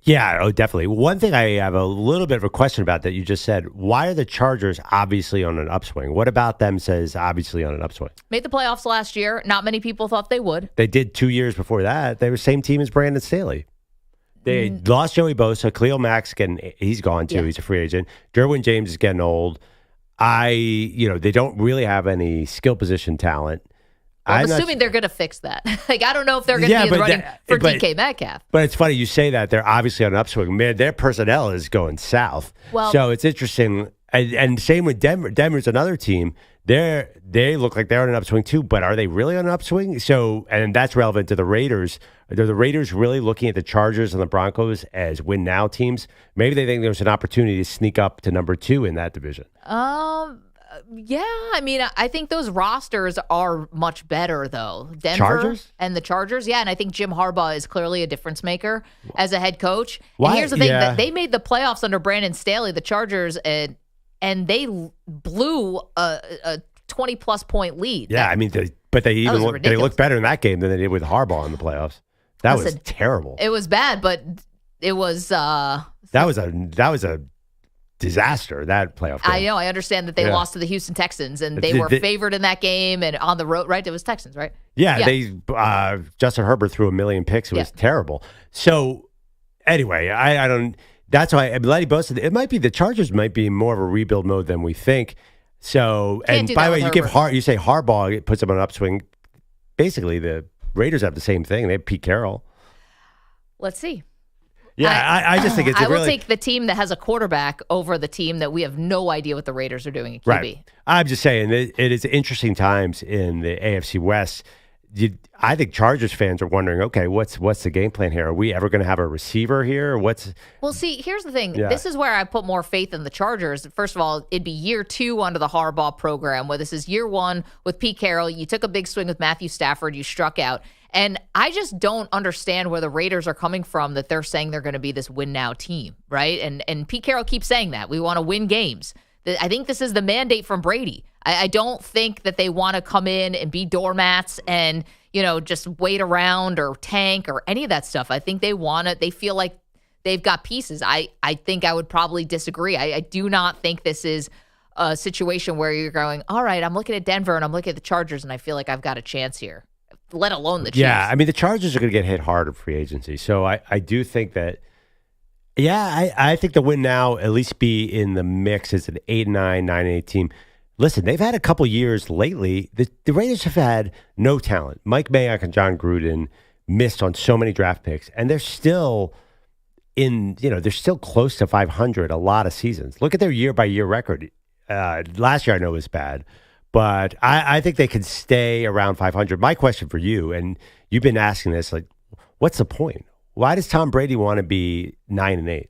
Yeah, definitely. One thing I have a little bit of a question about that you just said, why are the Chargers obviously on an upswing? What about them says obviously on an upswing? Made the playoffs last year. Not many people thought they would. They did 2 years before that. They were the same team as Brandon Staley. They lost Joey Bosa. Khalil Mack's he's gone too. Yeah. He's a free agent. Derwin James is getting old. They don't really have any skill position talent. I'm assuming they're going to fix that. I don't know if they're going to be in the running for DK Metcalf. But it's funny you say that. They're obviously on an upswing. Man, their personnel is going south. Well, so it's interesting. And same with Denver. Denver's another team. They look like they're on an upswing too, but are they really on an upswing? So, and that's relevant to the Raiders. Are the Raiders really looking at the Chargers and the Broncos as win-now teams? Maybe they think there's an opportunity to sneak up to number 2 in that division. Yeah. I think those rosters are much better, though. Denver Chargers? And the Chargers, yeah. And I think Jim Harbaugh is clearly a difference maker as a head coach. Why? And here's the thing: that they made the playoffs under Brandon Staley, the Chargers, and they blew a 20-plus point lead. Yeah, they look better in that game than they did with Harbaugh in the playoffs. That was terrible. It was bad, but it was that was a disaster, that playoff game. I know. I understand that they lost to the Houston Texans, and they were favored in that game and on the road, right? It was Texans, right? Yeah. They Justin Herbert threw 1 million picks. It was terrible. So anyway, I don't. That's why Letty Bosa. It might be the Chargers might be more of a rebuild mode than we think. So, and by the way, you say Harbaugh puts them on an upswing. Basically, the Raiders have the same thing. They have Pete Carroll. Let's see. Yeah, I just think it's. I will take the team that has a quarterback over the team that we have no idea what the Raiders are doing at QB. Right. I'm just saying it is interesting times in the AFC West. I think Chargers fans are wondering, okay, what's the game plan here? Are we ever going to have a receiver here? Well, see, here's the thing. Yeah. This is where I put more faith in the Chargers. First of all, it'd be year 2 under the Harbaugh program, where this is year 1 with Pete Carroll. You took a big swing with Matthew Stafford. You struck out. And I just don't understand where the Raiders are coming from that they're saying they're going to be this win-now team, right? And Pete Carroll keeps saying that. We want to win games. I think this is the mandate from Brady. I don't think that they want to come in and be doormats and, just wait around or tank or any of that stuff. I think they feel like they've got pieces. I think I would probably disagree. I do not think this is a situation where you're going, all right, I'm looking at Denver and I'm looking at the Chargers and I feel like I've got a chance here, let alone the Chiefs. Yeah, the Chargers are going to get hit hard in free agency. So I do think that, I think the win now at least be in the mix as an 8-9, 9-8 team. Listen, they've had a couple years lately. The Raiders have had no talent. Mike Mayock and John Gruden missed on so many draft picks, and they're still they're still close to 500 a lot of seasons. Look at their year-by-year record. Last year I know was bad, but I think they can stay around 500. My question for you, and you've been asking this, like, what's the point? Why does Tom Brady want to be 9-8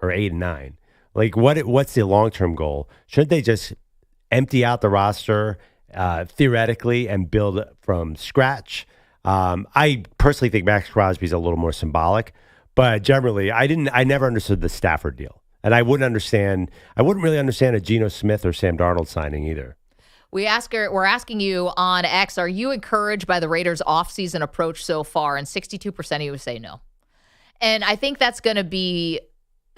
or 8-9? Like, what's the long-term goal? Shouldn't they just empty out the roster theoretically and build from scratch? I personally think Maxx Crosby's a little more symbolic, but generally, I never understood the Stafford deal, and I wouldn't really understand a Geno Smith or Sam Darnold signing either. We're asking you on X, are you encouraged by the Raiders' offseason approach so far? And 62% of you would say no. And I think that's going to be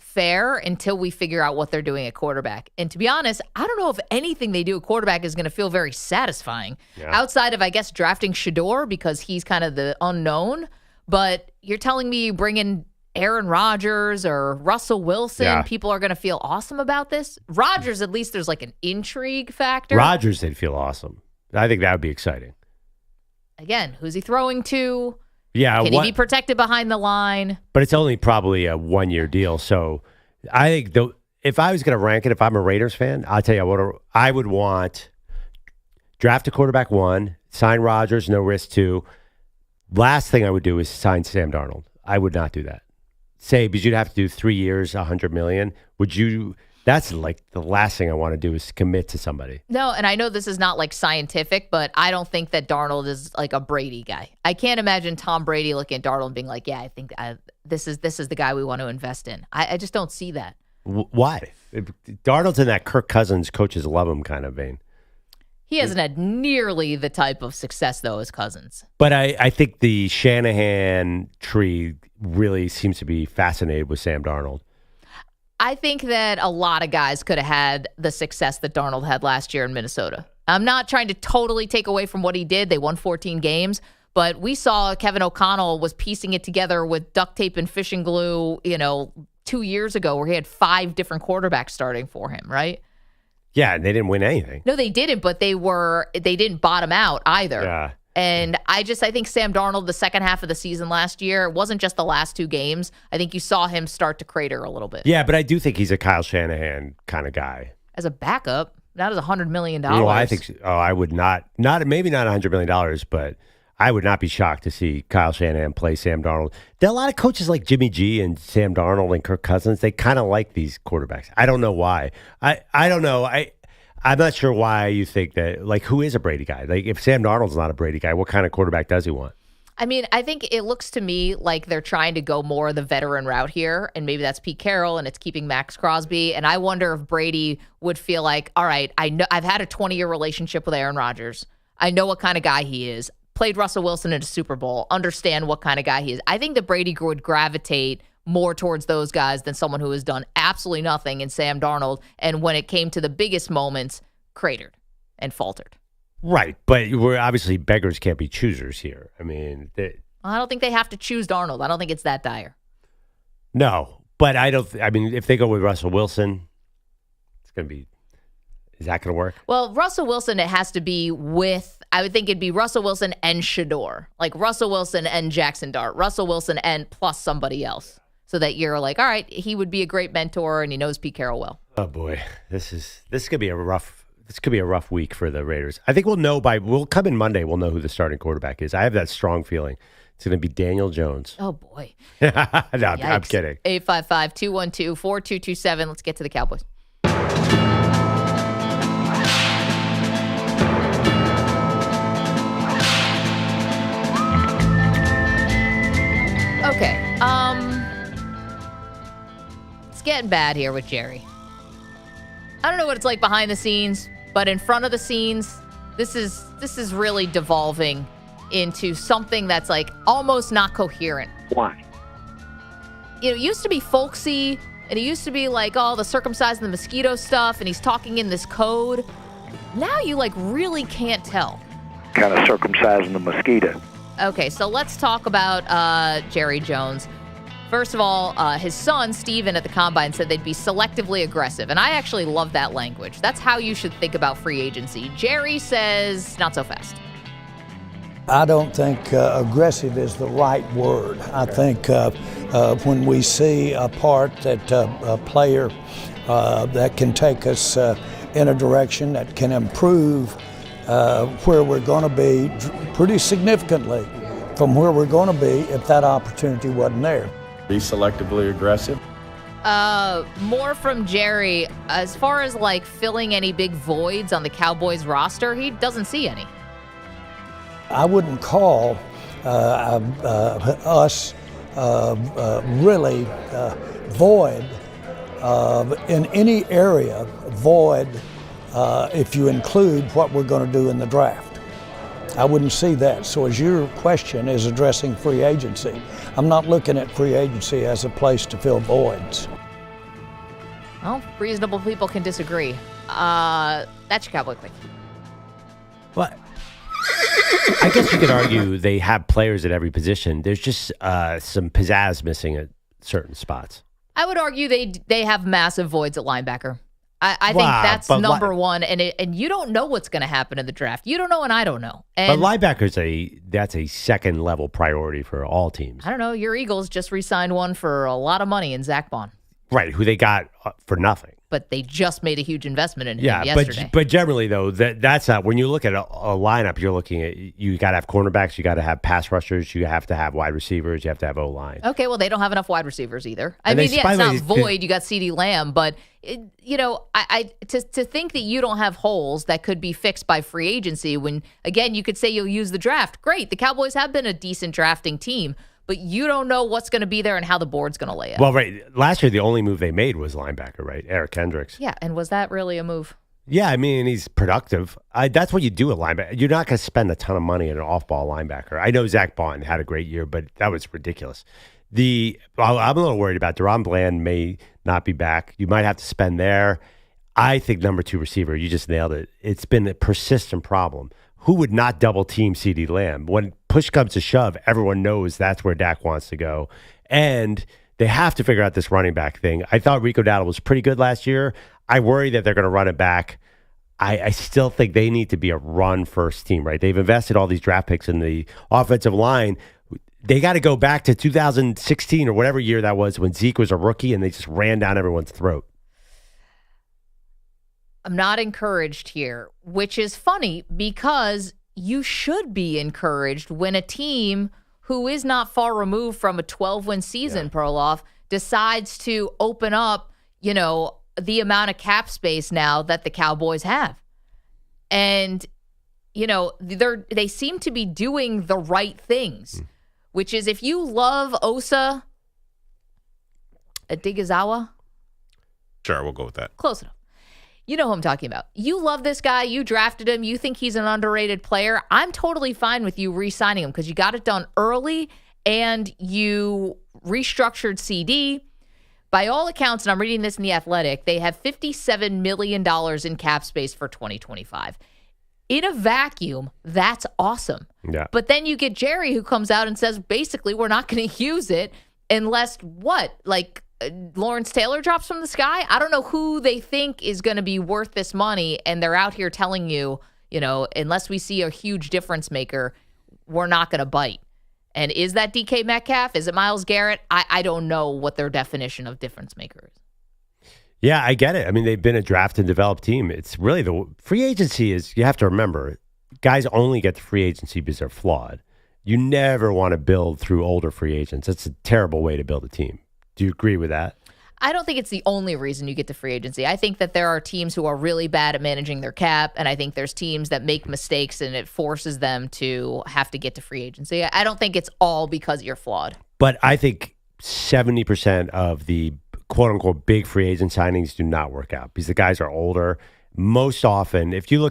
fair until we figure out what they're doing at quarterback. And to be honest, I don't know if anything they do at quarterback is going to feel very satisfying outside of, I guess, drafting Shedeur because he's kind of the unknown. But you're telling me you bring in Aaron Rodgers or Russell Wilson, people are going to feel awesome about this? Rodgers, at least there's like an intrigue factor. Rodgers, they'd feel awesome. I think that would be exciting. Again, who's he throwing to? Yeah, Can he be protected behind the line? But it's only probably a 1-year deal. So I think if I was going to rank it, if I'm a Raiders fan, I'll tell you what I would want: draft a quarterback 1, sign Rodgers, no risk 2. Last thing I would do is sign Sam Darnold. I would not do that. Because you'd have to do 3 years, $100 million. Would you? That's like the last thing I want to do is commit to somebody. No, and I know this is not like scientific, but I don't think that Darnold is like a Brady guy. I can't imagine Tom Brady looking at Darnold and being like, "Yeah, I think this is the guy we want to invest in." I just don't see that. Why? Darnold's in that Kirk Cousins coaches love him kind of vein. He hasn't had nearly the type of success though as Cousins. But I think the Shanahan tree really seems to be fascinated with Sam Darnold. I think that a lot of guys could have had the success that Darnold had last year in Minnesota. I'm not trying to totally take away from what he did. They won 14 games, but we saw Kevin O'Connell was piecing it together with duct tape and fishing glue, 2 years ago where he had 5 different quarterbacks starting for him, right? Yeah, and they didn't win anything. No, they didn't, but they didn't bottom out either. Yeah. And I think Sam Darnold, the second half of the season last year, it wasn't just the last 2 games. I think you saw him start to crater a little bit. Yeah, but I do think he's a Kyle Shanahan kind of guy. As a backup, not as $100 million. Well, I think I would maybe not $100 million, but I would not be shocked to see Kyle Shanahan play Sam Darnold. There are a lot of coaches like Jimmy G and Sam Darnold and Kirk Cousins. They kind of like these quarterbacks. I don't know why. I don't know. I'm not sure why you think that, like, who is a Brady guy? Like, if Sam Darnold's not a Brady guy, what kind of quarterback does he want? I mean, I think it looks to me like they're trying to go more the veteran route here, and maybe that's Pete Carroll, and it's keeping Maxx Crosby. And I wonder if Brady would feel like, all right, I know I've had a 20-year relationship with Aaron Rodgers. I know what kind of guy he is. Played Russell Wilson in a Super Bowl. Understand what kind of guy he is. I think that Brady would gravitate more towards those guys than someone who has done absolutely nothing in Sam Darnold, and when it came to the biggest moments, cratered and faltered. Right, but we're obviously beggars can't be choosers here. I mean, I don't think they have to choose Darnold. I don't think it's that dire. No, but if they go with Russell Wilson, it's going to be. Is that going to work? Well, Russell Wilson, it has to be with. I would think it'd be Russell Wilson and Shedeur, like Russell Wilson and Jackson Dart, Russell Wilson and plus somebody else, so that you're like, all right, he would be a great mentor and he knows Pete Carroll well. Oh boy, this could be a rough week for the Raiders. I think we'll come in Monday. We'll know who the starting quarterback is. I have that strong feeling it's going to be Daniel Jones. Oh boy. No, I'm kidding. 855-212-4227. Let's get to the Cowboys. Okay. It's getting bad here with Jerry. I don't know what it's like behind the scenes, but in front of the scenes, this is really devolving into something that's like almost not coherent. Why? It used to be folksy, and it used to be like all the circumcising the mosquito stuff, and he's talking in this code. Now you like really can't tell. Kind of circumcising the mosquito. Okay, so let's talk about Jerry Jones. First of all, his son, Steven, at the Combine said they'd be selectively aggressive. And I actually love that language. That's how you should think about free agency. Jerry says not so fast. I don't think aggressive is the right word. I think when we see a part that a player that can take us in a direction that can improve where we're going to be pretty significantly from where we're going to be if that opportunity wasn't there. Be selectively aggressive. More from Jerry. As far as like filling any big voids on the Cowboys roster, he doesn't see any. I wouldn't call us really void in any area void if you include what we're going to do in the draft. I wouldn't see that. So as your question is addressing free agency, I'm not looking at free agency as a place to fill voids. Well, reasonable people can disagree. That's your Cowboy Quickie. Well, I guess you could argue they have players at every position. There's just some pizzazz missing at certain spots. I would argue they have massive voids at linebacker. I think that's number one, and you don't know what's going to happen in the draft. You don't know, and I don't know. And but linebacker's that's a second level priority for all teams. I don't know. Your Eagles just re-signed one for a lot of money in Zach Bond. Right, who they got for nothing. But they just made a huge investment in him yesterday. But generally, though, that's not, when you look at a lineup, you're looking at, you got to have cornerbacks, you got to have pass rushers, you have to have wide receivers, you have to have O-line. Okay, well, they don't have enough wide receivers either. I mean, it's not void. You got CeeDee Lamb, but, to think that you don't have holes that could be fixed by free agency when, again, you could say you'll use the draft. Great, the Cowboys have been a decent drafting team. But you don't know what's going to be there and how the board's going to lay out. Well, right. Last year, the only move they made was linebacker, right? Eric Kendricks. Yeah, and was that really a move? Yeah, I mean, he's productive. That's what you do at linebacker. You're not going to spend a ton of money on an off-ball linebacker. I know Zach Bond had a great year, but that was ridiculous. I'm a little worried about Deron Bland may not be back. You might have to spend there. I think number 2 receiver, you just nailed it. It's been a persistent problem. Who would not double team CeeDee Lamb? When push comes to shove, everyone knows that's where Dak wants to go. And they have to figure out this running back thing. I thought Rico Dowdle was pretty good last year. I worry that they're going to run it back. I still think they need to be a run-first team, right? They've invested all these draft picks in the offensive line. They got to go back to 2016 or whatever year that was when Zeke was a rookie and they just ran down everyone's throat. I'm not encouraged here, which is funny because you should be encouraged when a team who is not far removed from a 12-win season, Perloff, decides to open up, the amount of cap space now that the Cowboys have. And, they seem to be doing the right things, which is if you love Osa Adigazawa. Sure, we'll go with that. Close enough. You know who I'm talking about. You love this guy. You drafted him. You think he's an underrated player. I'm totally fine with you re-signing him because you got it done early and you restructured CD. By all accounts, and I'm reading this in The Athletic, they have $57 million in cap space for 2025. In a vacuum, that's awesome. Yeah. But then you get Jerry who comes out and says, basically, we're not going to use it unless Lawrence Taylor drops from the sky? I don't know who they think is going to be worth this money, and they're out here telling you, unless we see a huge difference maker, we're not going to bite. And is that DK Metcalf? Is it Myles Garrett? I don't know what their definition of difference maker is. Yeah, I get it. I mean, they've been a draft and developed team. It's really the free agency is, you have to remember, guys only get to free agency because they're flawed. You never want to build through older free agents. That's a terrible way to build a team. Do you agree with that? I don't think it's the only reason you get to free agency. I think that there are teams who are really bad at managing their cap, and I think there's teams that make mistakes and it forces them to have to get to free agency. I don't think it's all because you're flawed. But I think 70% of the quote-unquote big free agent signings do not work out because the guys are older. Most often, if you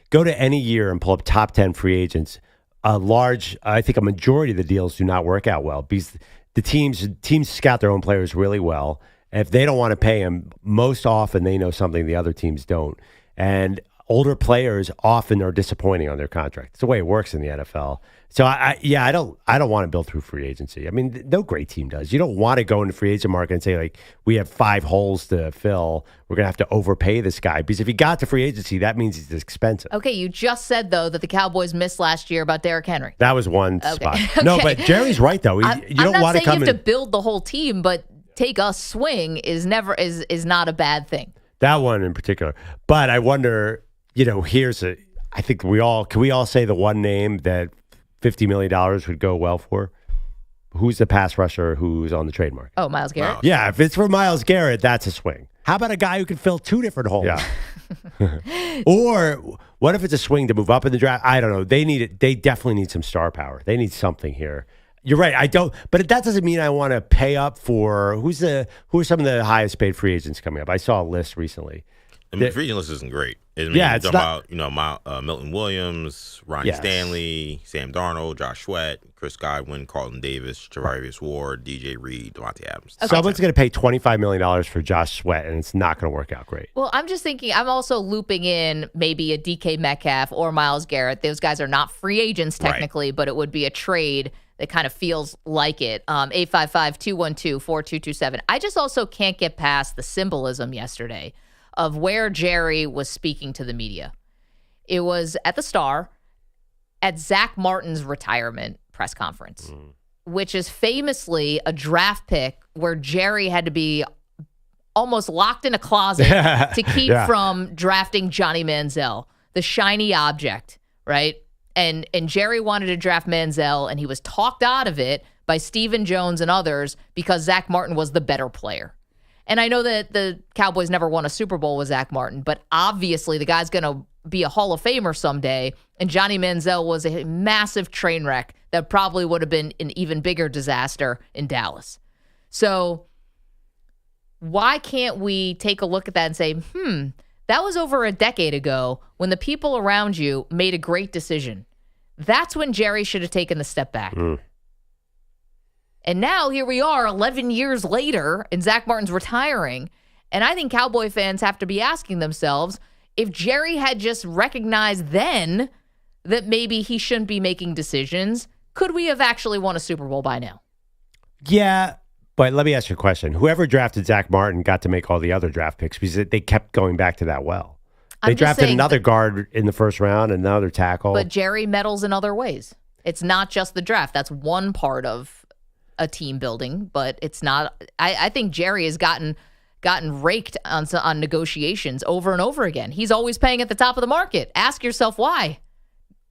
go to any year and pull up top 10 free agents, I think a majority of the deals do not work out well because the teams scout their own players really well. And if they don't want to pay them, most often they know something the other teams don't. And older players often are disappointing on their contract. It's the way it works in the NFL. So I don't want to build through free agency. I mean, no great team does. You don't want to go into free agent market and say we have 5 holes to fill. We're going to have to overpay this guy because if he got to free agency, that means he's expensive. Okay, you just said though that the Cowboys missed last year about Derrick Henry. That was one spot. Okay. No, but Jerry's right though. You don't want to come you have to build the whole team, but take a swing is not a bad thing. That one in particular. But I wonder, I think can we all say the one name that $50 million would go well for? Who's the pass rusher who's on the trade market? Oh, Myles Garrett? Yeah, if it's for Myles Garrett, that's a swing. How about a guy who can fill 2 different holes? Yeah. Or what if it's a swing to move up in the draft? I don't know. They definitely need some star power. They need something here. You're right. But that doesn't mean I want to pay up for who are some of the highest paid free agents coming up. I saw a list recently. I mean, the free agent list isn't great. It's about Milton Williams, Ronnie Stanley, Sam Darnold, Josh Sweat, Chris Godwin, Carlton Davis, Javarius Ward, DJ Reed, Devontae Adams. Okay. Someone's going to pay $25 million for Josh Sweat, and it's not going to work out great. Well, I'm just thinking, I'm also looping in maybe a DK Metcalf or Myles Garrett. Those guys are not free agents technically, but it would be a trade that kind of feels like it. 855-212-4227. I just also can't get past the symbolism yesterday of where Jerry was speaking to the media. It was at the Star at Zach Martin's retirement press conference, which is famously a draft pick where Jerry had to be almost locked in a closet to keep from drafting Johnny Manziel, the shiny object, right? And Jerry wanted to draft Manziel, and he was talked out of it by Stephen Jones and others because Zach Martin was the better player. And I know that the Cowboys never won a Super Bowl with Zach Martin, but obviously the guy's going to be a Hall of Famer someday, and Johnny Manziel was a massive train wreck that probably would have been an even bigger disaster in Dallas. So why can't we take a look at that and say, that was over a decade ago when the people around you made a great decision. That's when Jerry should have taken the step back. And now here we are 11 years later, and Zach Martin's retiring. And I think Cowboy fans have to be asking themselves, if Jerry had just recognized then that maybe he shouldn't be making decisions, could we have actually won a Super Bowl by now? Yeah, but let me ask you a question. Whoever drafted Zach Martin got to make all the other draft picks because they kept going back to that well. They drafted another guard in the first round, another tackle. But Jerry meddles in other ways. It's not just the draft. That's one part of a team building, but it's not. I think Jerry has gotten raked on negotiations over and over again. He's always paying at the top of the market. Ask yourself why.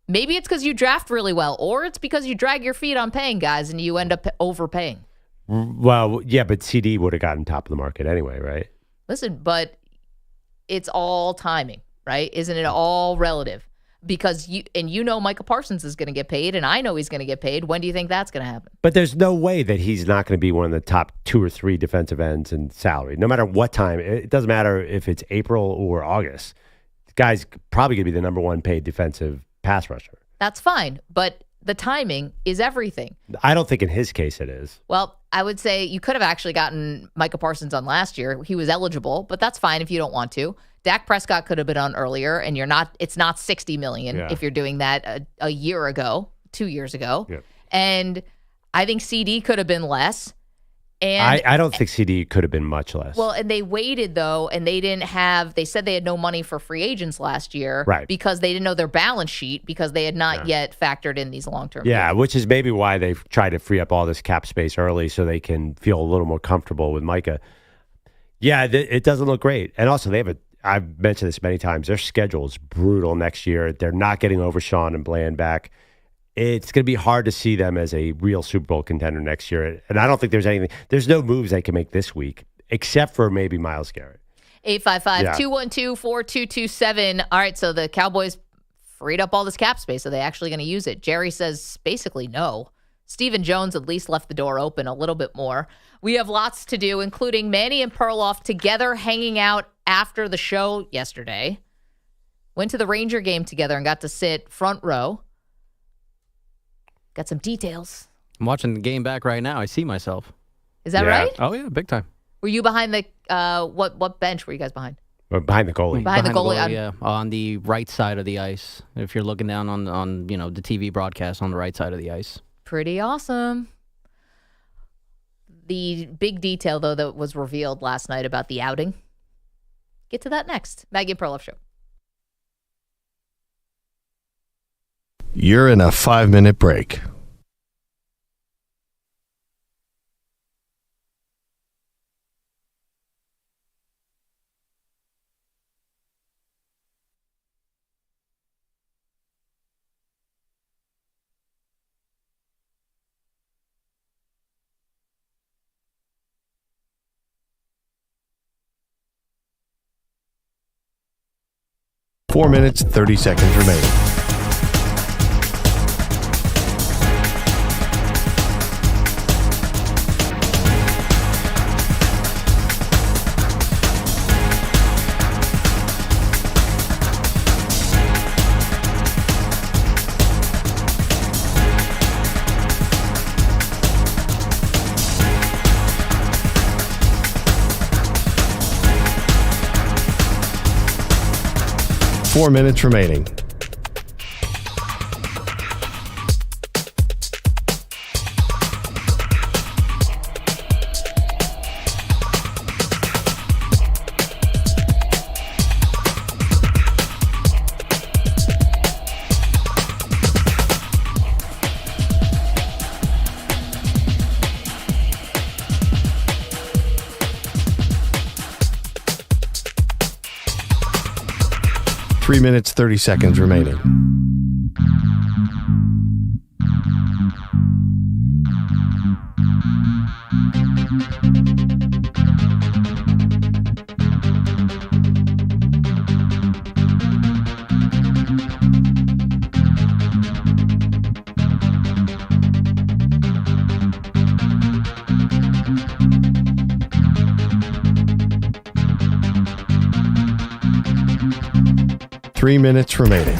Maybe it's because you draft really well, or it's because you drag your feet on paying guys and you end up overpaying. Well, yeah, but CD would have gotten top of the market anyway, right? Listen, but it's all timing, right? Isn't it all relative? Because Micah Parsons is going to get paid, and I know he's going to get paid. When do you think that's going to happen? But there's no way that he's not going to be one of the top 2 or 3 defensive ends in salary, no matter what time. It doesn't matter if it's April or August. The guy's probably going to be the number 1 paid defensive pass rusher. That's fine, but the timing is everything. I don't think in his case it is. Well, I would say you could have actually gotten Micah Parsons on last year. He was eligible, but that's fine if you don't want to. Dak Prescott could have been on earlier, and it's not $60 million if you're doing that a year ago, 2 years ago. Yep. And I think CD could have been less. And I don't think CD could have been much less. Well, and they waited, though, and they said they had no money for free agents last year because they didn't know their balance sheet because they had not yet factored in these long-term deals. Which is maybe why they've tried to free up all this cap space early so they can feel a little more comfortable with Micah. Yeah, it doesn't look great. And also, I've mentioned this many times, their schedule is brutal next year. They're not getting Overshawn and Bland back. It's going to be hard to see them as a real Super Bowl contender next year. And I don't think there's no moves they can make this week, except for maybe Myles Garrett. 855-212-4227. All right, so the Cowboys freed up all this cap space. Are they actually going to use it? Jerry says basically no. Stephen Jones at least left the door open a little bit more. We have lots to do, including Manny and Perloff together hanging out after the show yesterday. Went to the Ranger game together and got to sit front row. Got some details. I'm watching the game back right now. I see myself. Is that right? Oh, yeah, big time. Were you behind the what bench were you guys behind? Behind the goalie. Behind the goalie, on the right side of the ice. If you're looking down on the TV broadcast on the right side of the ice. Pretty awesome. The big detail, though, that was revealed last night about the outing. Get to that next. Maggie Perloff Show. You're in a 5-minute break. 4 minutes, 30 seconds remaining. Four minutes remaining. Three minutes, 30 seconds remaining. Three minutes remaining.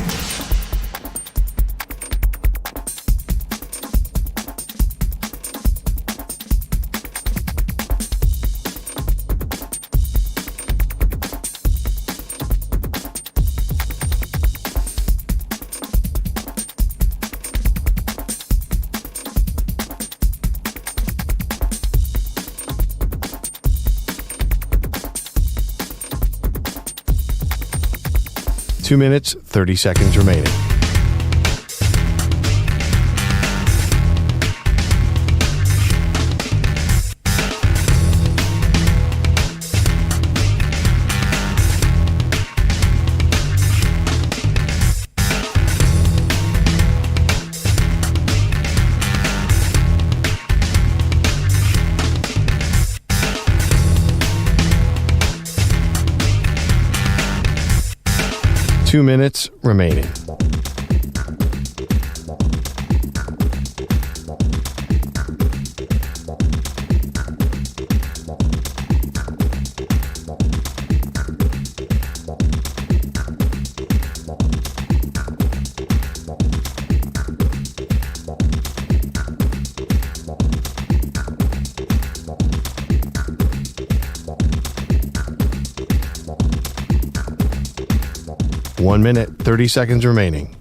Two minutes, 30 seconds remaining. Two minutes remaining. One minute, 30 seconds remaining.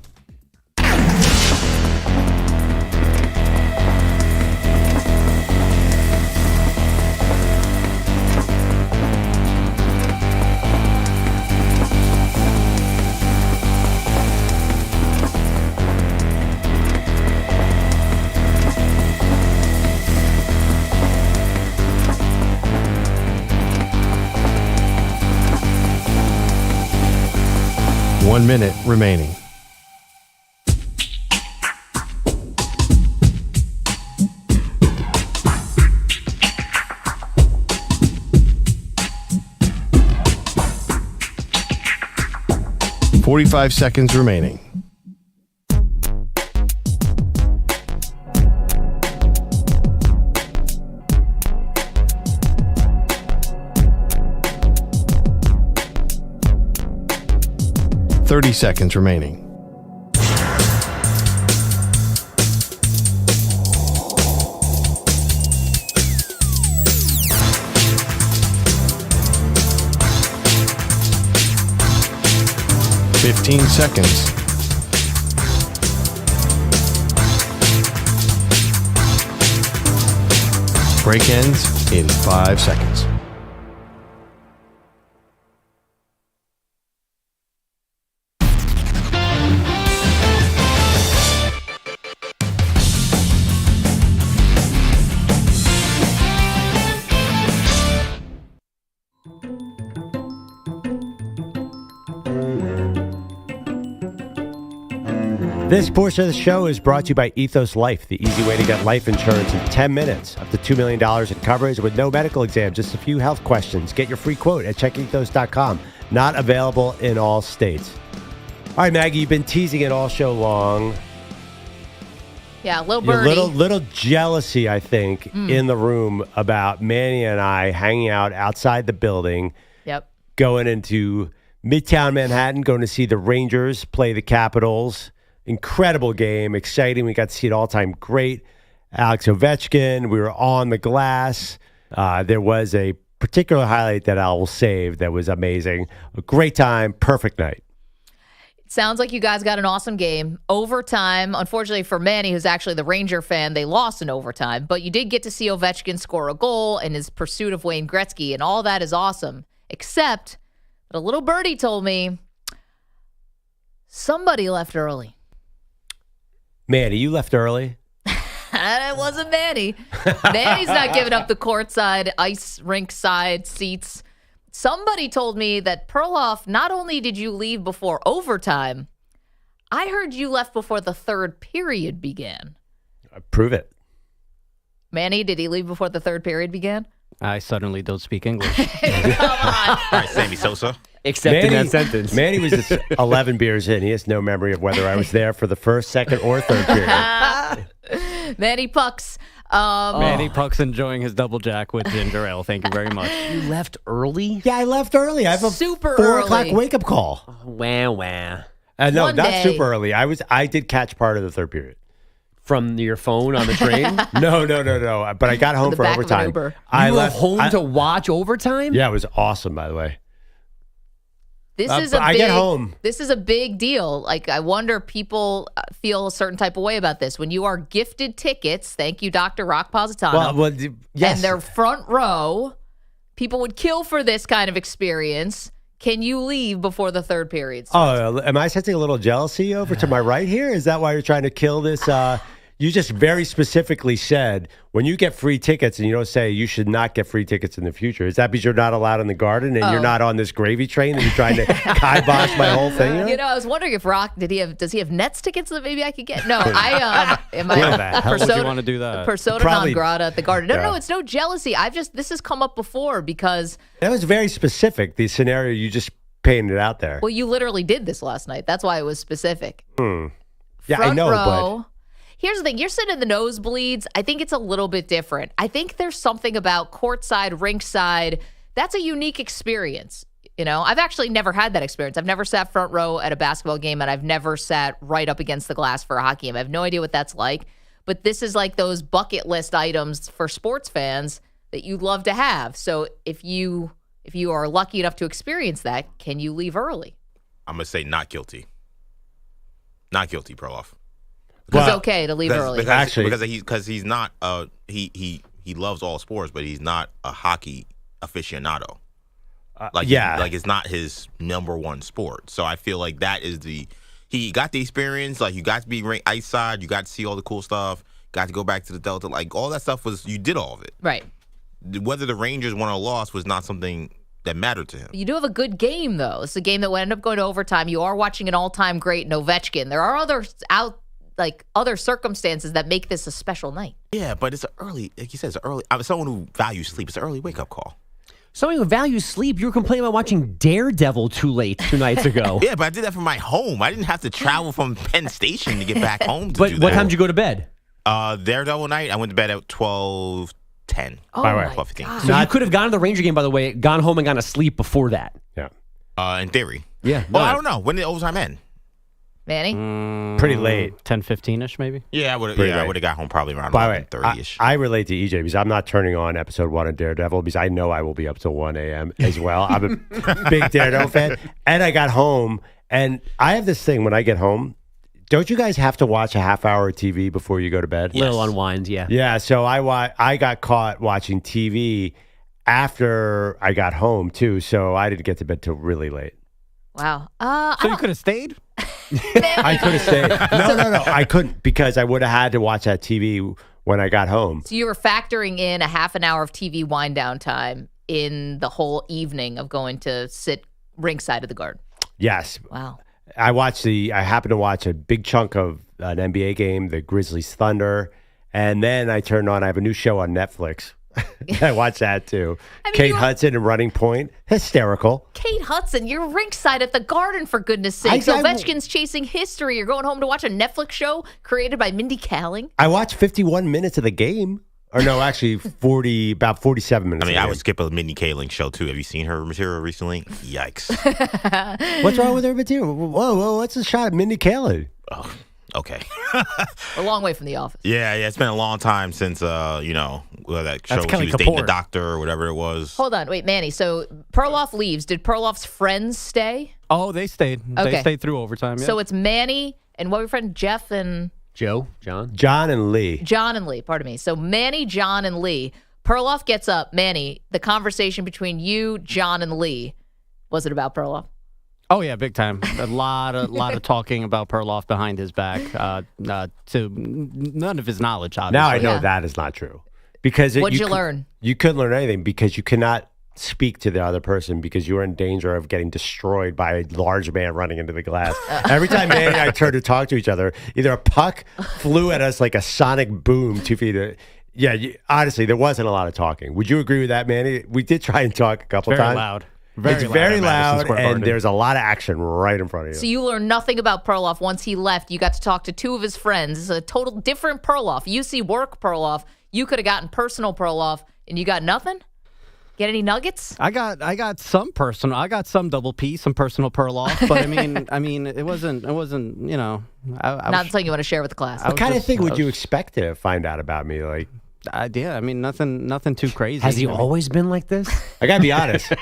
One minute remaining. $45 seconds remaining. $30 seconds remaining. $15 seconds. Break ends in 5 seconds. This portion of the show is brought to you by Ethos Life, the easy way to get life insurance in 10 minutes. Up to $2 million in coverage with no medical exam, just a few health questions. Get your free quote at checkethos.com. Not available in all states. All right, Maggie, you've been teasing it all show long. Yeah, little birdie. Little jealousy, I think, in the room about Manny and I hanging out outside the building. Yep. Going into Midtown Manhattan, going to see the Rangers play the Capitals. Incredible game, exciting. We got to see an all-time great Alex Ovechkin. We were on the glass. There was a particular highlight that I will save that was amazing. A great time, perfect night. Sounds like you guys got an awesome game. Overtime, unfortunately for Manny, who's actually the Ranger fan, they lost in overtime. But you did get to see Ovechkin score a goal in his pursuit of Wayne Gretzky, and all that is awesome. Except that a little birdie told me somebody left early. Manny, you left early? It wasn't Manny. Manny's not giving up the courtside, ice rink side seats. Somebody told me that Perloff, not only did you leave before overtime, I heard you left before the third period began. Prove it. Manny, did he leave before the third period began? I suddenly don't speak English. Come on. All right, Sammy Sosa. Except in that sentence. Manny was just 11 beers in. He has no memory of whether I was there for the first, second, or third period. Manny Pucks. Manny Puck's enjoying his double jack with ginger ale. Thank you very much. You left early? Yeah, I left early. I have a super 4 early. o'clock wake-up call. Wow. No, One not day. super early. I did catch part of the third period. From your phone on the train? No. But I got home the for back of an overtime. Uber. You were home to watch overtime? Yeah, it was awesome, by the way. This is I get home. This is a big deal. Like, I wonder if people feel a certain type of way about this. When you are gifted tickets, thank you, Dr. Rock Positano, yes. and they're front row, people would kill for this kind of experience. Can you leave before the third period starts? Oh, am I sensing a little jealousy over to my right here? Is that why you're trying to kill this? You just very specifically said when you get free tickets and you don't say you should not get free tickets in the future. Is that because you're not allowed in the Garden and you're not on this gravy train and you're trying to kibosh my whole thing? You know, I was wondering if Rock does he have Nets tickets that maybe I could get? No, I am I How would you want to do that? persona Probably- non grata at the Garden. No, Yeah. no, it's no jealousy. This has come up before because That was very specific, the scenario you just painted out there. well, you literally did this last night. That's why it was specific. Yeah, Front I know, row. Here's the thing. You're sitting in the nosebleeds. I think it's a little bit different. I think there's something about courtside, rinkside. That's a unique experience. You know, I've actually never had that experience. I've never sat front row at a basketball game, and I've never sat right up against the glass for a hockey game. I have no idea what that's like. But this is like those bucket list items for sports fans that you'd love to have. So if you are lucky enough to experience that, can you leave early? I'm going to say not guilty. Not guilty, Perloff. It's okay to leave early. Because he's not he loves all sports, but he's not a hockey aficionado. Like it's not his number one sport. So I feel like that is he got the experience. Like you got to be ice side, you got to see all the cool stuff, got to go back to the Delta. Like all that stuff you did all of it. Right. Whether the Rangers won or lost was not something that mattered to him. You do have a good game, though. It's a game that would end up going to overtime. You are watching an all-time great in Ovechkin. There are other circumstances that make this a special night. Yeah, but it's early. Like you said, it's early. I'm someone who values sleep. It's an early wake-up call. Someone who values sleep. You were complaining about watching Daredevil too late 2 nights ago. Yeah, but I did that from my home. I didn't have to travel from Penn Station to get back home to But do that. what time did you go to bed? Daredevil night, I went to bed at 12:10. Oh, By the way, my 12:15. God. So you could have gone to the Ranger game, by the way, gone home and gone to sleep before that. Yeah. In theory. Yeah. Well, I don't know. When did overtime end? Manny? Pretty late. 10:15ish, maybe? Yeah, I would Pretty have late. got home probably around By the way, 11:30ish. I relate to EJ because I'm not turning on episode 1 of Daredevil because I know I will be up till 1 a.m. as well. I'm a big Daredevil fan. And I got home, and I have this thing when I get home. Don't you guys have to watch a half hour of TV before you go to bed? Little unwind, yeah. Yeah, so I got caught watching TV after I got home, too, so I didn't get to bed till really late. Wow. So you could have stayed? I could have stayed. No. I couldn't because I would have had to watch that TV when I got home. So you were factoring in a half an hour of TV wind down time in the whole evening of going to sit ringside of the Garden. Yes. Wow. I happened to watch a big chunk of an NBA game, the Grizzlies Thunder, and then I turned on, I have a new show on Netflix. I watched that too. I mean, Kate Hudson and Running Point, hysterical. Kate Hudson, you're rinkside at the Garden, for goodness sakes. Ovechkin's chasing history. You're going home to watch a Netflix show created by Mindy Kaling. I watched 51 minutes of the game. Or no, actually about 47 minutes. I mean, I would skip a Mindy Kaling show too. Have you seen her material recently? Yikes. What's wrong with her material? Whoa, what's the shot at Mindy Kaling? Oh, okay. A long way from The Office. Yeah, it's been a long time since, that show That's she Kelly was dating the Kapoor. doctor or whatever it was. Hold on. Wait, Manny. So Perloff leaves. Did Perloff's friends stay? Oh, they stayed. Okay. They stayed through overtime. Yeah. So it's Manny and what were your friend Jeff and... John and Lee. John and Lee, pardon me. So Manny, John, and Lee. Perloff gets up. Manny, the conversation between you, John, and Lee, was it about Perloff? Oh yeah, big time. A lot of talking about Perloff behind his back, to none of his knowledge. Obviously. Now I know that is not true. Because What'd you learn? You couldn't learn anything because you cannot speak to the other person because you're in danger of getting destroyed by a large man running into the glass. Every time Manny and I turned to talk to each other, either a puck flew at us like a sonic boom 2 feet. Honestly, there wasn't a lot of talking. Would you agree with that, Manny? We did try and talk a couple times. Loud. It's very loud, and Garden. there's a lot of action right in front of you. So you learned nothing about Perloff once he left. You got to talk to two of his friends. It's a total different Perloff. You see work Perloff. You could have gotten personal Perloff, and you got nothing? Get any nuggets? I got some personal. I got some double P, some personal Perloff. But I mean, it wasn't. You know, Not something you want to share with the class. What kind of thing would you expect to find out about me? Like, yeah, I mean, nothing too crazy. Has he always been like this? I gotta be honest.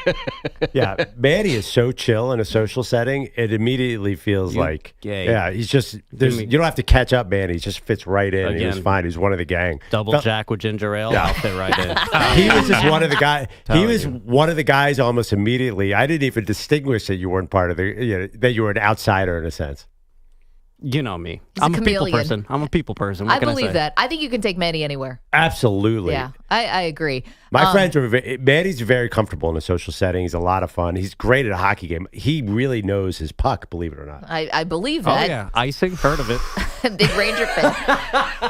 Yeah, Manny is so chill in a social setting. It immediately feels like, yeah, he's just. You don't have to catch up, Manny. He just fits right in. He was fine. He's one of the gang. Double Jack with ginger ale. Yeah. I'll fit right in. He was just one of the guys. He was one of the guys almost immediately. I didn't even distinguish that you weren't part of the. That you were an outsider in a sense. You know me. He's I'm a a people chameleon. person. I'm a people person. What I can believe say? that. I think you can take Manny anywhere. Absolutely. Yeah, I agree. My friends are Manny's very comfortable in a social setting. He's a lot of fun. He's great at a hockey game. He really knows his puck, believe it or not. I believe Oh that. yeah, icing. Heard of it. Big Ranger fan.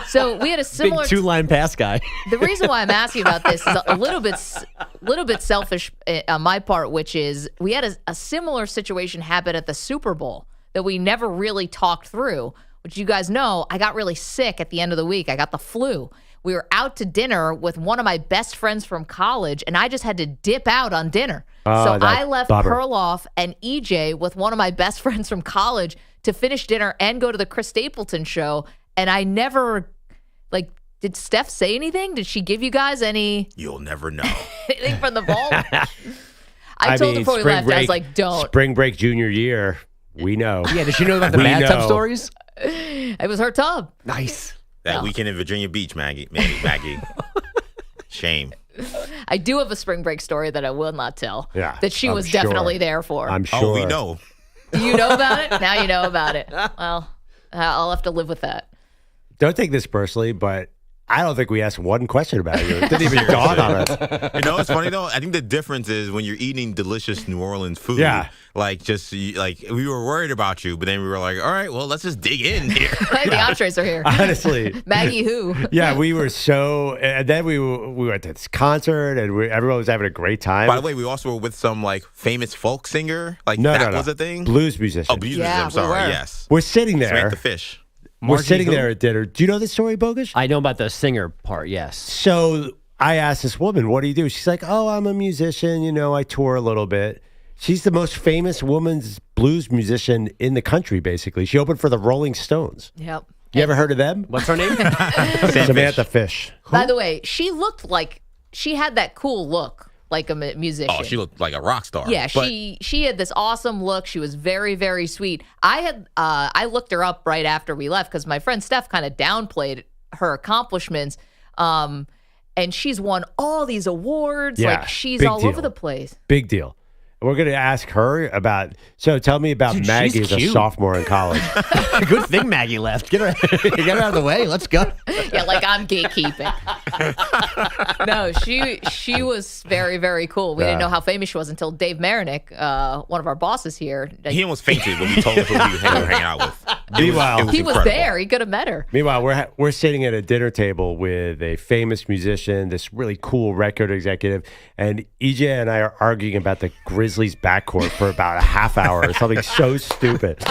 So we had a similar. Big two-line pass guy. The reason why I'm asking about this is a little bit selfish on my part, which is we had a similar situation happen at the Super Bowl that we never really talked through. Which you guys know, I got really sick at the end of the week. I got the flu. We were out to dinner with one of my best friends from college, and I just had to dip out on dinner. So I left Perloff and EJ with one of my best friends from college to finish dinner and go to the Chris Stapleton show. And I never, did Steph say anything? Did she give you guys any? You'll never know. Anything from the vault? I told her before we left, I was like, don't. Spring break junior year, we know. Yeah, does she know about the bathtub stories? It was her tub. Nice. That weekend in Virginia Beach, Maggie. Shame. I do have a spring break story that I will not tell. Yeah, that she I'm was sure. definitely there for. I'm sure. Oh, we know. Do you know about it? Now you know about it. Well, I'll have to live with that. Don't take this personally, but I don't think we asked one question about you. It didn't even dawn on us. You know, it's funny though. I think the difference is when you're eating delicious New Orleans food. Yeah. We were worried about you, but then we were like, all right, well, let's just dig in here. The entrees are here. Honestly. Maggie who? Yeah, we were so, and then we went to this concert, and everyone was having a great time. By the way, we also were with some famous folk singer. That was a thing. Blues musician. Oh, blues musician. I'm sorry. Yes. We're sitting there. Samantha Fish. We're sitting there at dinner. Do you know this story, Bogusch? I know about the singer part, yes. So I asked this woman, what do you do? She's like, oh, I'm a musician. I tour a little bit. She's the most famous woman's blues musician in the country, basically. She opened for the Rolling Stones. Yep. You ever heard of them? What's her name? Samantha Fish. By the way, she looked like she had that cool look. Like a musician. Oh, she looked like a rock star. Yeah, she had this awesome look. She was very, very sweet. I looked her up right after we left because my friend Steph kind of downplayed her accomplishments. And she's won all these awards. Yeah, she's all over the place. Big deal. We're going to ask her about. So tell me about Maggie as a sophomore in college. Good thing Maggie left. Get her out of the way. Let's go. Yeah, I'm gatekeeping. No, she was very, very cool. We didn't know how famous she was until Dave Marinick, one of our bosses here. He almost fainted when we told him who we were hanging out with. Meanwhile, he was there. He could have met her. Meanwhile, we're sitting at a dinner table with a famous musician, this really cool record executive, and EJ and I are arguing about the Grizzlies backcourt for about a half hour or something so stupid.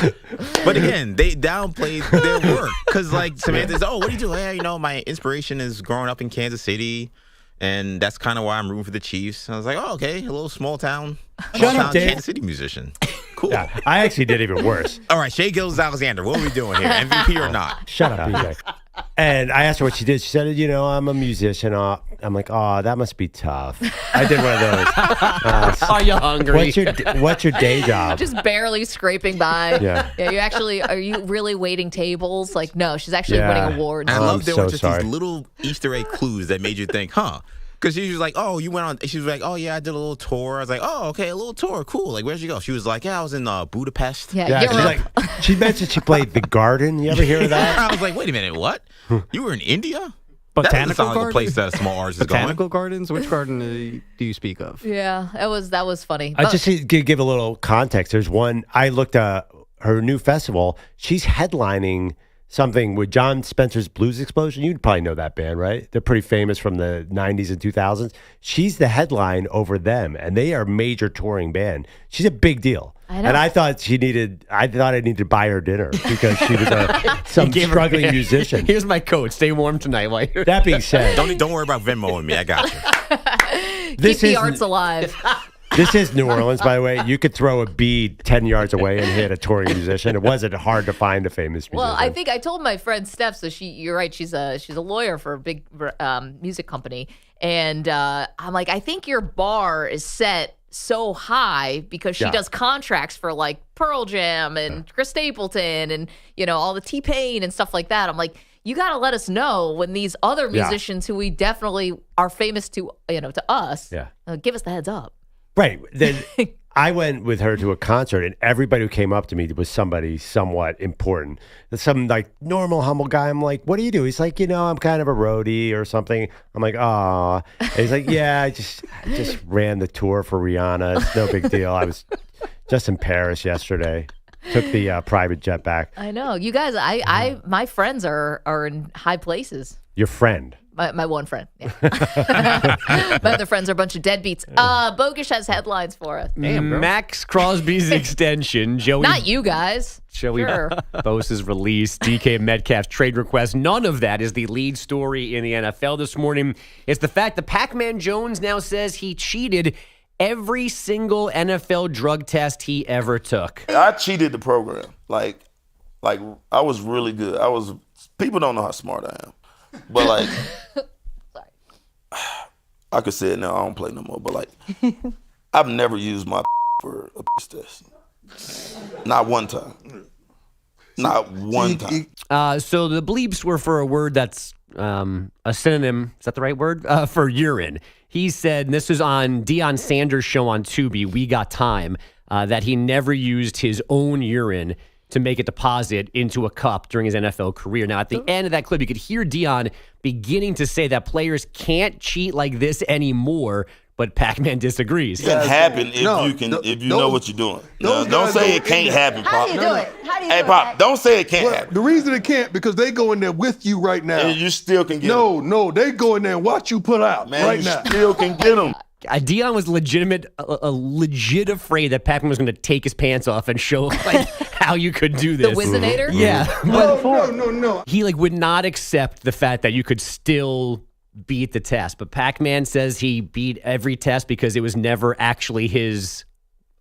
But again, they downplayed their work because, like, Samantha's, what do you do? Hey, my inspiration is growing up in Kansas City, and that's kind of why I'm rooting for the Chiefs. And I was like, okay, a little small town Kansas City musician. Cool. Yeah, I actually did even worse. All right, Shea Gilgeous-Alexander, what are we doing here? MVP or not? Shut up, EJ. And I asked her what she did. She said, I'm a musician. I'm like, that must be tough. I did one of those. Are you hungry? What's your day job? Just barely scraping by. Yeah. Are you really waiting tables? Like, no, she's actually winning awards. And I love there were just these little Easter egg clues that made you think, Because she was like, you went on. She was like, yeah, I did a little tour. I was like, okay, a little tour, cool. Like, where'd you go? She was like, I was in Budapest. She mentioned she played the Garden. You ever hear of that? I was like, wait a minute, what? You were in India? Botanical That doesn't sound like a place that small artists is going. Botanical gardens? Which garden do you speak of? Yeah, that was funny. I just to give a little context. There's one. I looked at her new festival. She's headlining something with John Spencer's Blues Explosion. You'd probably know that band, right? They're pretty famous from the 90s and 2000s. She's the headline over them, and they are a major touring band. She's a big deal. I know. And I thought I needed to buy her dinner because she was some struggling musician. Here's my coat. Stay warm tonight. That being said, don't worry about Venmoing me. I got you. Keep the arts alive. This is New Orleans, by the way. You could throw a bead 10 yards away and hit a touring musician. It wasn't hard to find a famous musician. Well, I think I told my friend Steph, so you're right, she's a lawyer for a big music company. And I'm like, I think your bar is set so high because she does contracts for like Pearl Jam and Chris Stapleton and, all the T-Pain and stuff like that. I'm like, you got to let us know when these other musicians who we definitely are famous to, to us, give us the heads up. Right. Then I went with her to a concert, and everybody who came up to me was somebody somewhat important. Some like normal, humble guy. I'm like, what do you do? He's like, I'm kind of a roadie or something. I'm like, aw. And he's like, yeah, I just ran the tour for Rihanna. It's no big deal. I was just in Paris yesterday. Took the private jet back. I know. You guys, my friends are in high places. Your friend. My one friend. Yeah. My other friends are a bunch of deadbeats. Bogusch has headlines for us. Maxx Crosby's extension. Joey. Not you guys. Joey Bosa's release. DK Metcalf's trade request. None of that is the lead story in the NFL this morning. It's the fact that Pac-Man Jones now says he cheated every single NFL drug test he ever took. I cheated the program. Like I was really good. People don't know how smart I am. But I could say it now. I don't play no more. But I've never used my for a test. Not one time. Not one time. So the bleeps were for a word that's a synonym. Is that the right word? For urine. He said, and this is on Deion Sanders' show on Tubi, We Got Time, that he never used his own urine to make a deposit into a cup during his NFL career. Now, at the end of that clip, you could hear Deion beginning to say that players can't cheat like this anymore, but Pac-Man disagrees. It can happen if you know what you're doing. Don't say it can't happen, Pop. How do you do it? Hey, Pop, don't say it can't happen. The reason it can't, because they go in there with you right now. And you still can get them. No, they go in there and watch you pull out right now. You still can get them. Deion was legit afraid that Pac-Man was going to take his pants off and show how you could do this. The Wizinator? Yeah. No. He would not accept the fact that you could still beat the test. But Pac-Man says he beat every test because it was never actually his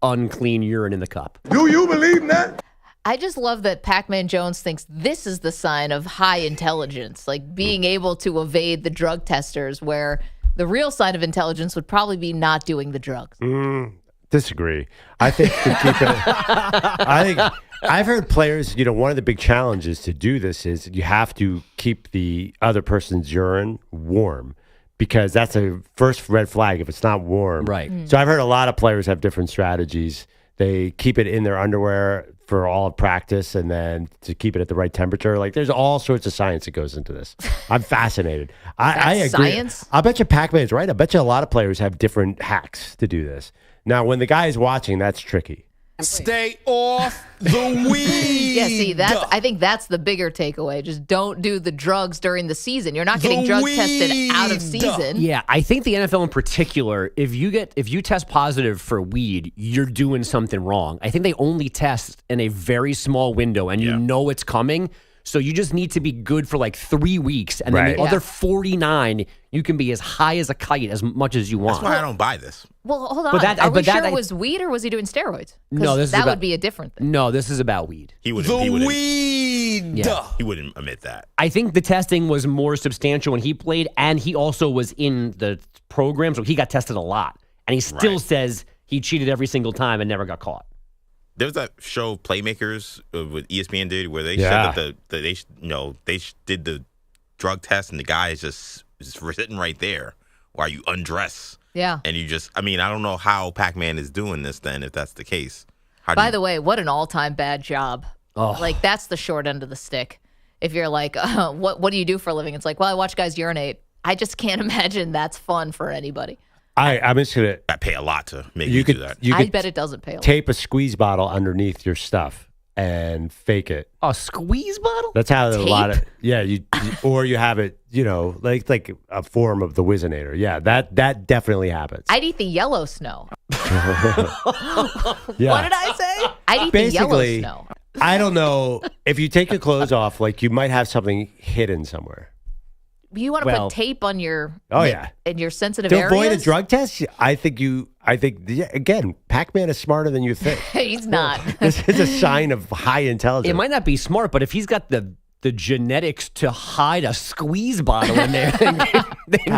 unclean urine in the cup. Do you believe that? I just love that Pac-Man Jones thinks this is the sign of high intelligence, like being able to evade the drug testers, where the real sign of intelligence would probably be not doing the drugs. Disagree. I think to keep it. I've heard players. One of the big challenges to do this is you have to keep the other person's urine warm, because that's a first red flag if it's not warm. Right. So I've heard a lot of players have different strategies. They keep it in their underwear for all of practice, and then to keep it at the right temperature. There's all sorts of science that goes into this. I'm fascinated. I agree. Science? I bet you Pac-Man's right. I bet you a lot of players have different hacks to do this. Now, when the guy is watching, that's tricky. Stay off the weed. Yeah, see, I think that's the bigger takeaway. Just don't do the drugs during the season. You're not getting drug tested out of season. Yeah, I think the NFL in particular, if you test positive for weed, you're doing something wrong. I think they only test in a very small window, and you know it's coming. So you just need to be good for like 3 weeks, and then the other 49, you can be as high as a kite as much as you want. That's why I don't buy this. Well, hold on. Are we sure it was weed or was he doing steroids? No, that would be a different thing. No, this is about weed. He wouldn't admit that. I think the testing was more substantial when he played, and he also was in the program, so he got tested a lot. And he still says he cheated every single time and never got caught. There was that show Playmakers with ESPN did where they said that they did the drug test and the guy is just sitting right there while you undress. Yeah. And you just, I don't know how Pac-Man is doing this then if that's the case. By the way, what an all-time bad job. Oh. Like, that's the short end of the stick. If you're like, what do you do for a living? It's like, well, I watch guys urinate. I just can't imagine that's fun for anybody. I'm just gonna. I pay a lot to make you do that. I bet it doesn't pay a lot. Tape a squeeze bottle underneath your stuff and fake it. A squeeze bottle? That's how a lot of or you have it, like a form of the Whizzinator. Yeah, that definitely happens. I'd eat the yellow snow. Yeah. What did I say? I'd eat the yellow snow. I don't know if you take your clothes off, like you might have something hidden somewhere. You want to put tape on your in your sensitive to areas? avoid a drug test? I think again, Pac-Man is smarter than you think. He's not. This is a sign of high intelligence. It might not be smart, but if he's got the genetics to hide a squeeze bottle in there, then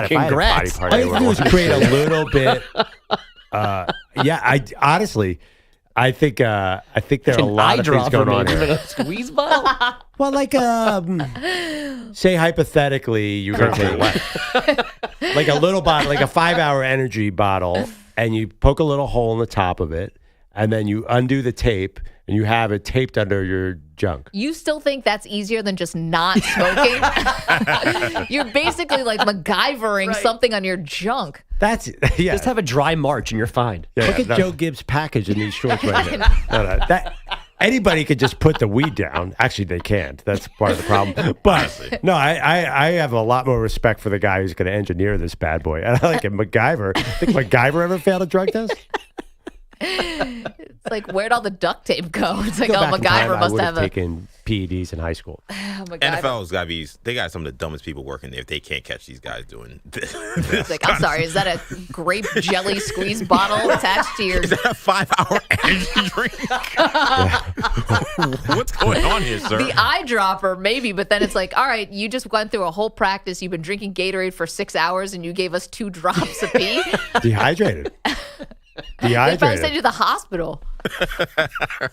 congrats. I think it was create a little bit. I think there are a lot of things going on here. A squeeze bottle? Well, like, say hypothetically, you're going to like a little bottle, like a 5-hour energy bottle, and you poke a little hole in the top of it, and then you undo the tape, and you have it taped under your junk. You still think that's easier than just not smoking? You're basically like MacGyvering something on your junk. Just have a dry March and you're fine. Yeah, look at Joe Gibbs' package in these shorts right now. Anybody could just put the weed down. Actually, they can't. That's part of the problem. But no, I have a lot more respect for the guy who's going to engineer this bad boy. And I like it. MacGyver. Think MacGyver ever failed a drug test? It's like, where'd all the duct tape go? It's like, Back in time, MacGyver must I have taken PEDs in high school. NFL's got to be, they got some of the dumbest people working there if they can't catch these guys doing this. It's like, I'm sorry, is that a grape jelly squeeze bottle attached to your... Is that a 5-hour energy drink? What's going on here, sir? The eyedropper, maybe, but then it's like, all right, you just went through a whole practice. You've been drinking Gatorade for 6 hours, and you gave us 2 drops of pee. Dehydrated. They probably sent you to the hospital.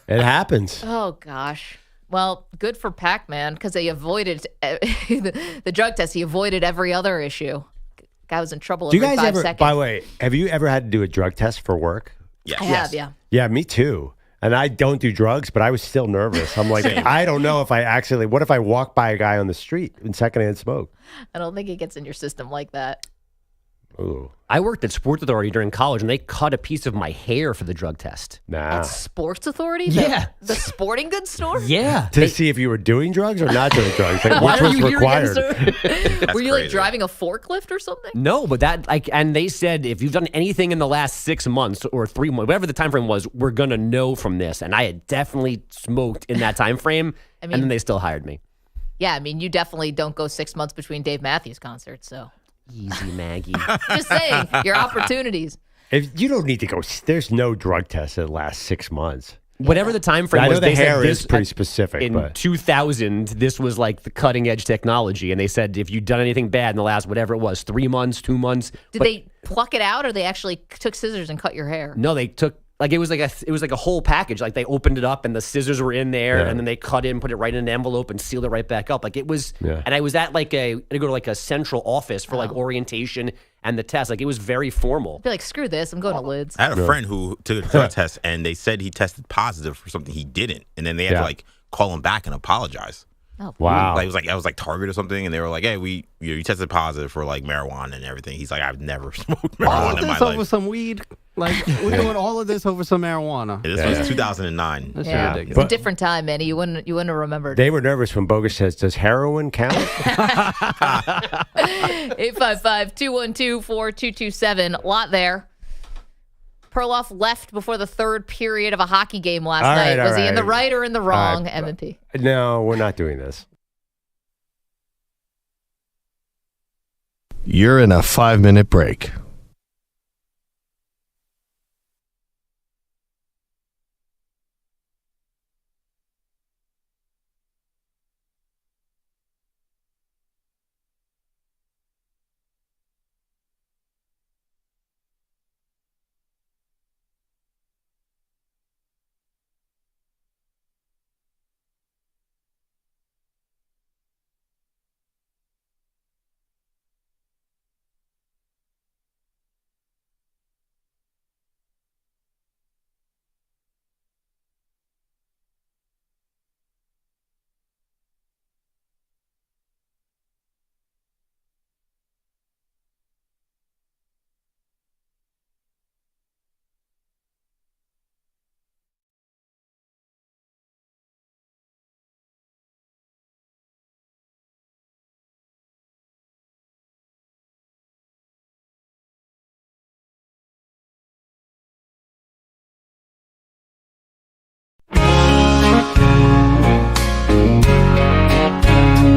It happens. Oh, gosh. Well, good for Pac-Man because they avoided the drug test. He avoided every other issue. Guy was in trouble every 5 seconds. By the way, have you ever had to do a drug test for work? Yes. I have, yeah. Yeah, me too. And I don't do drugs, but I was still nervous. I'm like, I don't know if what if I walk by a guy on the street in secondhand smoke? I don't think it gets in your system like that. Ooh. I worked at Sports Authority during college, and they cut a piece of my hair for the drug test. Nah. At Sports Authority? Yeah. The sporting goods store? Yeah. To see if you were doing drugs or not doing drugs. Like, Why which are was you here required. again, sir? Were you like driving a forklift or something? No, but and they said if you've done anything in the last 6 months or 3 months, whatever the time frame was, we're gonna know from this. And I had definitely smoked in that time frame, and then they still hired me. Yeah, I mean, you definitely don't go 6 months between Dave Matthews concerts, so. Easy, Maggie. Just saying, your opportunities. If you don't need to go, there's no drug test that lasts 6 months. Whatever the time frame I know was, the they hair said is pretty specific. In 2000, this was like the cutting edge technology, and they said if you'd done anything bad in the last whatever it was, 3 months, 2 months. Did they pluck it out, or they actually took scissors and cut your hair? No, they took. Like it was like a whole package. Like they opened it up and the scissors were in there, and then they cut in, put it right in an envelope, and sealed it right back up. Like it was. Yeah. And I was at I go to like a central office for like orientation and the test. Like it was very formal. I'd be like, screw this, I'm going to Lids. I had a friend who took a drug test, and they said he tested positive for something he didn't, and then they had to like call him back and apologize. Oh, wow! Like it was like Target or something, and they were like, "Hey, you tested positive for like marijuana and everything." He's like, "I've never smoked marijuana in my life." With some weed. Like, we're doing all of this over some marijuana. This was 2009. That's Yeah. ridiculous. It's a different time, Manny. You wouldn't have remembered. They were nervous when Bogusch says, "Does heroin count?" 855-212-4227. A lot there. Perloff left before the third period of a hockey game last night. Was he in the right or in the wrong, M&P? No, we're not doing this. You're in a 5-minute break.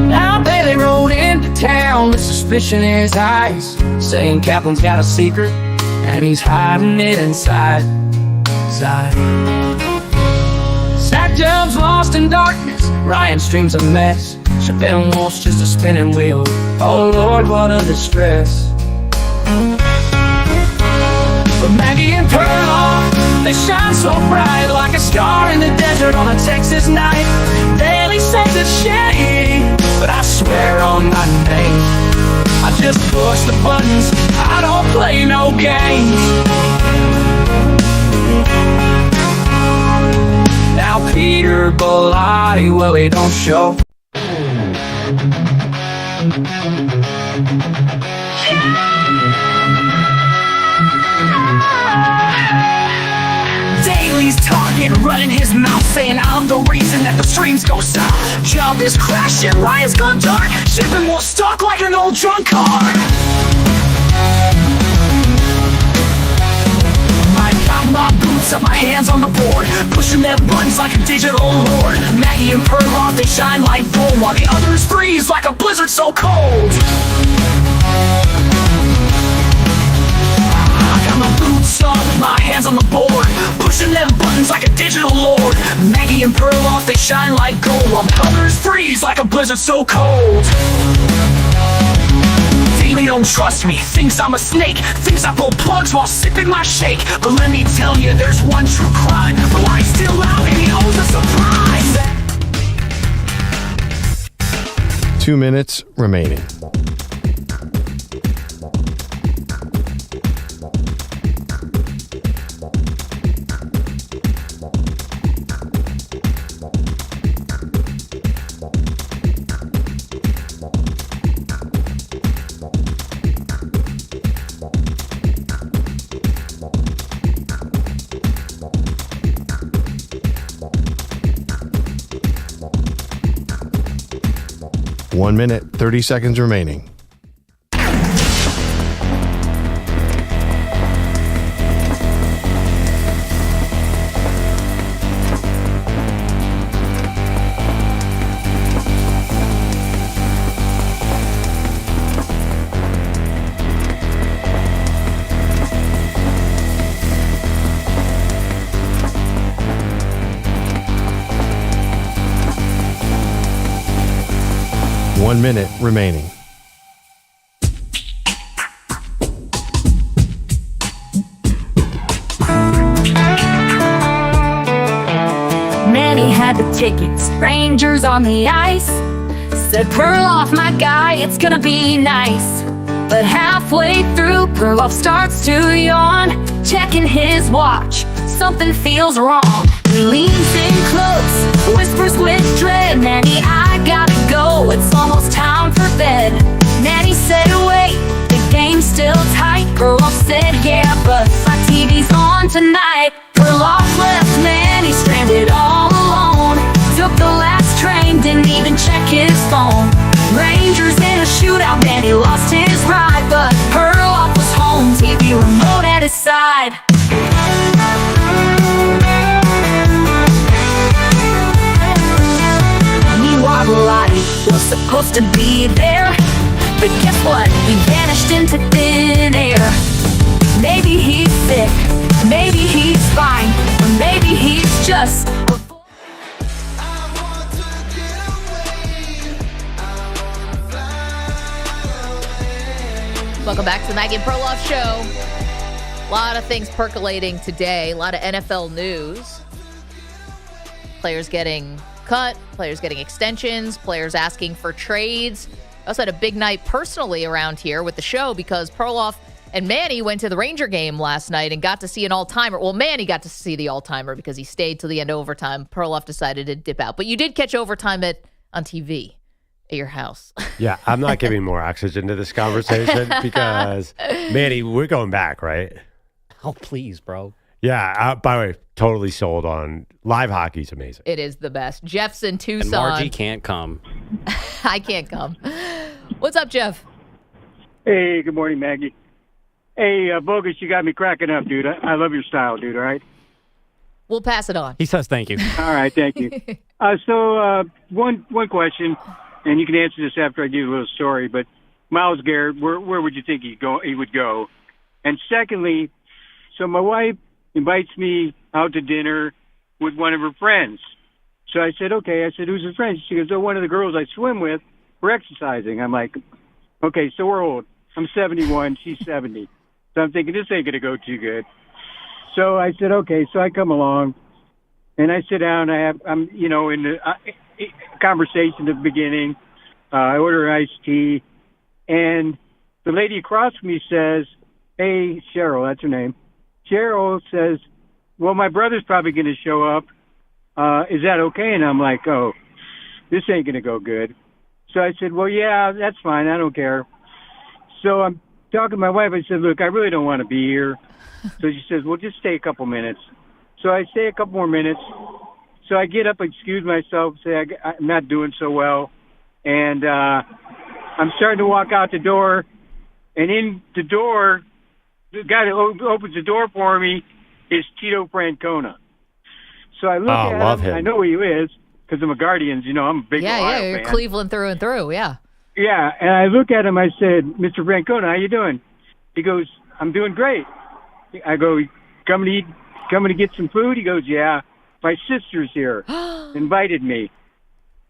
Now Bailey rode into town with suspicion in his eyes, saying Kaplan's got a secret and he's hiding it inside. Zach Jones lost in darkness, Ryan Stream's a mess, Shedeur Wolf's just a spinning wheel. Oh Lord, what a distress. But Maggie and Perloff, they shine so bright, like a star in the desert on a Texas night. Daily says it's shady, but I swear on my name, I just push the buttons, I don't play no games. Now Peter Bellotti, well, he don't show. Daly's talking, running his mouth, saying I'm the reason that the streams go south. Job is crashing, Ryan's gone dark, shipping more stock like an old drunk car. I got my boots up, my hands on the board, pushing them buttons like a digital lord. Maggie and Perloff, they shine like gold, while the others freeze like a blizzard so cold. I got my boots up, my hands on the board, pushing them buttons like a digital lord. Maggie and Perloff, they shine like gold, while the others freeze like a blizzard so cold. Daily don't trust me, thinks I'm a snake, thinks I pull plugs while sipping my shake. But let me tell you, there's one true crime, the line's still out and he owes a surprise. 2 minutes remaining. One minute, 30 seconds remaining. One minute remaining. Manny had the tickets, Rangers on the ice. Said Perloff, my guy, it's gonna be nice. But halfway through, Perloff starts to yawn, checking his watch, something feels wrong. He leans in close, whispers with dread, Manny, I gotta go, it's almost time for bed. Manny said, wait, the game's still tight. Perloff said, yeah, but my TV's on. even check his phone. Rangers in a shootout, Manny lost his ride, but Perloff was home, TV remote at his side. Meanwhile, Lottie was supposed to be there, but guess what? He vanished into thin air. Maybe he's sick, maybe he's fine, or maybe he's just... Welcome back to the Maggie Perloff Show. A lot of things percolating today. A lot of NFL news. Players getting cut, players getting extensions, players asking for trades. I also had a big night personally around here with the show because Perloff and Manny went to the Ranger game last night and got to see an all-timer. Well, Manny got to see the all-timer because he stayed till the end of overtime. Perloff decided to dip out. But you did catch overtime on TV at your house. Yeah, I'm not giving more oxygen to this conversation because, Manny, we're going back, right? Oh, please, bro. Yeah, by the way, totally sold on live hockey's amazing. It is the best. Jeff's in Tucson. And Margie can't come. I can't come. What's up, Jeff? Hey, good morning, Maggie. Hey, Bogusch, you got me cracking up, dude. I love your style, dude, all right? We'll pass it on. He says thank you. All right, thank you. So one question, and you can answer this after I give you a little story, but Myles Garrett, where would you think he would go? And secondly, so my wife invites me out to dinner with one of her friends. So I said, okay. I said, who's her friend? She goes, oh, one of the girls I swim with. We're exercising. I'm like, okay, so we're old. I'm 71. She's 70. So I'm thinking, this ain't going to go too good. So I said, okay. So I come along, and I sit down. I'm in the conversation at the beginning. I order iced tea, and the lady across from me says, hey, Cheryl, that's her name. Cheryl says, well, my brother's probably going to show up. Is that okay? And I'm like, oh, this ain't going to go good. So I said, well, yeah, that's fine. I don't care. So I'm talking to my wife. I said, look, I really don't want to be here. So she says, well, just stay a couple minutes. So I stay a couple more minutes. So I get up, excuse myself, say I'm not doing so well. And I'm starting to walk out the door. And in the door, the guy that opens the door for me is Tito Francona. So I look at him. I know who he is because I'm a Guardians. I'm a big Ohio fan. You're Cleveland through and through, yeah. Yeah, and I look at him. I said, Mr. Francona, how you doing? He goes, I'm doing great. I go, coming to get some food? He goes, yeah. My sister's here, invited me.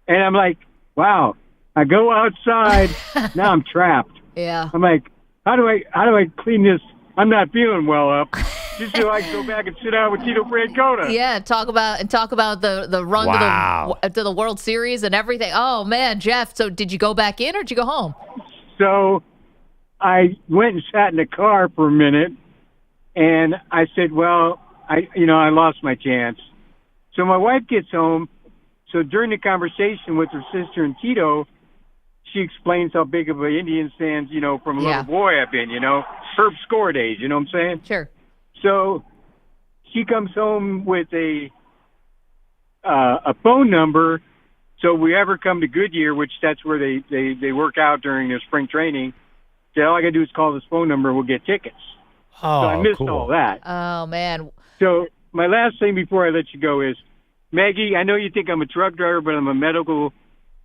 And I'm like, wow. I go outside. Now I'm trapped. Yeah. I'm like, how do I clean this? I'm not feeling well up. Just so I can go back and sit down with Tito Francona. Yeah, talk about the run to the World Series and everything. Oh man, Jeff. So did you go back in or did you go home? So I went and sat in the car for a minute, and I said, well, I lost my chance. So my wife gets home. So during the conversation with her sister and Tito, she explains how big of an Indians fan, from a little boy I've been, Herb Score days, you know what I'm saying? Sure. So she comes home with a phone number. So if we ever come to Goodyear, which that's where they work out during their spring training, say, all I got to do is call this phone number and we'll get tickets. Oh, so I missed cool. all that. Oh, man. So my last thing before I let you go is, Maggie, I know you think I'm a truck driver, but I'm a medical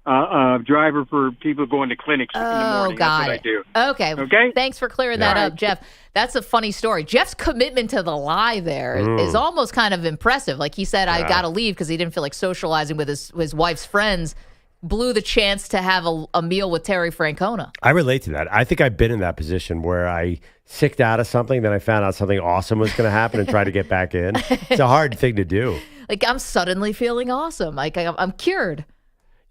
driver for people going to clinics in the morning. Got That's it. what I do. Okay. Thanks for clearing that up, Jeff. That's a funny story. Jeff's commitment to the lie there is almost kind of impressive. Like he said, I got to leave because he didn't feel like socializing with his wife's friends. Blew the chance to have a meal with Terry Francona. I relate to that. I think I've been in that position where I sicked out of something, then I found out something awesome was going to happen and tried to get back in. It's a hard thing to do. Like, I'm suddenly feeling awesome. Like, I'm cured.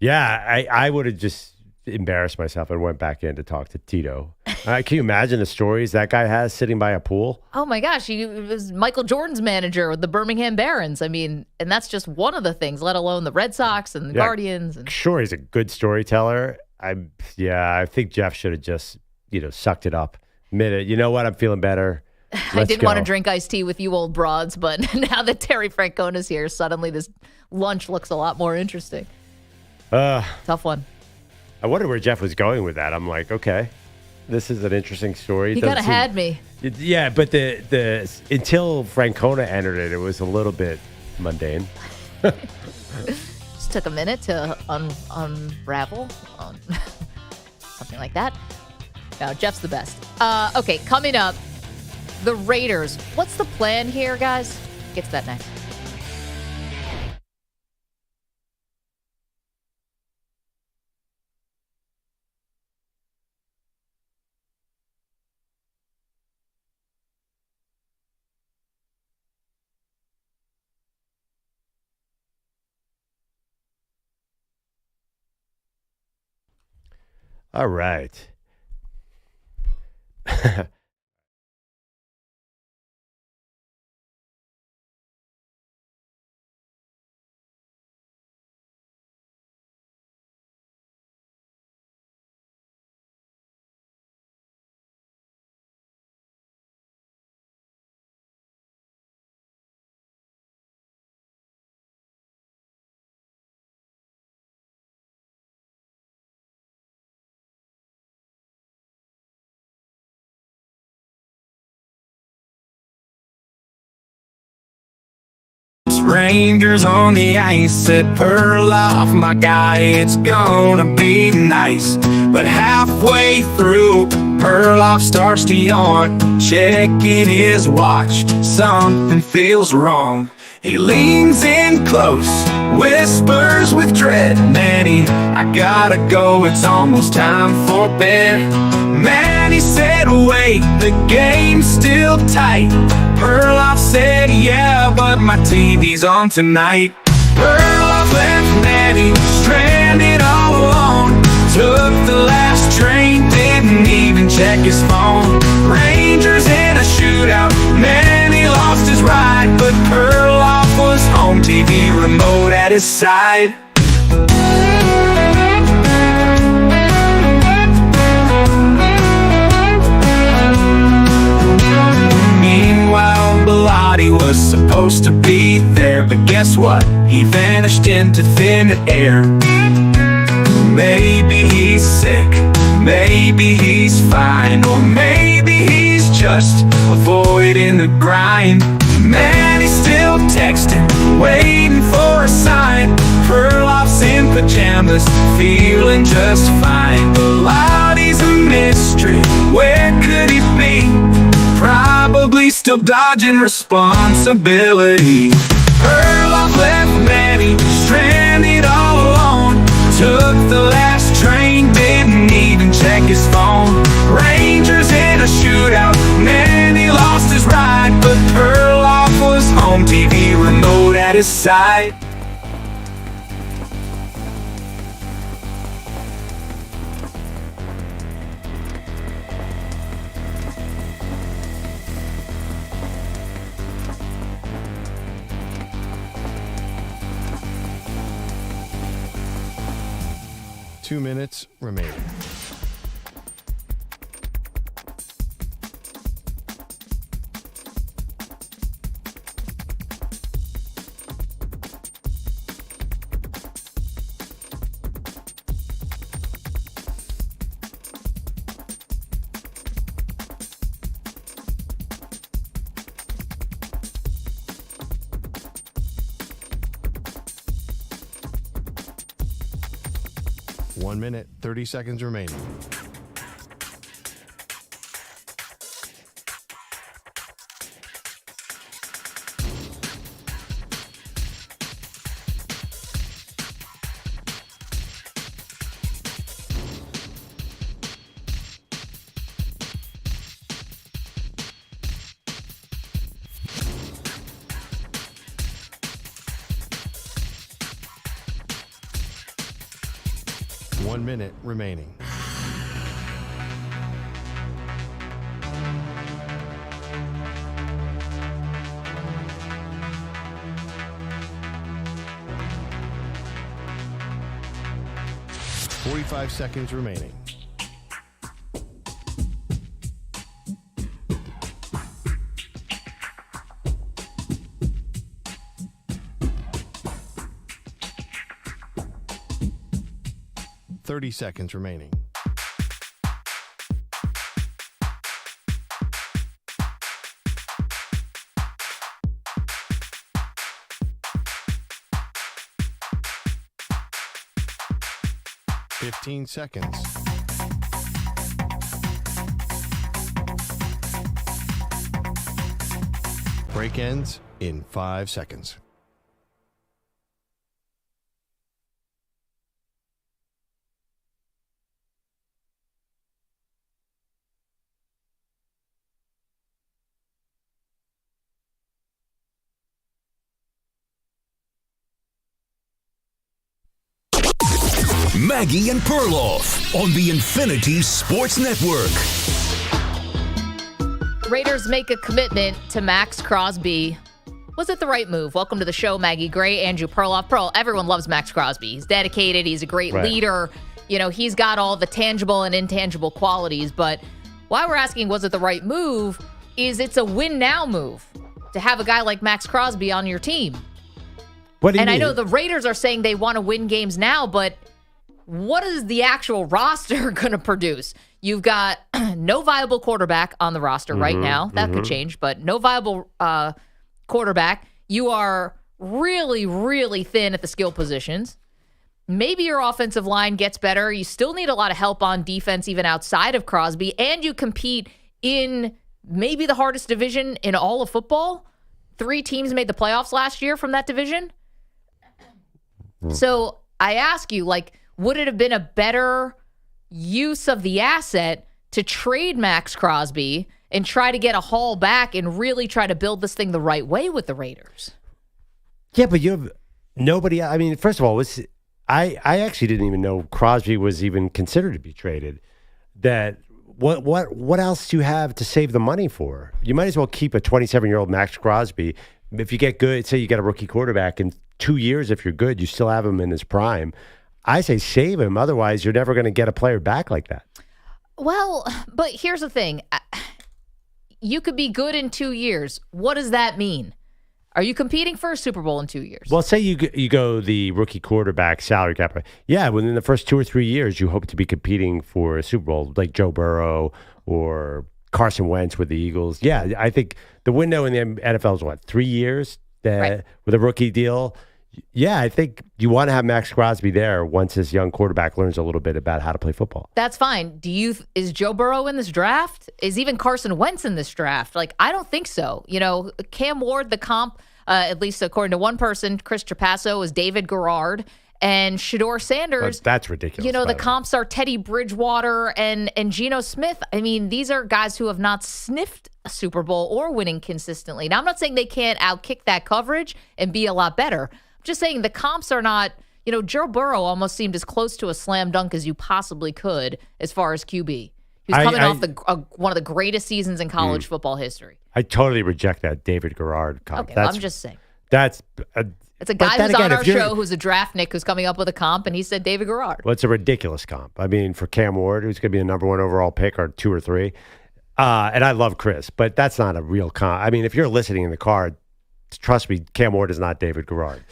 Yeah, I would have just embarrassed myself and went back in to talk to Tito. Can you imagine the stories that guy has sitting by a pool? Oh, my gosh. He was Michael Jordan's manager with the Birmingham Barons. I mean, and that's just one of the things, let alone the Red Sox and the Guardians. And... Sure, he's a good storyteller. I think Jeff should have just, sucked it up. Admitted, you know what, I'm feeling better. I didn't want to drink iced tea with you old broads, but now that Terry Francona's here, suddenly this lunch looks a lot more interesting. Tough one. I wonder where Jeff was going with that. I'm like, okay, this is an interesting story. He kind of had me. Yeah, but the until Francona entered it, it was a little bit mundane. Just took a minute to unravel something like that. No, Jeff's the best. Okay, coming up, the Raiders. What's the plan here, guys? Get to that next. All right. Rangers on the ice, said Perloff, my guy, it's gonna be nice. But halfway through, Perloff starts to yawn, checking his watch, something feels wrong. He leans in close, whispers with dread, Manny, I gotta go, it's almost time for bed. Manny said, wait, the game's still tight. Perloff said, yeah, but my TV's on tonight. Perloff left Manny stranded all alone. Took the last train, didn't even check his phone. Rangers in a shootout, Manny lost his ride, but Perloff was home, TV remote at his side. Meanwhile, Bellotti was supposed to be there, but guess what? He vanished into thin air. Maybe he's sick, maybe he's fine, or maybe he's just avoiding the grind. Man, he's still texting, waiting for a sign. Perloff's in pajamas, feeling just fine. Bellotti's a mystery, where could he be? Probably still dodging responsibility. Perloff left Manny stranded all alone. Took the last train, didn't even check his phone. Rangers in a shootout, Manny lost his ride, but Perloff was home, TV remote at his side. Two minutes remaining. One minute, 30 seconds remaining. One minute remaining. Five seconds remaining. 30 seconds remaining. Fifteen seconds. Break ends in 5 seconds. Maggie and Perloff on the Infinity Sports Network. Raiders make a commitment to Maxx Crosby. Was it the right move? Welcome to the show, Maggie Gray, Andrew Perloff. Everyone loves Maxx Crosby. He's dedicated. He's a great leader. You know, he's got all the tangible and intangible qualities. But why we're asking, was it the right move, is it's a win-now move to have a guy like Maxx Crosby on your team. What do you mean? mean? I know the Raiders are saying they want to win games now, but what is the actual roster going to produce? You've got no viable quarterback on the roster right now. That could change, but no viable quarterback. You are really, really thin at the skill positions. Maybe your offensive line gets better. You still need a lot of help on defense, even outside of Crosby, and you compete in maybe the hardest division in all of football. 3 teams made the playoffs last year from that division. So I ask you, would it have been a better use of the asset to trade Maxx Crosby and try to get a haul back and really try to build this thing the right way with the Raiders? Yeah, but you have nobody. I mean, first of all, I actually didn't even know Crosby was even considered to be traded. That what else do you have to save the money for? You might as well keep a 27-year-old Maxx Crosby. If you get good, say you get a rookie quarterback in 2 years, if you're good, you still have him in his prime. I say save him. Otherwise, you're never going to get a player back like that. Well, but here's the thing. You could be good in 2 years. What does that mean? Are you competing for a Super Bowl in 2 years? Well, say you go the rookie quarterback salary cap. Yeah, within the first 2 or 3 years, you hope to be competing for a Super Bowl, like Joe Burrow or Carson Wentz with the Eagles. Yeah, I think the window in the NFL is 3 years with a rookie deal. Yeah, I think you want to have Maxx Crosby there once this young quarterback learns a little bit about how to play football. That's fine. Is Joe Burrow in this draft? Is even Carson Wentz in this draft? I don't think so. You know, Cam Ward, the comp, at least according to one person, Chris Trapasso, is David Garrard. And Shedeur Sanders. That's ridiculous. You know, the comps are Teddy Bridgewater and Geno Smith. I mean, these are guys who have not sniffed a Super Bowl or winning consistently. Now, I'm not saying they can't outkick that coverage and be a lot better. Just saying the comps are not, Joe Burrow almost seemed as close to a slam dunk as you possibly could as far as QB. He was coming off one of the greatest seasons in college football history. I totally reject that David Garrard comp. Okay, I'm just saying. It's a guy who's on our show who's a draft Nick who's coming up with a comp, and he said David Garrard. Well, it's a ridiculous comp. I mean, for Cam Ward, who's going to be the number 1 overall pick, or 2 or 3. And I love Chris, but that's not a real comp. I mean, if you're listening in the car, trust me, Cam Ward is not David Garrard.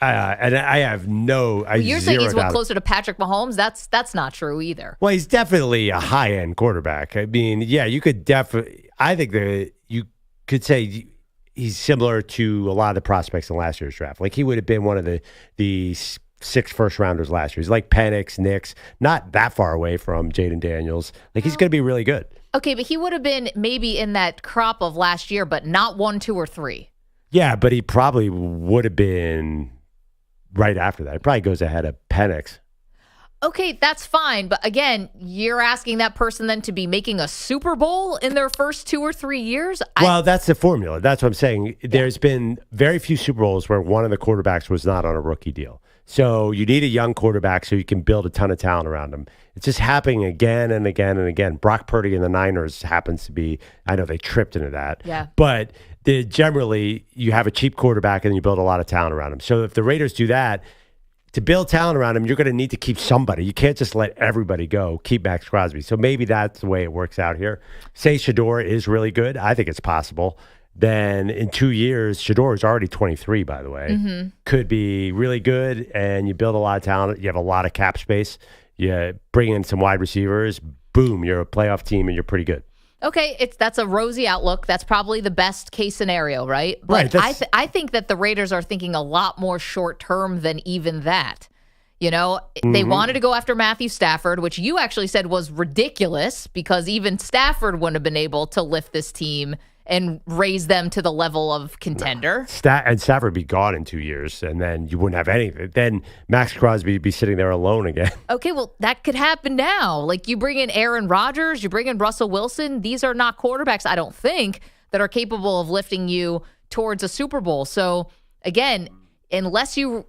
And I have you're saying he's closer to Patrick Mahomes? That's not true either. Well, he's definitely a high-end quarterback. I mean, yeah, you could definitely – I think that you could say he's similar to a lot of the prospects in last year's draft. Like, he would have been one of the 6 first-rounders last year. He's like Penix, Nix, not that far away from Jaden Daniels. Like, he's going to be really good. Okay, but he would have been maybe in that crop of last year, but not 1, 2, or 3. Yeah, but he probably would have been – right after that. It probably goes ahead of Penix. Okay, that's fine. But again, you're asking that person then to be making a Super Bowl in their first 2 or 3 years? Well, that's the formula. That's what I'm saying. There's been very few Super Bowls where one of the quarterbacks was not on a rookie deal. So you need a young quarterback so you can build a ton of talent around him. It's just happening again and again and again. Brock Purdy and the Niners happens to be, I know they tripped into that. Yeah. But generally, you have a cheap quarterback and you build a lot of talent around him. So if the Raiders do that, to build talent around him, you're going to need to keep somebody. You can't just let everybody go. Keep Maxx Crosby. So maybe that's the way it works out here. Say Shedeur is really good. I think it's possible. Then in 2 years, Shedeur is already 23, by the way. Could be really good, and you build a lot of talent. You have a lot of cap space. you bring in some wide receivers, boom, you're a playoff team and you're pretty good. Okay, that's a rosy outlook. That's probably the best case scenario, right? But Right, I think that the Raiders are thinking a lot more short term than even that. You know, they wanted to go after Matthew Stafford, which you actually said was ridiculous because even Stafford wouldn't have been able to lift this team and raise them to the level of contender. And Stafford would be gone in 2 years, and then you wouldn't have anything. Then Maxx Crosby would be sitting there alone again. Okay, well, that could happen now. Like, you bring in Aaron Rodgers, you bring in Russell Wilson. These are not quarterbacks, I don't think, that are capable of lifting you towards a Super Bowl. So, again, unless you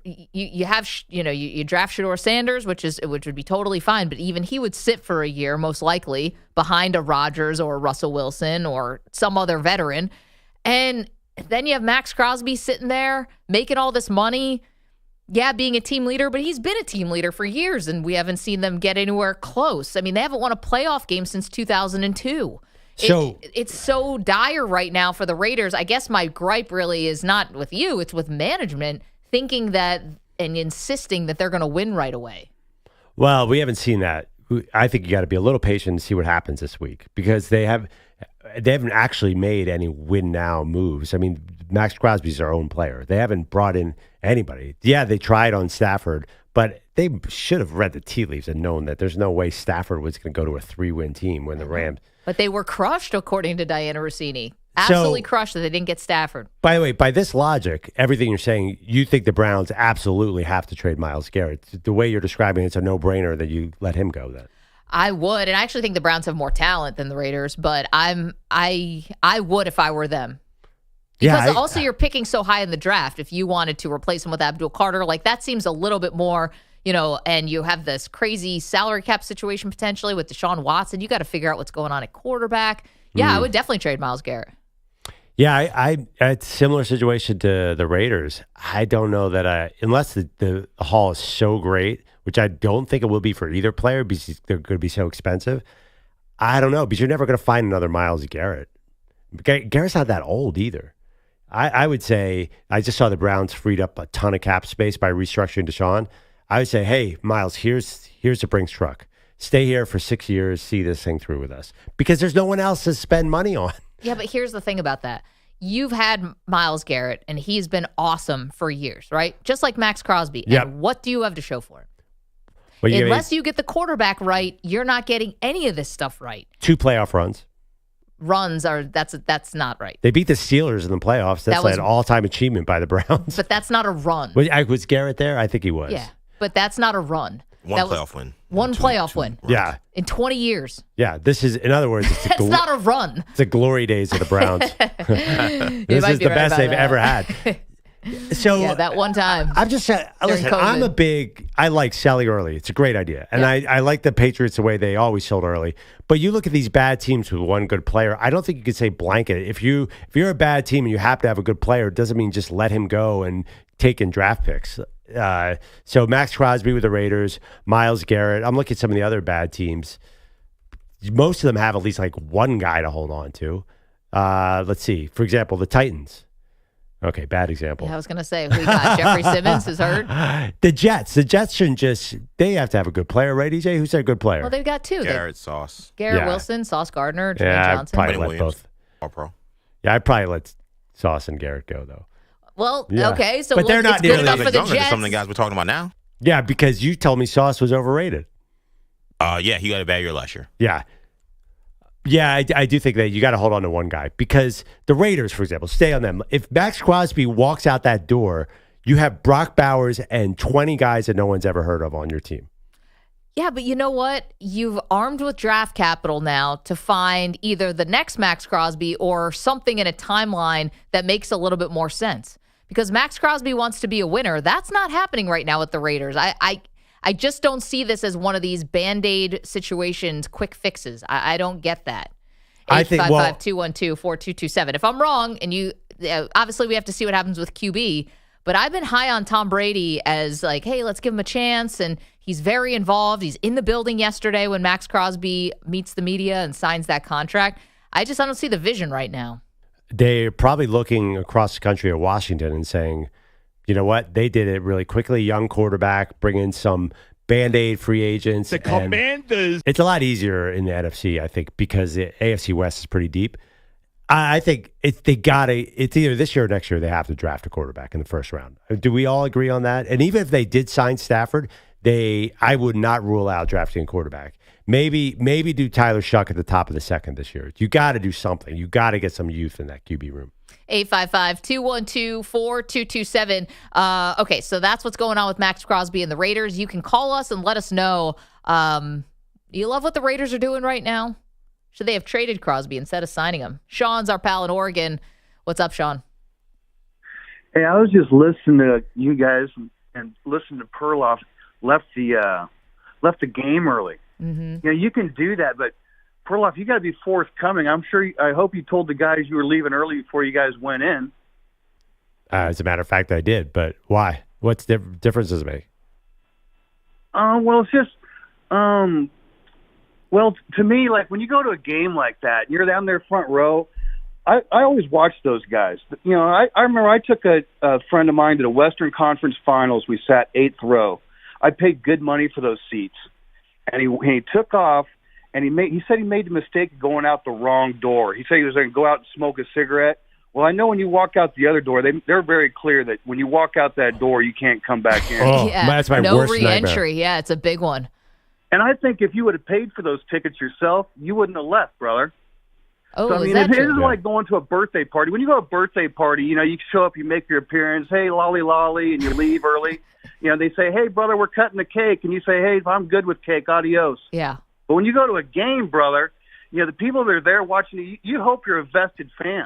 have, you draft Shedeur Sanders, which would be totally fine, but even he would sit for a year, most likely, behind a Rodgers or a Russell Wilson or some other veteran. And then you have Maxx Crosby sitting there making all this money. Yeah, being a team leader, but he's been a team leader for years, and we haven't seen them get anywhere close. I mean, they haven't won a playoff game since 2002. So It's so dire right now for the Raiders. I guess my gripe really is not with you, it's with management thinking that and insisting that they're going to win right away. Well, we haven't seen that. I think you got to be a little patient and see what happens this week because they haven't actually made any win now moves. I mean, Maxx Crosby's their own player. They haven't brought in anybody. Yeah, they tried on Stafford, but they should have read the tea leaves and known that there's no way Stafford was going to go to a 3-win team when the Rams. But they were crushed, according to Diana Rossini. Absolutely crushed that they didn't get Stafford. By the way, by this logic, everything you're saying, you think the Browns absolutely have to trade Myles Garrett. The way you're describing it, it's a no-brainer that you let him go then. I would, and I actually think the Browns have more talent than the Raiders, but I would if I were them. Because also you're picking so high in the draft. If you wanted to replace him with Abdul Carter, like that seems a little bit more, and you have this crazy salary cap situation potentially with Deshaun Watson. You got to figure out what's going on at quarterback. Yeah, I would definitely trade Myles Garrett. Yeah, it's a similar situation to the Raiders. I don't know that unless the haul is so great, which I don't think it will be for either player because they're going to be so expensive. I don't know because you're never going to find another Myles Garrett. Garrett's not that old either. I would say I just saw the Browns freed up a ton of cap space by restructuring Deshaun. I would say, hey, Myles, here's the Brinks truck. Stay here for 6 years, see this thing through with us because there's no one else to spend money on. Yeah, but here's the thing about that. You've had Myles Garrett, and he's been awesome for years, right? Just like Maxx Crosby. Yep. And what do you have to show for it? Well, Unless you get the quarterback right, you're not getting any of this stuff right. 2 playoff runs. That's not right. They beat the Steelers in the playoffs. That's an all-time achievement by the Browns. But that's not a run. Was Garrett there? I think he was. Yeah, but that's not a run. One playoff win. One playoff win. Yeah. In 20 years. Yeah. This is, in other words, That's not a run. It's the glory days of the Browns. This is the best they've ever had. So yeah, that one time. I'm just saying, listen, I like selling early. It's a great idea. And I like the Patriots the way they always sold early. But you look at these bad teams with one good player, I don't think you could say blanket. If you're a bad team and you happen to have a good player, it doesn't mean just let him go and take in draft picks. So Maxx Crosby with the Raiders, Myles Garrett. I'm looking at some of the other bad teams. Most of them have at least like one guy to hold on to. Let's see. For example, the Titans. Okay, bad example. Yeah, I was going to say, we got Jeffrey Simmons is hurt. The Jets shouldn't they have to have a good player, right, EJ? Who's their good player? Well, they've got 2. Garrett, Sauce. Garrett Wilson, Sauce Gardner, Jermaine Johnson. I'd probably let both. All-pro. Yeah, I'd probably let Sauce and Garrett go, though. Well, okay, so but they're not good enough for the younger than Jets. some of the guys we're talking about now. Yeah, because you told me Sauce was overrated. Yeah, he got a bad year last year. Yeah. Yeah, I do think that you got to hold on to one guy because the Raiders, for example, stay on them. If Maxx Crosby walks out that door, you have Brock Bowers and 20 guys that no one's ever heard of on your team. Yeah, but you know what? You've armed with draft capital now to find either the next Maxx Crosby or something in a timeline that makes a little bit more sense. Because Maxx Crosby wants to be a winner. That's not happening right now with the Raiders. I just don't see this as one of these Band-Aid situations, quick fixes. I don't get that. 855-212-4227. If I'm wrong, and obviously we have to see what happens with QB, but I've been high on Tom Brady as like, hey, let's give him a chance. And he's very involved. He's in the building yesterday when Maxx Crosby meets the media and signs that contract. I don't see the vision right now. They're probably looking across the country at Washington and saying, you know what? They did it really quickly. Young quarterback, bring in some Band-Aid free agents. The Commanders. It's a lot easier in the NFC, I think, because the AFC West is pretty deep. I think it's either this year or next year they have to draft a quarterback in the first round. Do we all agree on that? And even if they did sign Stafford, I would not rule out drafting a quarterback. Maybe do Tyler Shuck at the top of the second this year. You got to do something. You got to get some youth in that QB room. 855-212-4227. Okay, so that's what's going on with Maxx Crosby and the Raiders. You can call us and let us know. You love what the Raiders are doing right now? Should they have traded Crosby instead of signing him? Sean's our pal in Oregon. What's up, Sean? Hey, I was just listening to you guys and listening to Perloff left the game early. Mm-hmm. You know, you can do that, but Perloff, you got to be forthcoming. I hope you told the guys you were leaving early before you guys went in. As a matter of fact, I did. But why? What's the difference does it make? Well, it's just, well, to me, like when you go to a game like that, and you're down there front row. I always watch those guys. You know, I remember I took a friend of mine to the Western Conference Finals. We sat 8th row. I paid good money for those seats, and he took off. And he said he made the mistake of going out the wrong door. He said he was going to go out and smoke a cigarette. Well, I know when you walk out the other door, they're very clear that when you walk out that door, you can't come back in. Oh, that's my no worst re-entry. nightmare. Yeah, it's a big one. And I think if you would have paid for those tickets yourself, you wouldn't have left, brother. Oh, so, I mean, is that it true? isn't like going to a birthday party. When you go to a birthday party, you know, you show up, you make your appearance, hey, lolly, lolly, and you leave early. You know, they say, hey, brother, we're cutting the cake. And you say, hey, I'm good with cake. Adios. Yeah. But when you go to a game, brother, you know, the people that are there watching you hope you're a vested fan.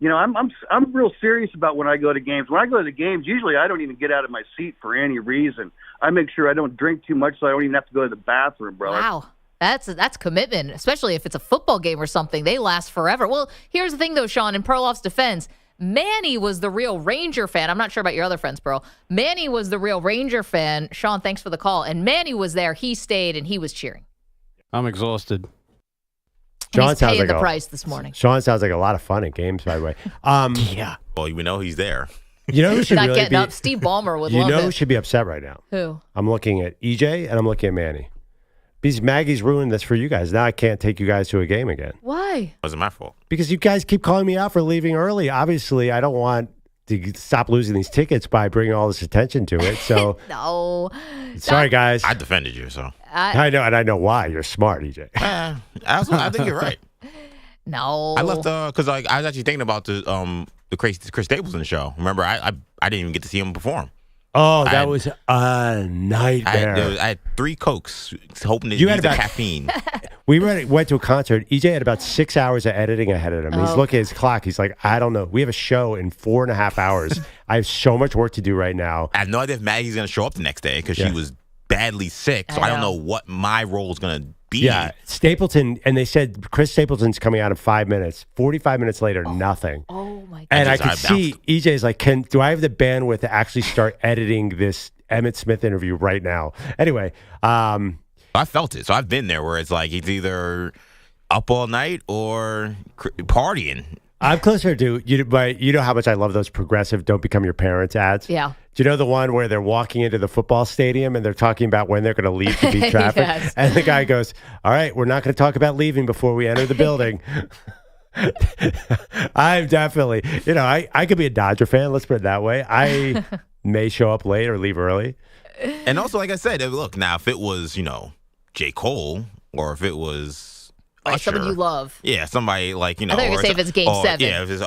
You know, I'm real serious about when I go to games. When I go to the games, usually I don't even get out of my seat for any reason. I make sure I don't drink too much so I don't even have to go to the bathroom, brother. Wow. That's commitment, especially if it's a football game or something. They last forever. Well, here's the thing, though, Sean, in Perloff's defense, Manny was the real Ranger fan. I'm not sure about your other friends, Pearl. Manny was the real Ranger fan. Sean, thanks for the call. And Manny was there. He stayed, and he was cheering. I'm exhausted. He's paying the price this morning. Sean sounds like a lot of fun at games, by the way. Yeah. Well, we know he's there. You know who should Not really getting be? up. Steve Ballmer would You love know it. who should be upset right now? Who? I'm looking at EJ and I'm looking at Manny. Because Maggie's ruined this for you guys. Now I can't take you guys to a game again. Why? It wasn't my fault. Because you guys keep calling me out for leaving early. Obviously, I don't want to stop losing these tickets by bringing all this attention to it. So, No. sorry, guys. I defended you, so. I know, and I know why. You're smart, EJ. I think you're right. No. I left because I was actually thinking about the Chris Stapleton show. Remember, I didn't even get to see him perform. Oh, that was a nightmare. I had 3 Cokes, hoping to You use had the about- caffeine. We went to a concert. EJ had about 6 hours of editing ahead of him. He's Oh. looking at his clock. He's like, I don't know. We have a show in 4.5 hours. I have so much work to do right now. I have no idea if Maggie's going to show up the next day because she was badly sick. So I don't know what my role is going to be. Yeah, Stapleton, and they said Chris Stapleton's coming out in 5 minutes. 45 minutes later, nothing. Oh, my God. And I could see EJ's like, do I have the bandwidth to actually start editing this Emmitt Smith interview right now? Anyway, I felt it. So I've been there where it's like he's either up all night or partying. I'm closer to you, but you know how much I love those progressive "Don't Become Your Parents" ads. Yeah. Do you know the one where they're walking into the football stadium and they're talking about when they're going to leave to beat traffic? Yes. And the guy goes, "All right, we're not going to talk about leaving before we enter the building." I'm definitely, I could be a Dodger fan. Let's put it that way. I may show up late or leave early. And also, like I said, look, now if it was, J. Cole or if it was Usher, someone you love. Yeah, somebody like, I thought you were going to say if it's Game 7. Yeah, if it's,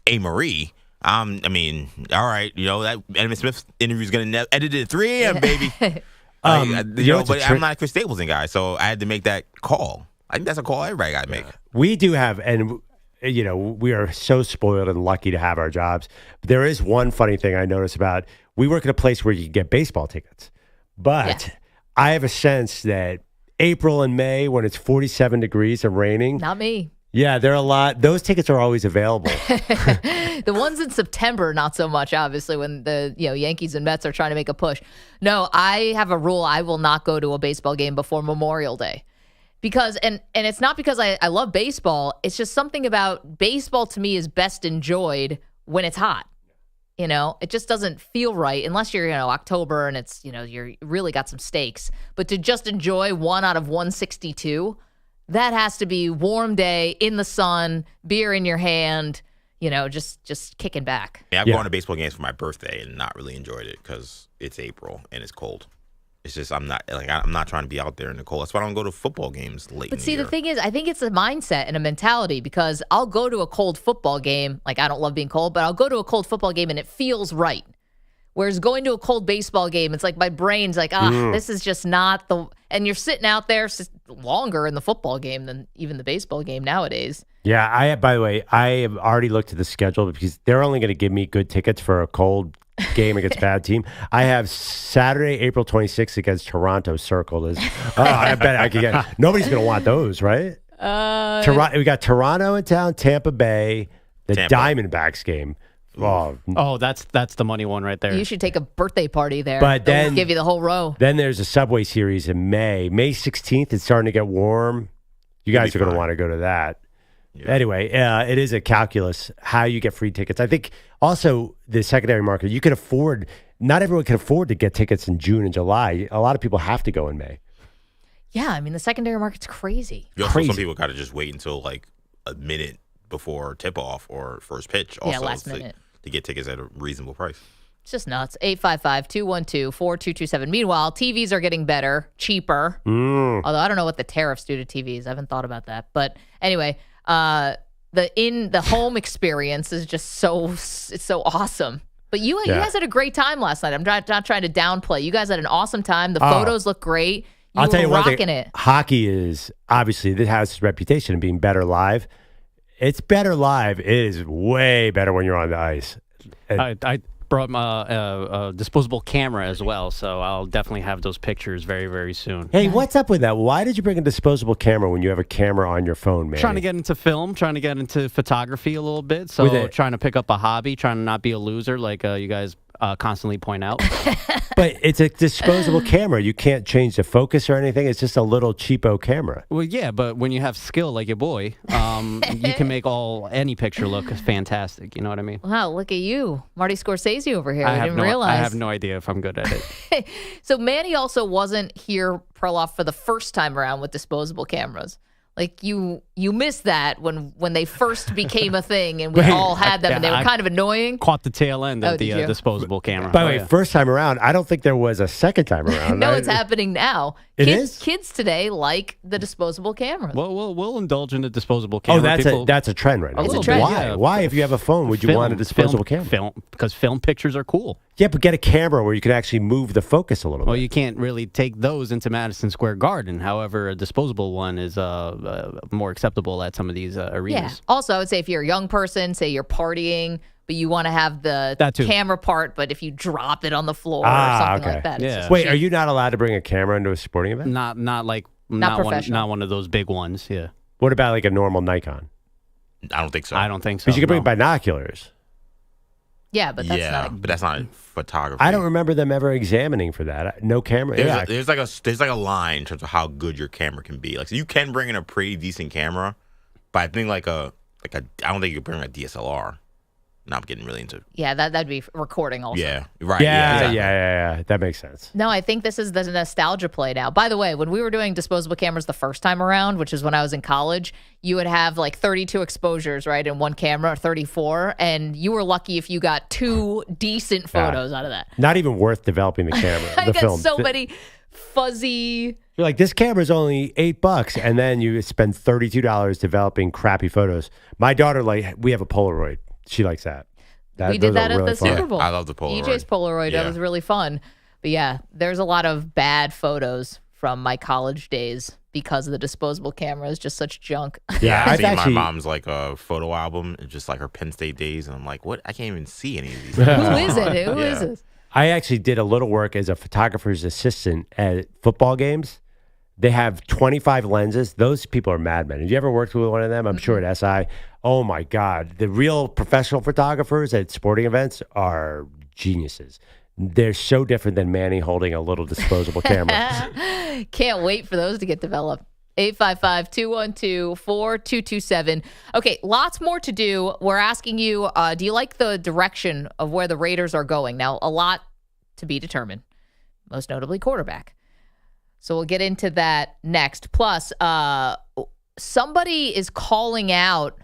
A. Marie. I mean, all right, that Emmitt Smith interview is going to edit it at 3 a.m., baby. But I'm not a Chris Stapleton guy, so I had to make that call. I think that's a call everybody got to make. We do have, and we are so spoiled and lucky to have our jobs. But there is one funny thing I noticed about, we work at a place where you can get baseball tickets. But I have a sense that April and May, when it's 47 degrees and raining. Not me. Yeah, there are a lot. Those tickets are always available. The ones in September, not so much, obviously, when the Yankees and Mets are trying to make a push. No, I have a rule. I will not go to a baseball game before Memorial Day. Because, and it's not because I love baseball. It's just something about baseball to me is best enjoyed when it's hot. It just doesn't feel right unless you're, October and it's, you're really got some stakes. But to just enjoy 1 out of 162, that has to be warm day in the sun, beer in your hand, just kicking back. Yeah, I've gone to baseball games for my birthday and not really enjoyed it because it's April and it's cold. It's just I'm not trying to be out there in the cold. That's why I don't go to football games late. But see, the thing is, I think it's a mindset and a mentality because I'll go to a cold football game. Like, I don't love being cold, but I'll go to a cold football game and it feels right. Whereas going to a cold baseball game, it's like my brain's like, this is just not the. And you're sitting out there longer in the football game than even the baseball game nowadays. Yeah, by the way, I have already looked at the schedule because they're only going to give me good tickets for a cold game against a bad team. I have Saturday, April 26th against Toronto circled as. I bet I could get. Nobody's going to want those, right? We got Toronto in town, Tampa Bay, the Diamondbacks game. Oh, that's the money one right there. You should take a birthday party there. But They'll then give you the whole row. Then there's a Subway Series in May. May 16th, it's starting to get warm. You guys are going to want to go to that. Yeah. Anyway, it is a calculus how you get free tickets. I think also the secondary market, you can afford, not everyone can afford to get tickets in June and July. A lot of people have to go in May. Yeah, I mean, the secondary market's crazy. Some people got to just wait until like a minute before tip-off or first pitch. Also, last minute. To get tickets at a reasonable price. It's just nuts. 855-212-4227. Meanwhile, TVs are getting better, cheaper. Although I don't know what the tariffs do to TVs. I haven't thought about that. But anyway, the home experience is just it's so awesome. But you guys had a great time last night. I'm not trying to downplay. You guys had an awesome time. The photos look great. I'll tell you one rocking thing. It. Hockey is obviously, this has its reputation of being better live. It's better live. It is way better when you're on the ice. I brought my disposable camera as well, so I'll definitely have those pictures very, very soon. Hey, what's up with that? Why did you bring a disposable camera when you have a camera on your phone, man? Trying to get into film, trying to get into photography a little bit. So trying to pick up a hobby, trying to not be a loser like you guys constantly point out. But it's a disposable camera. You can't change the focus or anything. It's just a little cheapo camera. Well, yeah, but when you have skill like your boy, you can make any picture look fantastic. You know what I mean? Wow, look at you. Marty Scorsese over here. I didn't realize. I have no idea if I'm good at it. So Manny also wasn't here, Perloff, for the first time around with disposable cameras. Like you missed that when they first became a thing and we all had them and they were kind of annoying. Caught the tail end of the disposable camera. By the way, first time around, I don't think there was a second time around. No, it's happening now. Is? Kids today like the disposable cameras. Well, we'll indulge in the disposable camera. Oh, that's a trend right now. It's a trend. Why? Yeah. Why, if you have a phone, would you want a disposable camera? Because film pictures are cool. Yeah, but get a camera where you can actually move the focus a little bit. Well, you can't really take those into Madison Square Garden. However, a disposable one is more acceptable at some of these arenas. Yeah. Also, I would say if you're a young person, say you're partying, but you want to have the camera part, but if you drop it on the floor or something like that. Yeah. Wait, are you not allowed to bring a camera into a sporting event? Not one of those big ones. Yeah. What about like a normal Nikon? I don't think so. I don't think so. Because you can bring binoculars. Yeah, but that's not photography. I don't remember them ever examining for that. No camera. There's like a line in terms of how good your camera can be. Like, so you can bring in a pretty decent camera, but I think I don't think you can bring a DSLR. Now I'm getting really into. Yeah, that'd be recording also. Yeah, right. Yeah, exactly. yeah. That makes sense. No, I think this is the nostalgia play now. By the way, when we were doing disposable cameras the first time around, which is when I was in college, you would have like 32 exposures, right, in one camera, or 34, and you were lucky if you got 2 decent photos out of that. Not even worth developing the camera. I got so many fuzzy. You're like, this camera's only $8, and then you spend $32 developing crappy photos. My daughter, we have a Polaroid. She likes that. We did that at the Super Bowl. I love the Polaroid. EJ's Polaroid. That was really fun. But yeah, there's a lot of bad photos from my college days because of the disposable cameras, just such junk. Yeah, I've seen my mom's photo album, just like her Penn State days, and I'm like, what? I can't even see any of these. Who is it? Who is this? I actually did a little work as a photographer's assistant at football games. They have 25 lenses. Those people are madmen. Have you ever worked with one of them? I'm sure at SI. Oh, my God. The real professional photographers at sporting events are geniuses. They're so different than Manny holding a little disposable camera. Can't wait for those to get developed. 855-212-4227. Okay, lots more to do. We're asking you, do you like the direction of where the Raiders are going? Now, a lot to be determined, most notably quarterback. So we'll get into that next. Plus, somebody is calling out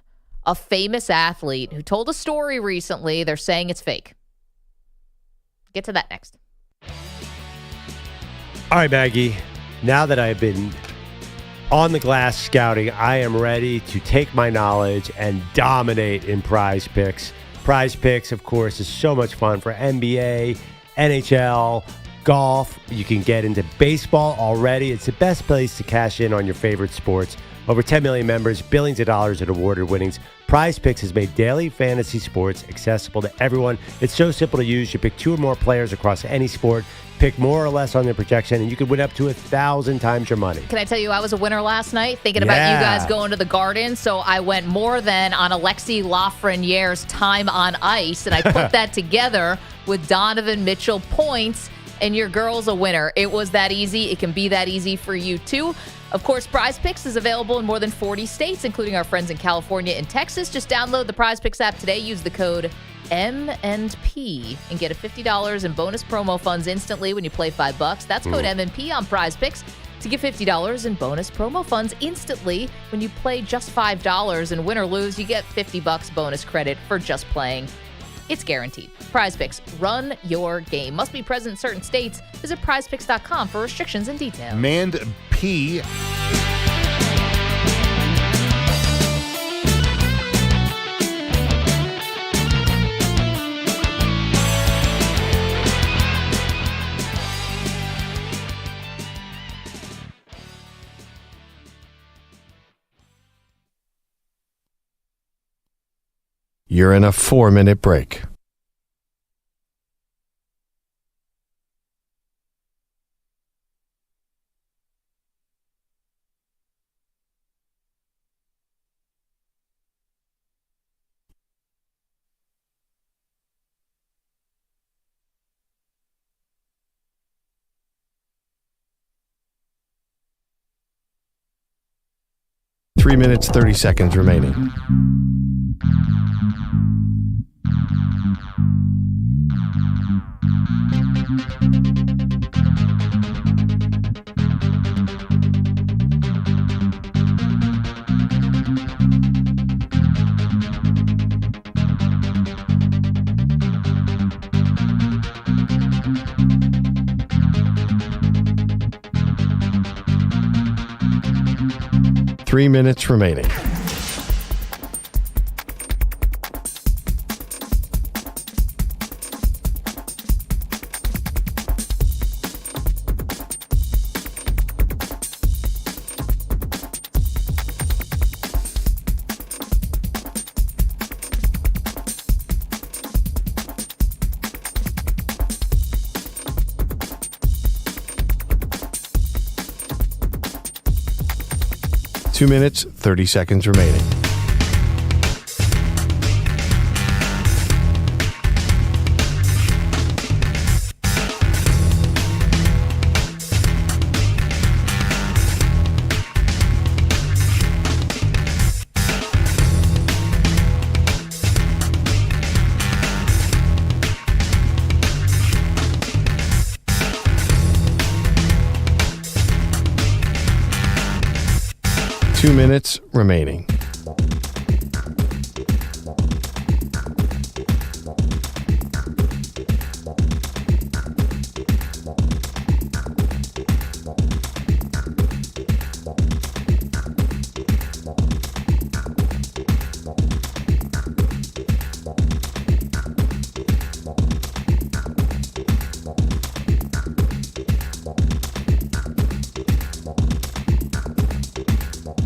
a famous athlete who told a story recently. They're saying it's fake. Get to that next. All right, Maggie. Now that I've been on the glass scouting, I am ready to take my knowledge and dominate in Prize Picks. Prize Picks, of course, is so much fun for NBA, NHL, golf. You can get into baseball already. It's the best place to cash in on your favorite sports. Over 10 million members, billions of dollars in awarded winnings. Prize Picks has made daily fantasy sports accessible to everyone. It's so simple to use. You pick 2 or more players across any sport, pick more or less on their projection, and you could win up to 1,000 times your money. Can I tell you, I was a winner last night thinking about you guys going to the Garden, so I went more than on Alexi Lafreniere's time on ice, and I put that together with Donovan Mitchell points, and your girl's a winner. It was that easy. It can be that easy for you, too. Of course, Prize Picks is available in more than 40 states, including our friends in California and Texas. Just download the Prize Picks app today. Use the code M&P and get a $50 in bonus promo funds instantly when you play $5. That's code M&P on Prize Picks to get $50 in bonus promo funds instantly when you play just $5. And win or lose, you get $50 bonus credit for just playing. It's guaranteed. Prize Picks, run your game. Must be present in certain states. Visit prizepicks.com for restrictions and details. Mand P. You're in a 4-minute break. Three minutes, 30 seconds remaining. Three minutes remaining. Two minutes, 30 seconds remaining. Two minutes remaining.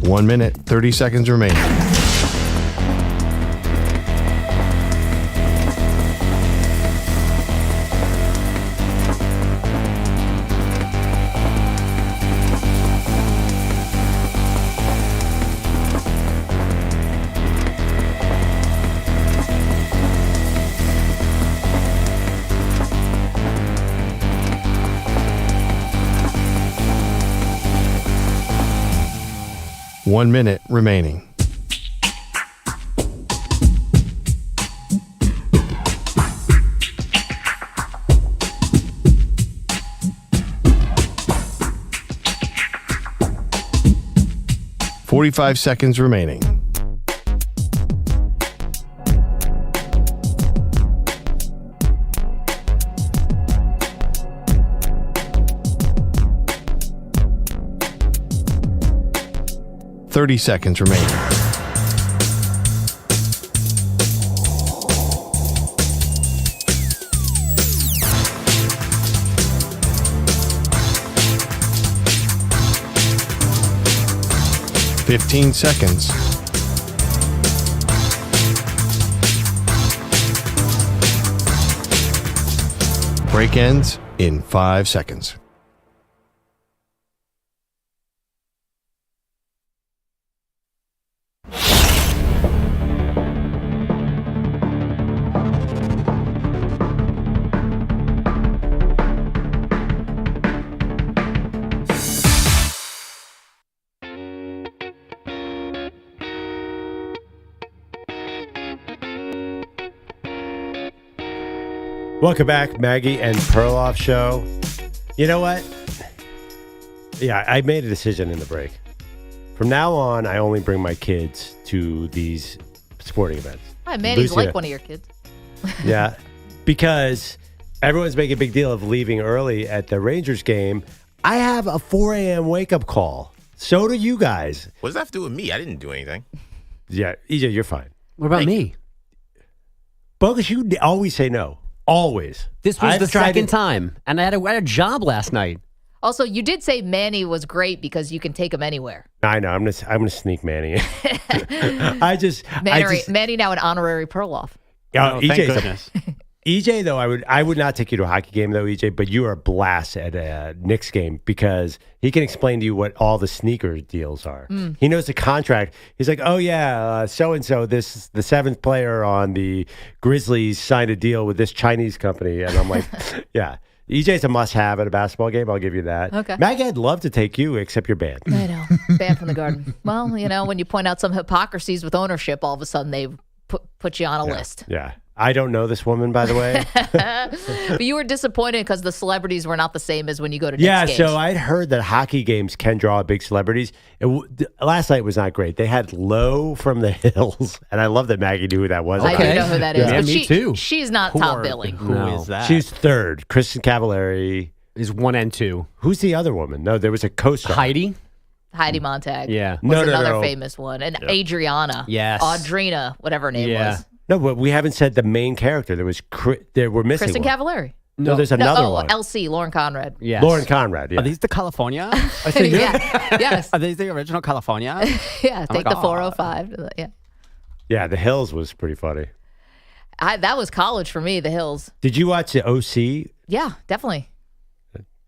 One minute, 30 seconds remaining. 1 minute remaining. "45 seconds remaining. "30 seconds remaining. "15 seconds. Break ends in 5 seconds. Welcome back, Maggie and Perloff Show. You know what? Yeah, I made a decision in the break. From now on, I only bring my kids to these sporting events. Hi, Manny's like one of your kids. Yeah, because everyone's making a big deal of leaving early at the Rangers game. I have a 4 a.m. wake-up call. So do you guys. What does that have to do with me? I didn't do anything. Yeah, EJ, you're fine. What about me? Bogusch, you always say no. Always. This was the second time, and I had a job last night. Also, you did say Manny was great because you can take him anywhere. I know. I'm gonna sneak Manny in. Manny now an honorary Perloff. Yeah, thank goodness. EJ, though, I would not take you to a hockey game, though, EJ, but you are a blast at a Knicks game because he can explain to you what all the sneaker deals are. He knows the contract. He's like, oh, yeah, so-and-so, the seventh player on the Grizzlies signed a deal with this Chinese company. And I'm like, yeah. EJ's a must-have at a basketball game. I'll give you that. Okay. Maggie, I'd love to take you, except you're banned. I know. Banned from the Garden. Well, when you point out some hypocrisies with ownership, all of a sudden they put you on a list. Yeah. I don't know this woman, by the way. But you were disappointed because the celebrities were not the same as when you go to Knicks games. So I'd heard that hockey games can draw big celebrities. Last night was not great. They had Lowe from the Hills, and I love that Maggie knew who that was. I do know who that is. Yeah, but me too. She's not top billing. Who is that? She's third. Kristen Cavallari is 1 and 2. Who's the other woman? No, there was a co-star. Heidi Montag. Yeah. Was another famous one. And Adriana. Yes. Audrina, whatever her name was. No, but we haven't said the main character. We're missing Kristen one. Cavallari. No, there's another one. LC, Lauren Conrad. Yes. Lauren Conrad, yeah. Are these the California? Yes. Are these the original California? Yeah, take the 405. Yeah. Yeah, The Hills was pretty funny. That was college for me, The Hills. Did you watch the OC? Yeah, definitely.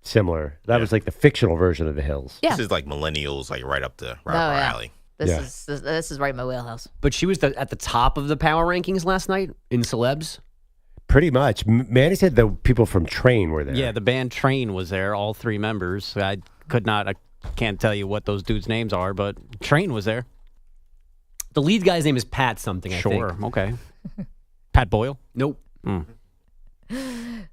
Similar. That was like the fictional version of The Hills. Yeah. This is like millennials, like right up the alley. This is right in my wheelhouse. But she was at the top of the power rankings last night in celebs? Pretty much. Manny said the people from Train were there. Yeah, the band Train was there, all 3 members. I can't tell you what those dudes' names are, but Train was there. The lead guy's name is Pat something, I think. Sure, okay. Pat Boyle? Nope.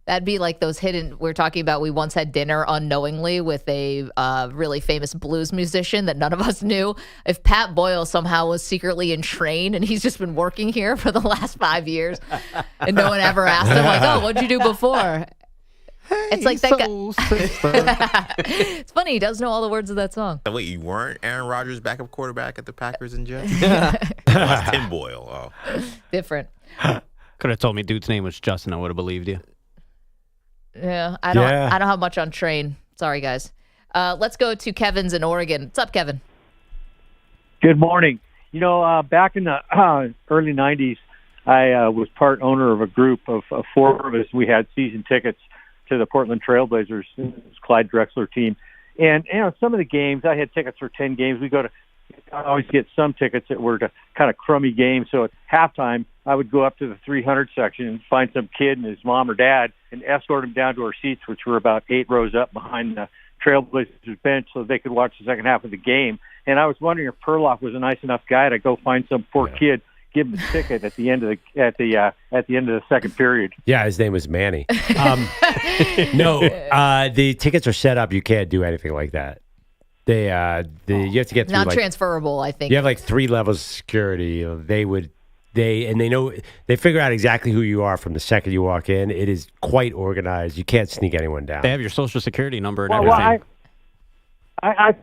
That'd be like those hidden. We're talking about. We once had dinner unknowingly with a really famous blues musician that none of us knew. If Pat Boyle somehow was secretly in Train and he's just been working here for the last 5 years, and no one ever asked him, like, "Oh, what'd you do before?" It's like that guy. It's funny. He does know all the words of that song. Wait, you weren't Aaron Rodgers' backup quarterback at the Packers and Jets? Tim Boyle. Oh, different. Could have told me dude's name was Justin. I would have believed you. Yeah, I don't have much on Train. Sorry, guys. Let's go to Kevin's in Oregon. What's up, Kevin? Good morning. Back in the early 90s, I was part owner of a group of 4 of us. We had season tickets to the Portland Trailblazers, Clyde Drexler team. And, some of the games, I had tickets for 10 games. I always get some tickets that were to kind of crummy games. So at halftime, I would go up to the 300 section and find some kid and his mom or dad and escort him down to our seats, which were about 8 rows up behind Trailblazers bench so they could watch the second half of the game. And I was wondering if Perloff was a nice enough guy to go find some poor kid, give him a ticket at the end of the second period. Yeah, his name was Manny. No, the tickets are set up. You can't do anything like that. You have to get through not transferable. I think you have like 3 levels of security. They figure out exactly who you are from the second you walk in. It is quite organized. You can't sneak anyone down. They have your social security number and everything. I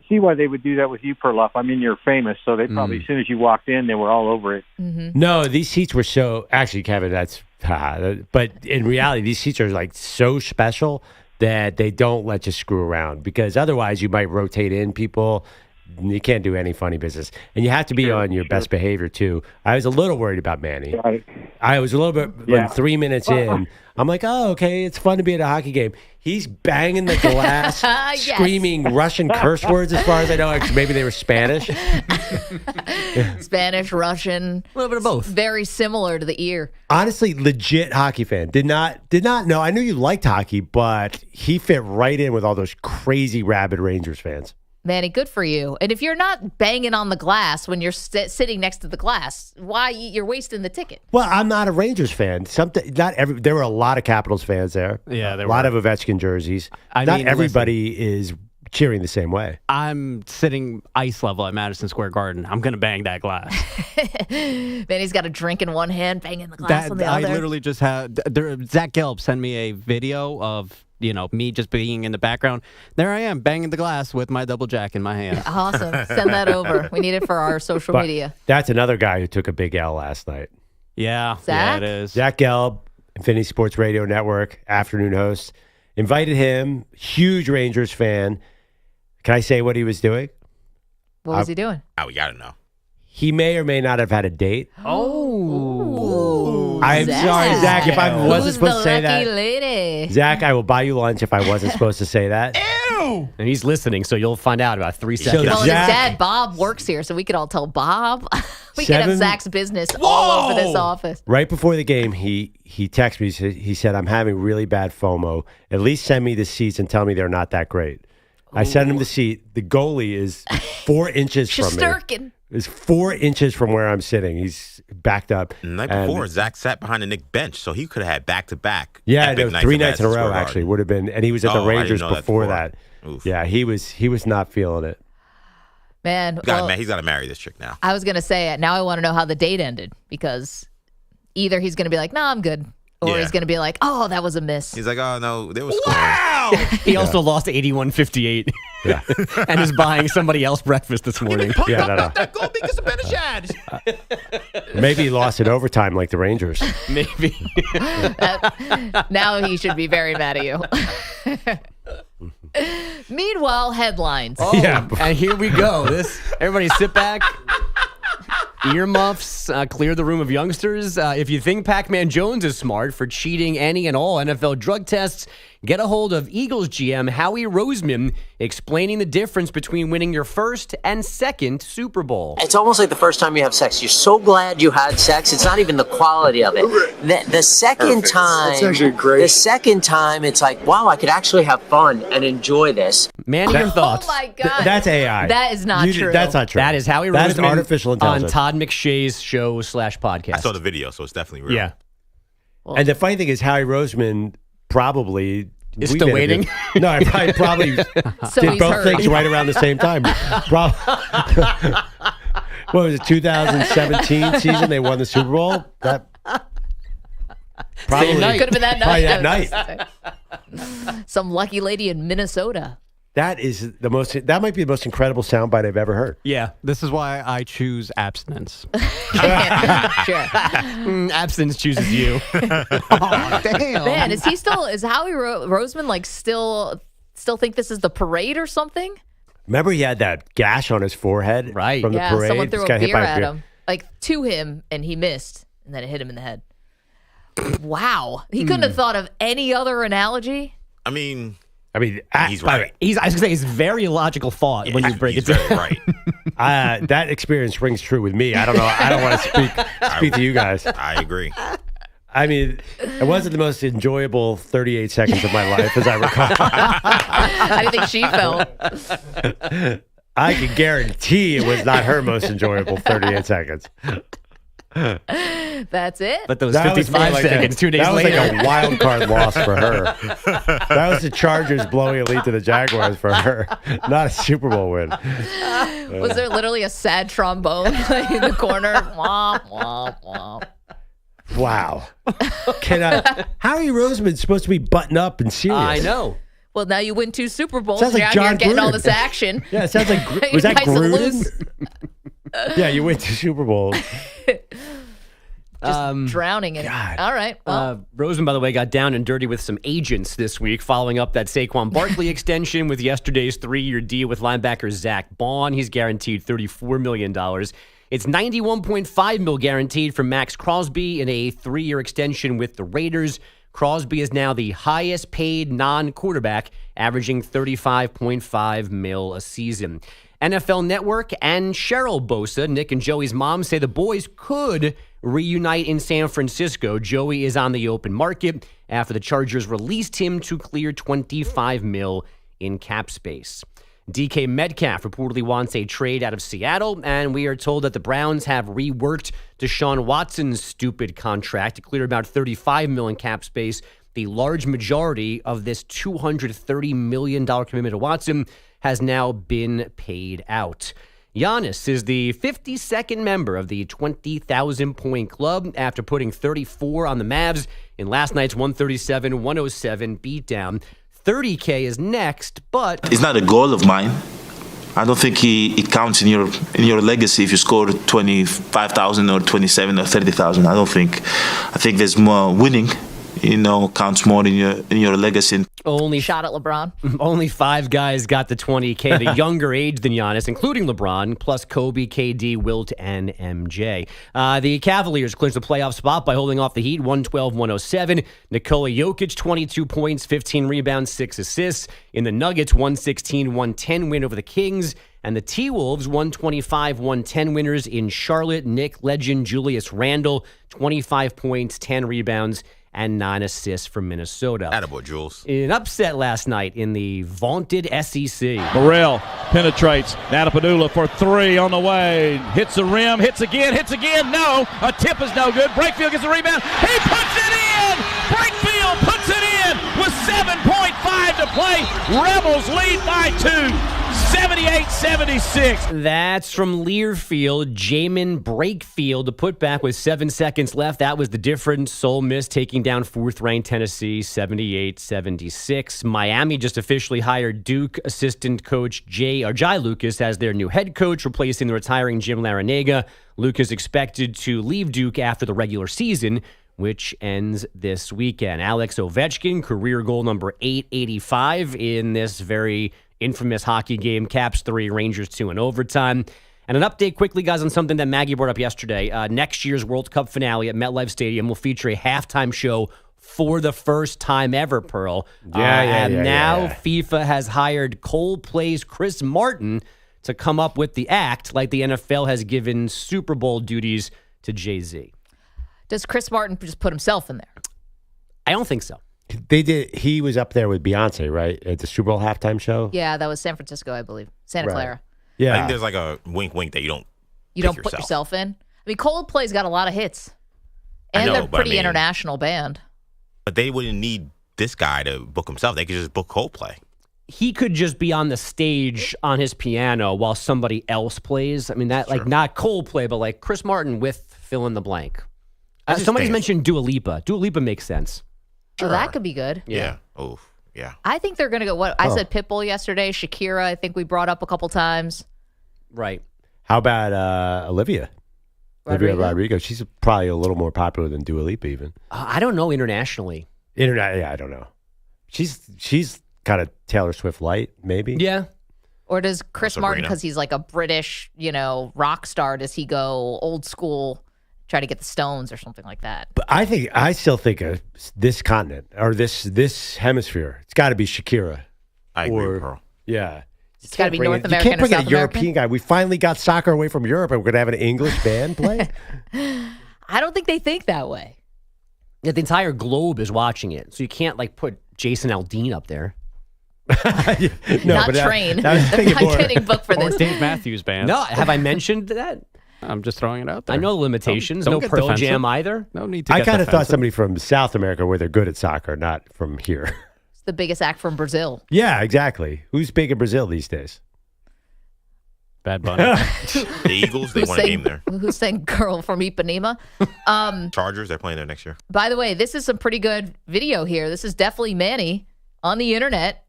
see why they would do that with you, Perloff. I mean, you're famous, so they probably, as soon as you walked in, they were all over it. Mm-hmm. No, these seats were so... Actually, Kevin, but in reality, these seats are like so special that they don't let you screw around, because otherwise you might rotate in people. You can't do any funny business. And you have to be on your best behavior, too. I was a little worried about Manny. Right. I was a little bit, when 3 minutes in, I'm like, oh, okay, it's fun to be at a hockey game. He's banging the glass, screaming Russian curse words, as far as I know. Maybe they were Spanish. Spanish, Russian. A little bit of both. Very similar to the ear. Honestly, legit hockey fan. Did not know. I knew you liked hockey, but he fit right in with all those crazy rabid Rangers fans. Manny, good for you. And if you're not banging on the glass when you're sitting next to the glass, why you're wasting the ticket? Well, I'm not a Rangers fan. There were a lot of Capitals fans there. Yeah, there were a lot of Ovechkin jerseys. Not everybody is cheering the same way. I'm sitting ice level at Madison Square Garden. I'm gonna bang that glass. Manny's got a drink in one hand, banging the glass on the other. I literally just had Zach Gelb sent me a video of me just being in the background. There I am, banging the glass with my double jack in my hand. Awesome. Send that over. We need it for our social media. That's another guy who took a big L last night. Yeah. Zach? Yeah, it is. Zach Gelb, Infinity Sports Radio Network, afternoon host. Invited him, huge Rangers fan. Can I say what he was doing? What was he doing? Oh, we got to know. He may or may not have had a date. Oh. I'm sorry, Zach, if I wasn't supposed to say that. Lady? Zach, I will buy you lunch if I wasn't supposed to say that. Ew! And he's listening, so you'll find out about 3 seconds. Well, his dad, Bob, works here, so we could all tell Bob. We could have Zach's business all over this office. Right before the game, he texted me. He said, I'm having really bad FOMO. At least send me the seats and tell me they're not that great. I sent him the seat. The goalie is 4 inches from me. Is 4 inches from where I'm sitting. He's backed up. The night before, Zach sat behind the Nick bench, so he could have had back-to-back. Yeah, no, 3 nights in a row, actually, would have been. And he was at the Rangers before that. Oof. Yeah, he was not feeling it. Man, he's got to marry this chick now. I was going to say, now I want to know how the date ended, because either he's going to be like, no, I'm good. Or he's going to be like, oh, that was a miss. He's like, oh, no, there was He also lost 81-58. Yeah. And is buying somebody else breakfast this morning. That goal because of Benishad. Maybe he lost in overtime like the Rangers. Maybe. Now he should be very mad at you. Meanwhile, headlines. Oh, yeah. And here we go. Everybody sit back. Earmuffs, clear the room of youngsters. If you think Pac-Man Jones is smart for cheating any and all NFL drug tests, get a hold of Eagles GM Howie Roseman explaining the difference between winning your first and second Super Bowl. It's almost like the first time you have sex. You're so glad you had sex. It's not even the quality of it. The second time, That's actually great. The second time, it's like, wow, I could actually have fun and enjoy this. Manny, your thoughts? Oh my God. That's AI. That is not true. That's not true. That is Howie Roseman. That is artificial intelligence. On Todd McShay's show /podcast. I saw the video, so it's definitely real. Yeah. And the funny thing is, Howie Roseman probably is still waiting. No, I probably did both things right around the same time. What was it, 2017 season? They won the Super Bowl. That probably could have been that night. That night. Some lucky lady in Minnesota. That might be the most incredible soundbite I've ever heard. Yeah, this is why I choose abstinence. Sure. Abstinence chooses you. Oh, damn. Man, is Howie Roseman like still think this is the parade or something? Remember he had that gash on his forehead from the parade? Someone threw Just got a hit beer by at him, like to him, and he missed, and then it hit him in the head. Wow. He couldn't have thought of any other analogy. I mean, he's right. I was going to say, it's very illogical thought when you break it down. Right. That experience rings true with me. I don't know. I don't want to speak to you guys. I agree. I mean, it wasn't the most enjoyable 38 seconds of my life, as I recall. How do you think she felt? I can guarantee it was not her most enjoyable 38 seconds. That's it. But those 55 seconds, 2 days later. That was like a wild card loss for her. That was the Chargers blowing a lead to the Jaguars for her, not a Super Bowl win. Was there literally a sad trombone in the corner? Womp, womp, womp. Wow. Howie Roseman's supposed to be buttoned up and serious. I know. Well, now you win 2 Super Bowls. Sounds like You're out John here getting all Gruden. this action. Yeah, it sounds like was that Nice and Gruden? loose. Yeah, you win 2 Super Bowls. Just drowning in it. All right. Well, Roseman, by the way, got down and dirty with some agents this week, following up that Saquon Barkley extension with yesterday's 3-year deal with linebacker Zach Bond. He's guaranteed $34 million. It's $91.5 million guaranteed for Maxx Crosby in a 3-year extension with the Raiders. Crosby is now the highest paid non-quarterback, averaging $35.5 million a season. NFL Network and Cheryl Bosa, Nick and Joey's mom, say the boys could reunite in San Francisco. Joey is on the open market after the Chargers released him to clear $25 million in cap space. DK Metcalf reportedly wants a trade out of Seattle, and we are told that the Browns have reworked Deshaun Watson's stupid contract to clear about $35 million cap space. The large majority of this $230 million commitment to Watson has now been paid out. Giannis is the 52nd member of the 20,000-point club after putting 34 on the Mavs in last night's 137-107 beatdown. 30K is next, but it's not a goal of mine. I don't think it counts in your legacy if you score 25,000 or 27 or 30,000. I think there's more winning. Counts more in your legacy. Only shot at LeBron. Only 5 guys got the 20K, the younger age than Giannis, including LeBron, plus Kobe, KD, Wilt, and MJ. The Cavaliers clinched the playoff spot by holding off the Heat 112-107. Nikola Jokic, 22 points, 15 rebounds, 6 assists. In the Nuggets, 116-110 win over the Kings. And the T-Wolves, 125-110 winners in Charlotte. Nick legend Julius Randle, 25 points, 10 rebounds, and 9 assists from Minnesota. Attaboy, Jules. An upset last night in the vaunted SEC. Burrell penetrates. Natapadula for 3 on the way. Hits the rim, hits again. No, a tip is no good. Brakefield gets the rebound. He puts it in! Brakefield puts it in with 7.5 to play. Rebels lead by 2. 78-76. That's from Learfield. Jamin Brakefield, the putback with 7 seconds left. That was the difference. Ole Miss taking down 4th-ranked Tennessee, 78-76. Miami just officially hired Duke assistant coach Jai Lucas as their new head coach, replacing the retiring Jim Larinaga. Lucas expected to leave Duke after the regular season, which ends this weekend. Alex Ovechkin, career goal number 885 in this very infamous hockey game. Caps 3, Rangers 2 in overtime. And an update quickly, guys, on something that Maggie brought up yesterday. Next year's World Cup finale at MetLife Stadium will feature a halftime show for the first time ever, Pearl. Now FIFA has hired Coldplay's Chris Martin to come up with the act, like the NFL has given Super Bowl duties to Jay-Z. Does Chris Martin just put himself in there? I don't think so. They did. He was up there with Beyonce, right, at the Super Bowl halftime show. Yeah, that was San Francisco, I believe. Santa Clara. Yeah, I think there's like a wink that you don't put yourself in. I mean, Coldplay's got a lot of hits, and they're a pretty international band. But they wouldn't need this guy to book himself. They could just book Coldplay. He could just be on the stage on his piano while somebody else plays. I mean, that like not Coldplay, but like Chris Martin with fill in the blank. Somebody's mentioned Dua Lipa. Dua Lipa makes sense. Sure. Oh, that could be good. Yeah. Oh, yeah. I think they're going to go. I said Pitbull yesterday. Shakira, I think we brought up a couple times. Right. How about Olivia Rodrigo? She's probably a little more popular than Dua Lipa, even. I don't know internationally. Yeah, I don't know. She's kind of Taylor Swift light, maybe. Yeah. Or does Chris Martin, because he's like a British, rock star, does he go old school? Try to get the Stones or something like that. But I still think of this continent or this hemisphere. It's got to be Shakira. I agree with her. Yeah. It's got to be North American. You can't bring or South a European guy. We finally got soccer away from Europe, and we're going to have an English band play. I don't think they think that way. Yeah, the entire globe is watching it, so you can't like put Jason Aldean up there. Not Train. I'm not getting booked for Or this. Dave Matthews Band. No, have I mentioned that? I'm just throwing it out there. I know the limitations. Don't No get Pearl defensive. Jam either. No need to I get kind of thought defensive. somebody from South America where they're good at soccer, not from here. It's the biggest act from Brazil. Yeah, exactly. Who's big in Brazil these days? Bad Bunny. The Eagles, they won a game there. Who's saying girl from Ipanema? Chargers, they're playing there next year. By the way, this is some pretty good video here. This is definitely Manny on the internet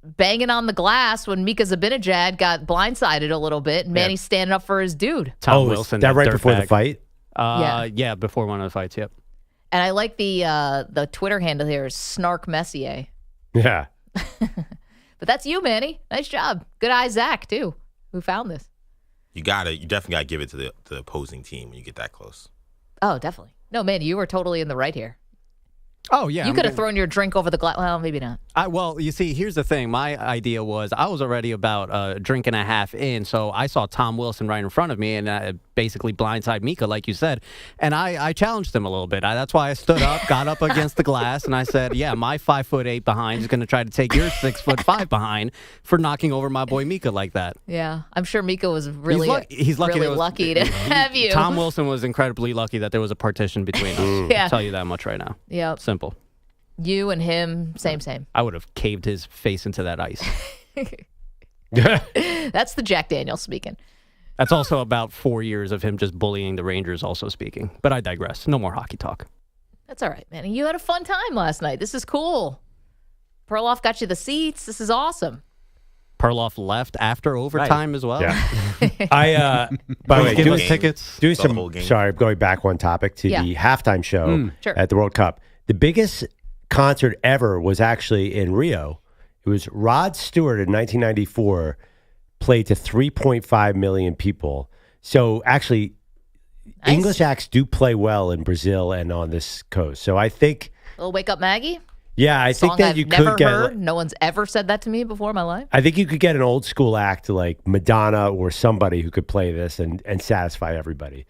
banging on the glass when Mika Zibanejad got blindsided a little bit. And Manny's standing up for his dude. Tom Wilson. That right before the dirtbag. fight? Yeah, before one of the fights, yep. And I like the Twitter handle here is Snark Messier. Yeah. But that's you, Manny. Nice job. Good eye, Zach, too, who found this. You definitely gotta give it to the opposing team when you get that close. Oh, definitely. No, Manny, you were totally in the right here. Oh, yeah. You could have thrown your drink over the glass. Well, maybe not. Well, you see, here's the thing. My idea was I was already about a drink and a half in, so I saw Tom Wilson right in front of me and basically blindside Mika, like you said. And I challenged him a little bit. That's why I stood up, got up against the glass, and I said, yeah, my 5'8" behind is going to try to take your 6'5" behind for knocking over my boy Mika like that. Yeah, I'm sure Mika was really he's lucky, really lucky to have you. Tom Wilson was incredibly lucky that there was a partition between us. Yeah. I'll tell you that much right now. Yep. Simple. You and him, same. I would have caved his face into that ice. That's the Jack Daniels speaking. That's also about 4 years of him just bullying the Rangers also speaking. But I digress. No more hockey talk. That's all right, man. You had a fun time last night. This is cool. Perloff got you the seats. This is awesome. Perloff left after overtime as well. Yeah. By the way, give us tickets. Doing sorry, I'm going back one topic to the halftime show Sure. at the World Cup. The biggest concert ever was actually in Rio. It was Rod Stewart in 1994 played to 3.5 million people. So actually, English acts do play well in Brazil and on this coast. So I think, Little Wake Up Maggie. yeah, I think Song that I've you never could get. heard. No one's ever said that to me before in my life. I think you could get an old school act like Madonna or somebody who could play this and satisfy everybody.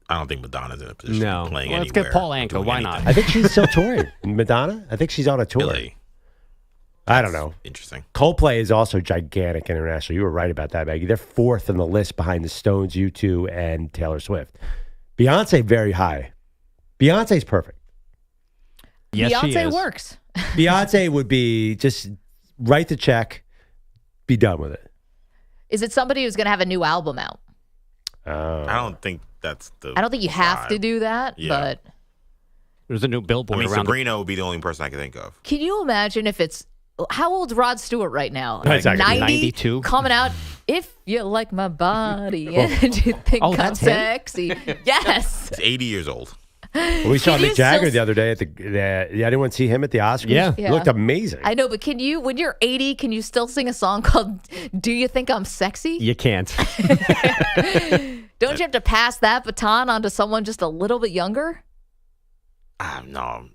I don't think Madonna's in a position of playing anywhere. Let's get Paul Anka. Why not? I think she's still touring. Madonna? I think she's on a tour. Really? I don't know. Interesting. Coldplay is also gigantic internationally. You were right about that, Maggie. They're fourth on the list behind the Stones, U2, and Taylor Swift. Beyonce, very high. Beyonce's perfect. Yes, she Beyonce is. works. Beyonce would be just write the check, be done with it. Is it somebody who's going to have a new album out? I don't think that's the. I don't think you have to do that, Yeah. but There's a new I billboard mean, around. Sabrina would be the only person I could think of. can you imagine if it's how old's Rod Stewart right now? That's actually 90? 92. Coming out. If you like my body and you think Oh, I'm that's him? sexy, yes. He's 80 years old. We saw Can you Mick Jagger still- the other day at yeah, anyone see him at the Oscars? Yeah. He looked amazing. I know, but can you, when you're 80, can you still sing a song called "Do You Think I'm Sexy"? You can't. Don't you have to pass that baton on to someone just a little bit younger? No,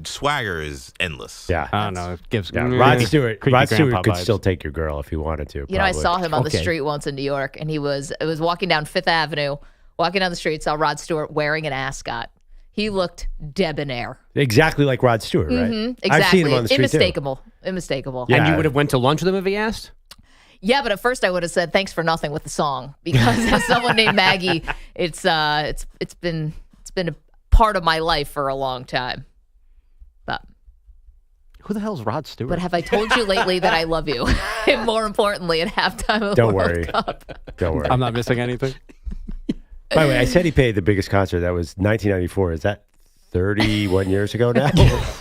swagger is endless. Yeah. I don't know. It gives Rod Stewart creepy could grandpa vibes. still take your girl if he wanted to. You know, I probably. saw him on the Okay. street once in New York, and it was walking down Fifth Avenue, walking down the street, saw Rod Stewart wearing an ascot. He looked debonair. Exactly like Rod Stewart, right? Exactly. I've seen him on the street Unmistakable. Yeah. And you would have went to lunch with him if he asked? Yeah, but at first I would have said thanks for nothing with the song because as someone named Maggie, it's been a part of my life for a long time. But Who the hell's Rod Stewart? have I told you lately that I love you? And more importantly, at halftime of the Don't World worry. Cup. Don't worry. I'm not missing anything. By the way, I said he paid the biggest concert. That was 1994. Is that 31 years ago now?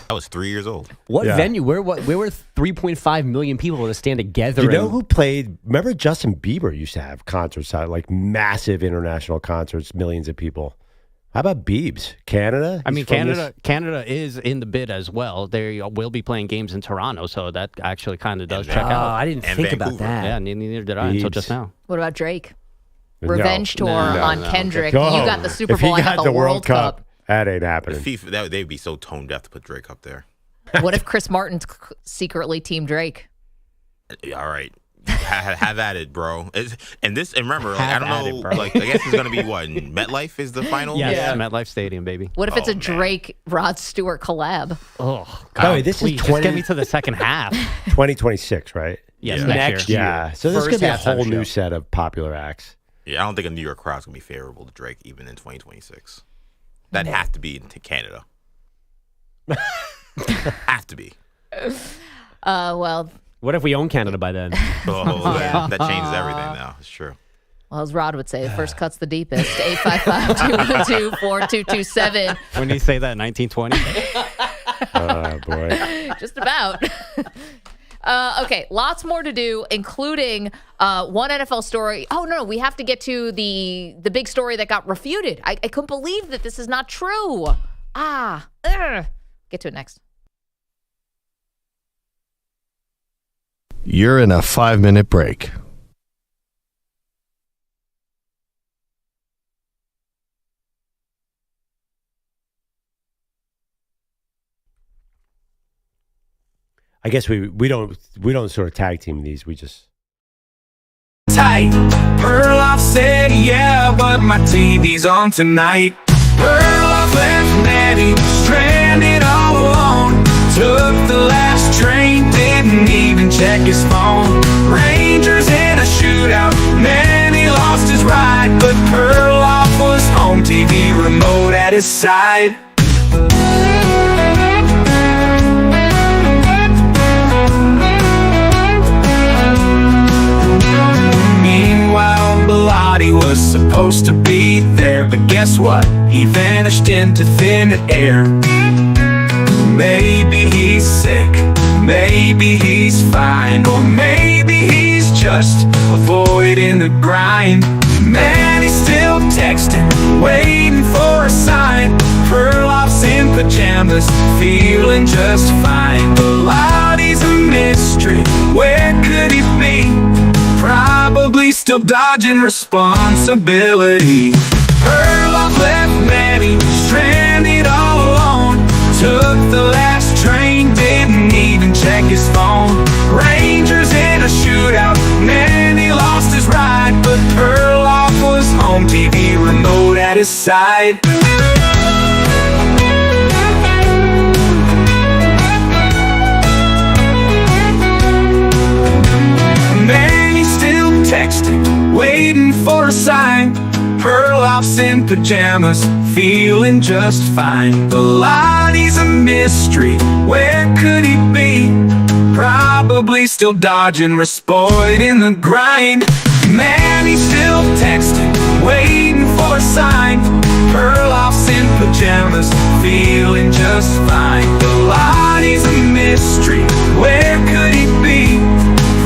I was 3 years old. What Yeah. venue? Where were 3.5 million people to stand together? You know and- who played? Remember Justin Bieber used to have concerts, like massive international concerts, millions of people. How about Biebs? Canada? I mean, He's from this- Canada is in the bid as well. They will be playing games in Toronto, so that actually kind of does check Oh, out. I didn't And think about Vancouver. that. Yeah, neither did I until Biebs. just now. What about Drake? No. Revenge tour No, on no. Kendrick. Oh, You got the Super if he Bowl. I got got the World Cup. that ain't The happening. FIFA, they'd be so tone deaf to put Drake up there. What if Chris Martin's secretly Team Drake? All right, Have at it, bro. And remember, like, I don't know, like, I guess it's gonna be what, MetLife is the final. Yes, MetLife Stadium, baby. What if it's a Drake Rod Stewart collab? Oh, By the way, this is 20. Just get me to the second half. 2026, right? Yes, Yeah. next year. Yeah. So there's First gonna be a halftime whole new show. set of popular acts. Yeah, I don't think a New York crowd's gonna be favorable to Drake even in 2026. That has to be into Canada. Have to be. Well, What if we own Canada by then? That changes everything now. It's true. well, as Rod would say, the first cut's the deepest. 855-212-4227. When did he say that? 1920? Oh, boy. Just about. Okay, lots more to do, including one NFL story. Oh, no, we have to get to the big story that got refuted. I couldn't believe that this is not true. Get to it next. You're in a 5-minute break. I guess we don't sort of tag team these. We just Tight. Perloff said, yeah, but my TV's on tonight. Perloff left Maddie stranded all alone. Took the last train, didn't even check his phone. Rangers in a shootout, Manny lost his ride, but Perloff was home, TV remote at his side. Meanwhile, Bilotti was supposed to be there, but guess what? He vanished into thin air. Maybe he's sick, maybe he's fine, or maybe he's just avoiding the grind. Man, he's still texting, waiting for a sign. Perloff's in pajamas, feeling just fine. Bilotti's a mystery, where could he be? Probably still dodging responsibility. Perloff left Maddie stranded all alone. Took the last train, didn't even check his phone. Rangers in a shootout, Manny lost his ride, but Perloff was home, TV remote at his side. Manny's still texting, waiting for a sign. Perloff's in pajamas, feeling just fine. Bilotti's a mystery, where could he be? Probably still dodging Respoid in the grind. Man, he's still texting, waiting for a sign. Perloff's in pajamas, feeling just fine. Bilotti's a mystery, where could he be?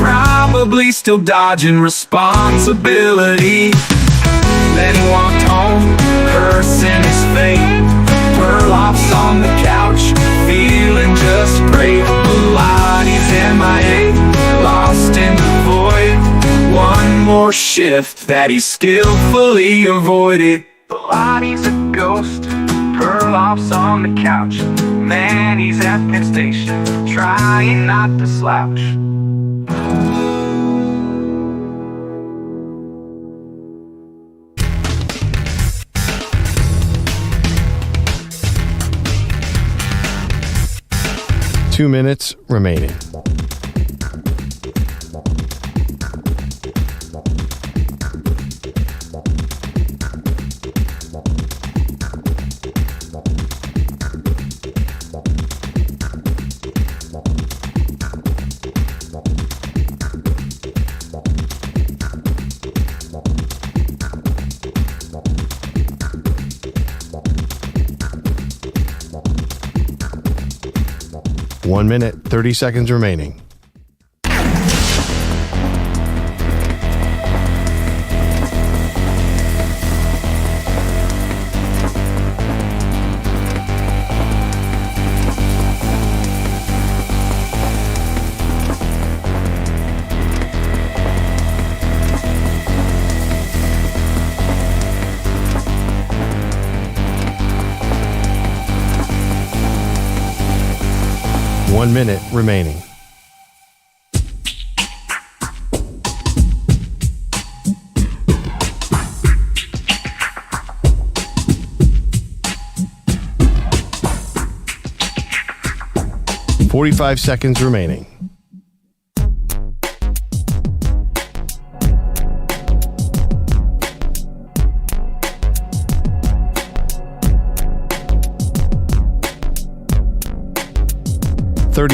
Probably still dodging responsibility. Then he walked home, cursing his fate. Perloff's on the couch, feeling just great. Bilotti's MIA, lost in the void. One more shift that he skillfully avoided. Bilotti's a ghost, Perloff's on the couch. Man, he's at Penn Station, trying not to slouch. 2 minutes remaining. One minute, 30 seconds remaining. One minute remaining. 45 seconds remaining.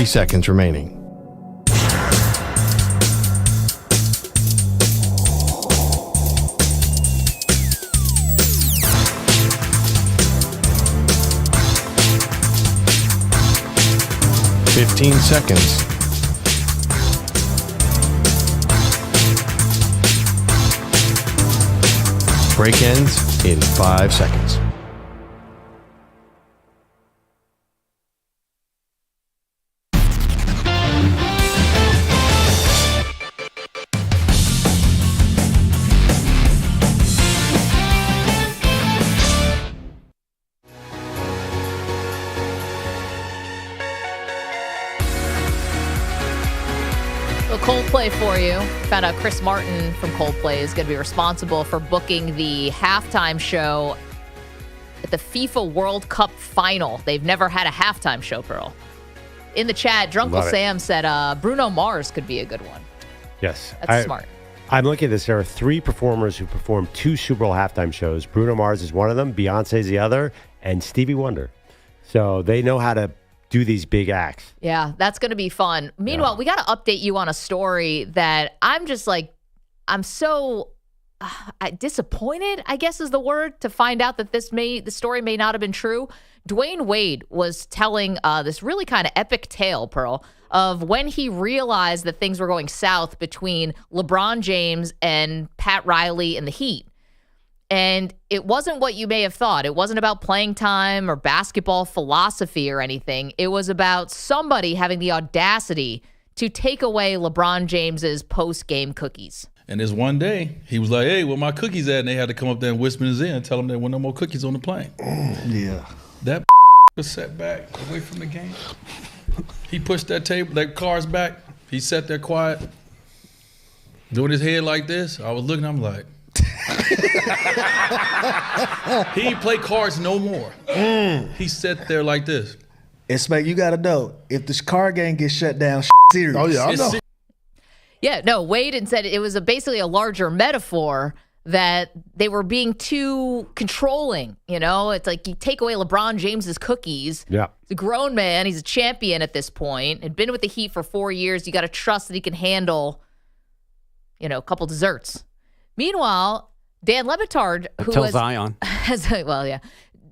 Seconds remaining. Seconds. Break ends in 5 seconds. Coldplay for you. Found out Chris Martin from Coldplay is going to be responsible for booking the halftime show at the FIFA World Cup final. They've never had a halftime show, Pearl. In the chat, Drunkle Sam said Bruno Mars could be a good one. Yes. That's smart. I'm looking at this. There are 3 performers who performed 2 Super Bowl halftime shows. Bruno Mars is one of them, Beyonce's the other, and Stevie Wonder. So they know how to do these big acts. Yeah, that's going to be fun. Meanwhile, we got to update you on a story that I'm just like, I'm so disappointed, I guess is the word, to find out that the story may not have been true. Dwayne Wade was telling this really kind of epic tale, Pearl, of when he realized that things were going south between LeBron James and Pat Riley and the Heat. And it wasn't what you may have thought. It wasn't about playing time or basketball philosophy or anything. It was about somebody having the audacity to take away LeBron James's post-game cookies. And this one day, he was like, hey, where my cookies at? And they had to come up there and whisper in his ear and tell him there were no more cookies on the plane. Yeah. That was set back away from the game. He pushed that cars back. He sat there quiet, doing his head like this. I was looking, I'm like, he ain't play cards no more. He sat there like this. And Smack, you gotta know, if this car game gets shut down, serious. Oh yeah, I know. Yeah, no, Wade and said it was basically a larger metaphor that they were being too controlling. You know, it's like you take away LeBron James's cookies. Yeah. He's a grown man. He's a champion at this point. Had been with the Heat for 4 years. You got to trust that he can handle, a couple desserts. Meanwhile, Dan Le Batard, Zion.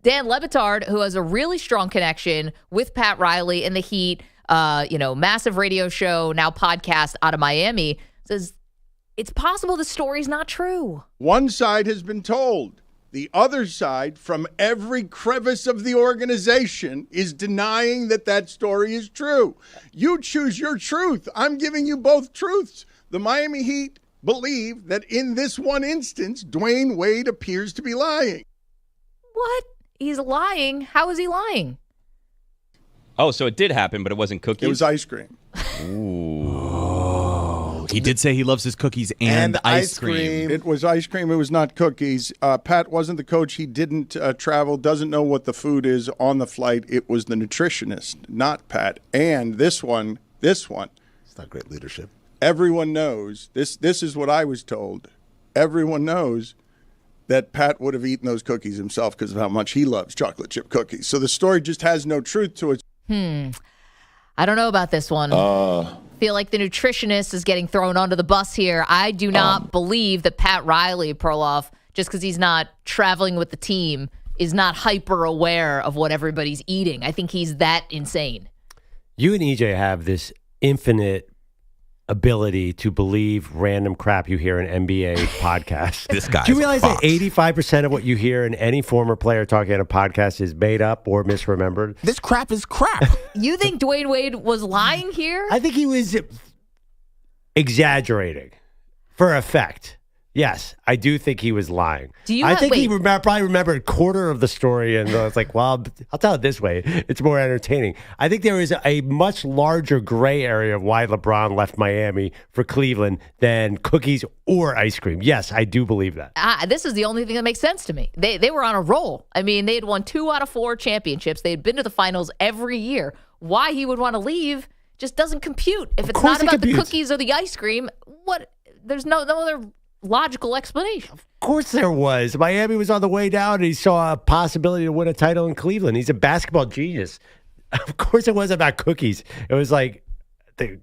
Dan Le Batard, who has a really strong connection with Pat Riley and the Heat, massive radio show, now podcast out of Miami, says it's possible the story's not true. One side has been told. The other side, from every crevice of the organization, is denying that story is true. You choose your truth. I'm giving you both truths. The Miami Heat believe that in this one instance, Dwayne Wade appears to be lying. What? He's lying? How is he lying? Oh, so it did happen, but it wasn't cookies? It was ice cream. Ooh. He did say he loves his cookies and ice cream. It was ice cream. It was not cookies. Pat wasn't the coach. He didn't travel, doesn't know what the food is on the flight. It was the nutritionist, not Pat. And this one. It's not great leadership. Everyone knows, this is what I was told. Everyone knows that Pat would have eaten those cookies himself because of how much he loves chocolate chip cookies. So the story just has no truth to it. I don't know about this one. Feel like the nutritionist is getting thrown onto the bus here. I do not believe that Pat Riley, Perloff, just because he's not traveling with the team, is not hyper aware of what everybody's eating. I think he's that insane. You and EJ have this infinite ability to believe random crap you hear in NBA podcasts. This guy. Do you realize that 85% of what you hear in any former player talking on a podcast is made up or misremembered? This crap is crap. You think Dwayne Wade was lying here? I think he was exaggerating for effect. Yes, I do think he was lying. I think he probably remembered a quarter of the story, and it's like, well, I'll tell it this way. It's more entertaining. I think there is a much larger gray area of why LeBron left Miami for Cleveland than cookies or ice cream. Yes, I do believe that. This is the only thing that makes sense to me. They were on a roll. I mean, they had won 2 out of 4 championships. They had been to the finals every year. why he would want to leave just doesn't compute. If it's not about the cookies or the ice cream, there's no other logical explanation. Of course there was. Miami was on the way down, and he saw a possibility to win a title in Cleveland. He's a basketball genius. Of course it wasn't about cookies. It was like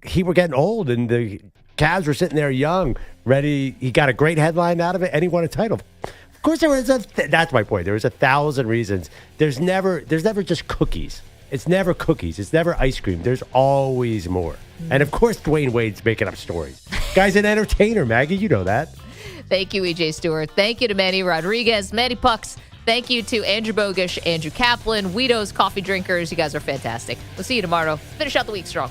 he were getting old, and the Cavs were sitting there young, ready. He got a great headline out of it, and he won a title. Of course there was that's my point. There was 1,000 reasons. There's never just cookies. It's never cookies. It's never ice cream. There's always more. And of course, Dwayne Wade's making up stories. Guy's an entertainer, Maggie. You know that. Thank you, EJ Stewart. Thank you to Manny Rodriguez, Manny Pucks. Thank you to Andrew Bogusch, Andrew Kaplan, Guido's Coffee Drinkers. You guys are fantastic. We'll see you tomorrow. Finish out the week strong.